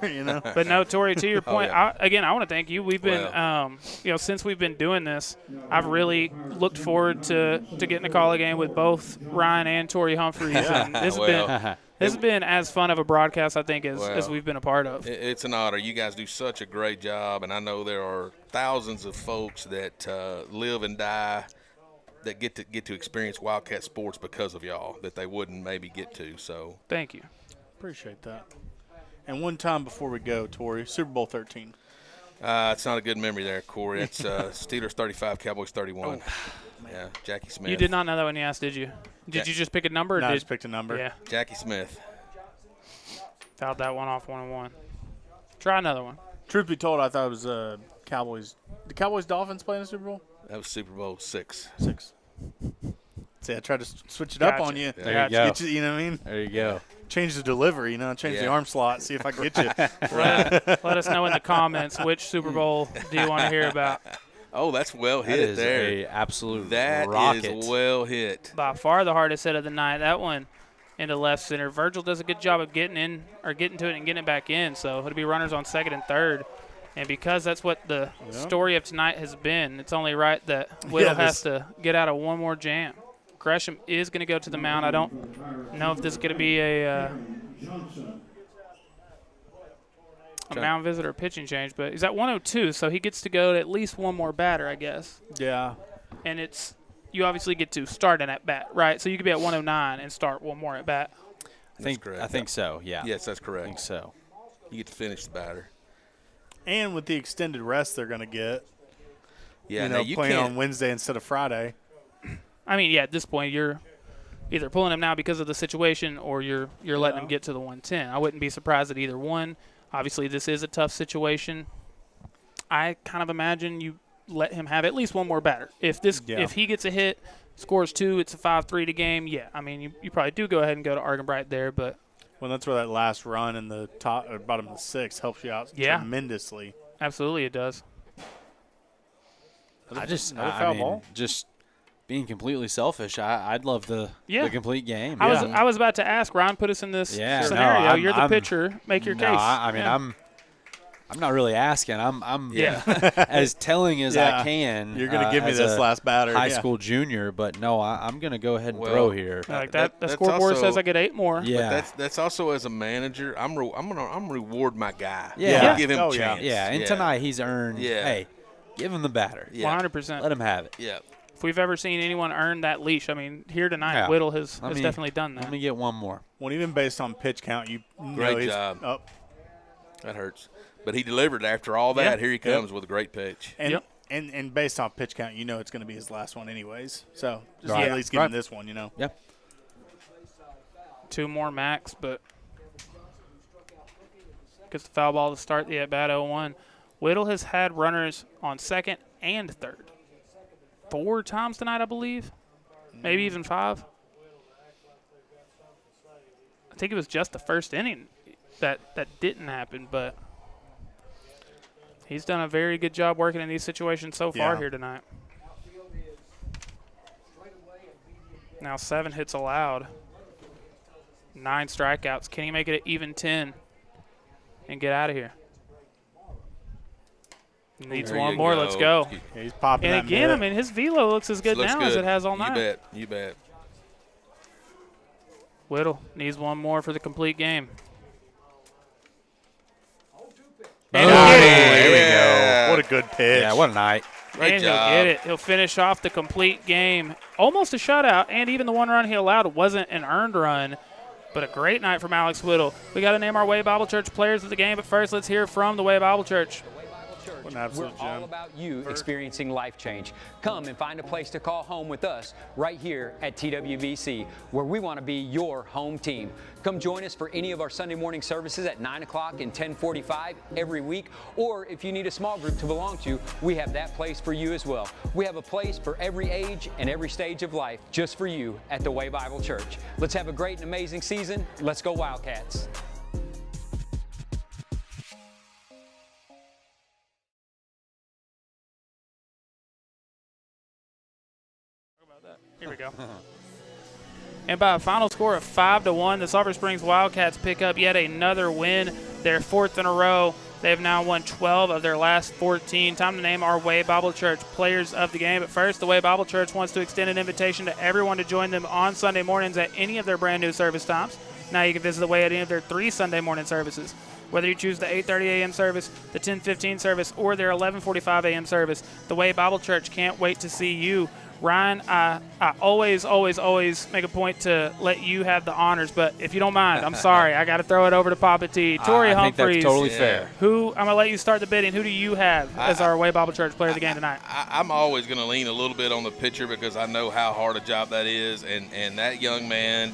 you know. But no, Tori, to your point, yeah. I want to thank you. We've been, since we've been doing this, I've really looked forward to getting a call a game with both Ryan and Tori Humphreys. And this has been as fun of a broadcast, I think, as we've been a part of. It's an honor. You guys do such a great job, and I know there are thousands of folks that live and die that get to experience Wildcat sports because of y'all that they wouldn't maybe get to. So thank you. Appreciate that. And one time before we go, Tori, Super Bowl 13. It's not a good memory there, Corey. It's Steelers 35, Cowboys 31. Yeah, Jackie Smith. You did not know that when you asked, did you? Did you just pick a number? No, I just picked a number. Yeah. Jackie Smith. Fouled that one off 1-1. Try another one. Truth be told, I thought it was Cowboys. The Cowboys-Dolphins playing the Super Bowl? That was Super Bowl 6. See, I tried to switch it up on you. There you go. You know what I mean? There you go. Change the delivery, change the arm slot, see if I can get you. Let us know in the comments which Super Bowl do you want to hear about. Oh, that's well hit that is there. An absolute that rocket. Is well hit. By far the hardest hit of the night. That one into left center. Virgil does a good job of getting to it and getting it back in. So it'll be runners on second and third. And because that's what the story of tonight has been, it's only right that Whittle has to get out of one more jam. Gresham is going to go to the mound. I don't know if this is going to be a mound visit or pitching change, but he's at 102, so he gets to go to at least one more batter, I guess. Yeah. And you obviously get to start an at bat, right? So you could be at 109 and start one more at bat. I think so. Yeah. Yes, that's correct. I think so. You get to finish the batter. And with the extended rest they're going to get, you playing can't on Wednesday instead of Friday. I mean, at this point, you're either pulling him now because of the situation or you're letting him get to the 110. I wouldn't be surprised at either one. Obviously, this is a tough situation. I kind of imagine you let him have at least one more batter. If he gets a hit, scores 2, it's a 5-3 to game. Yeah, I mean, you probably do go ahead and go to Argenbright there, but well, that's where that last run in the top or bottom of the 6 helps you out tremendously. Absolutely, it does. Just being completely selfish, I'd love the complete game. I was about to ask. Ron put us in this scenario. You're the pitcher. Make your case. I'm not really asking. I'm as telling as I can. You're going to give me this last batter. High school junior, but no, I'm going to go ahead and throw here. Like that. The scoreboard says I get 8 more. Yeah. But that's also as a manager, I'm reward my guy. Yeah. Give him a chance. Yeah. And tonight he's earned. Yeah. Hey, give him the batter. 100%. Let him have it. Yeah. If we've ever seen anyone earn that leash, I mean, here tonight, Whittle has definitely done that. Let me get one more. Well, even based on pitch count, great job. That hurts. But he delivered after all that. Yeah. Here he comes with a great pitch. And based on pitch count, it's going to be his last one anyways. So just at least give him this one, Yep. 2 more max, but gets the foul ball to start the at-bat 0-1. Whittle has had runners on second and third 4 times tonight, I believe, maybe even 5. I think it was just the first inning that didn't happen, but he's done a very good job working in these situations so far here tonight. Now 7 hits allowed, 9 strikeouts. Can he make it an even 10 and get out of here? Needs one more. Let's go. Yeah, he's popping. And again, I mean, his velo looks as good now as it has all night. You bet. Whittle needs one more for the complete game. And there we go. What a good pitch. Yeah, what a night. And he'll get it. He'll finish off the complete game. Almost a shutout, and even the 1 run he allowed wasn't an earned run, but a great night from Alex Whittle. We got to name our Way Bible Church players of the game, but first let's hear from the Way Bible Church. We're all about you experiencing life change. Come and find a place to call home with us right here at TWBC, where we want to be your home team. Come join us for any of our Sunday morning services at 9 o'clock and 10:45 every week. Or if you need a small group to belong to, we have that place for you as well. We have a place for every age and every stage of life just for you at the Way Bible Church. Let's have a great and amazing season. Let's go Wildcats. Here we go. And by a final score of 5-1, the Sulphur Springs Wildcats pick up yet another win. Their 4th in a row. They've now won 12 of their last 14. Time to name our Way Bible Church players of the game. But first, the Way Bible Church wants to extend an invitation to everyone to join them on Sunday mornings at any of their brand new service times. Now you can visit the Way at any of their 3 Sunday morning services. Whether you choose the 8:30 a.m. service, the 10:15 service, or their 11:45 a.m. service, the Way Bible Church can't wait to see you. Ryan, I always make a point to let you have the honors, but if you don't mind, I'm sorry. I got to throw it over to Papa T. Tori I Humphreys. think that's totally fair. I'm going to let you start the bidding. Who do you have as our Way Bible Church player of the game tonight? I'm always going to lean a little bit on the pitcher because I know how hard a job that is, and that young man,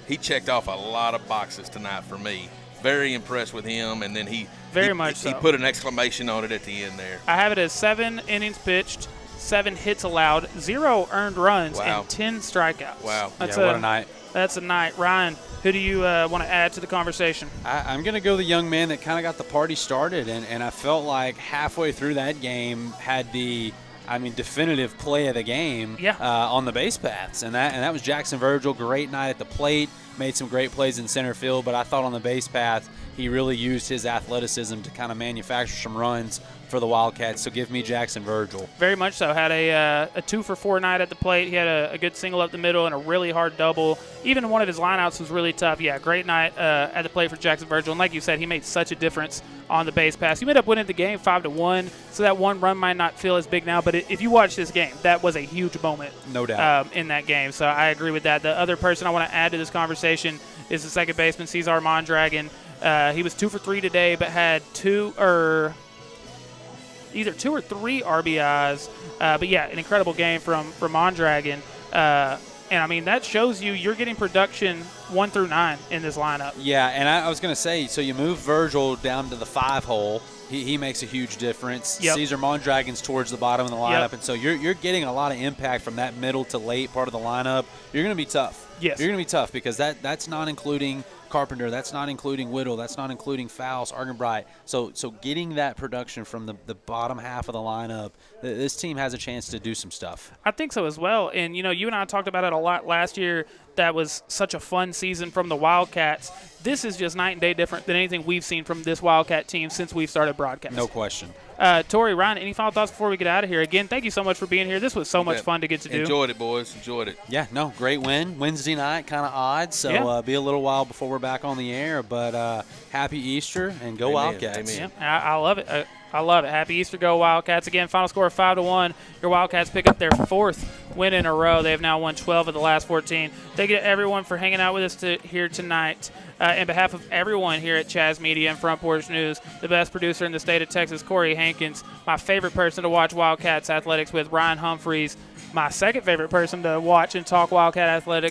he checked off a lot of boxes tonight for me. Very impressed with him, and then he put an exclamation on it at the end there. I have it as 7 innings pitched, 7 hits allowed, 0 earned runs, and 10 strikeouts. Wow. What a night. That's a night. Ryan, who do you want to add to the conversation? I'm going to go the young man that kind of got the party started, and I felt like halfway through that game had the definitive play of the game on the base paths, and that was Jackson Virgil. Great night at the plate, made some great plays in center field, but I thought on the base path he really used his athleticism to kind of manufacture some runs for the Wildcats. So give me Jackson Virgil. Very much so. Had a 2-for-4 night at the plate. He had a good single up the middle and a really hard double. Even one of his lineouts was really tough. Yeah, great night at the plate for Jackson Virgil. And like you said, he made such a difference on the base pass. He ended up winning the game 5-1, so that 1 run might not feel as big now. But if you watch this game, that was a huge moment. No doubt. In that game. So I agree with that. The other person I want to add to this conversation is the second baseman, Cesar Mondragon. He was 2 for 3 today, but had either 2 or 3 RBIs. But yeah, an incredible game from Mondragon. And I mean, that shows you're getting production 1 through 9 in this lineup. Yeah, and I was going to say, so you move Virgil down to the 5 hole. He makes a huge difference. Yep. Cesar Mondragon's towards the bottom of the lineup, and so you're getting a lot of impact from that middle to late part of the lineup. You're going to be tough. Yes. You're going to be tough because that's not including Carpenter, that's not including Whittle, that's not including Fowles, Argenbright. So getting that production from the bottom half of the lineup, this team has a chance to do some stuff. I think so as well. And, you and I talked about it a lot last year. That was such a fun season from the Wildcats. This is just night and day different than anything we've seen from this Wildcat team since we've started broadcasting. No question. Tori, Ryan, any final thoughts before we get out of here? Again, thank you so much for being here. This was so much fun to get to do. Enjoyed it, boys. Enjoyed it. Yeah, no, great win. Wednesday night, kind of odd, so be a little while before we're back on the air. But happy Easter and go Wildcats. Amen. Yeah, I love it. I love it. Happy Easter, go Wildcats. Again, final score of 5-1. Your Wildcats pick up their 4th win in a row. They have now won 12 of the last 14. Thank you to everyone for hanging out with us here tonight. On behalf of everyone here at Chaz Media and Front Porch News, the best producer in the state of Texas, Corey Hankins, my favorite person to watch Wildcats athletics with, Ryan Humphreys, my second favorite person to watch and talk Wildcat athletics,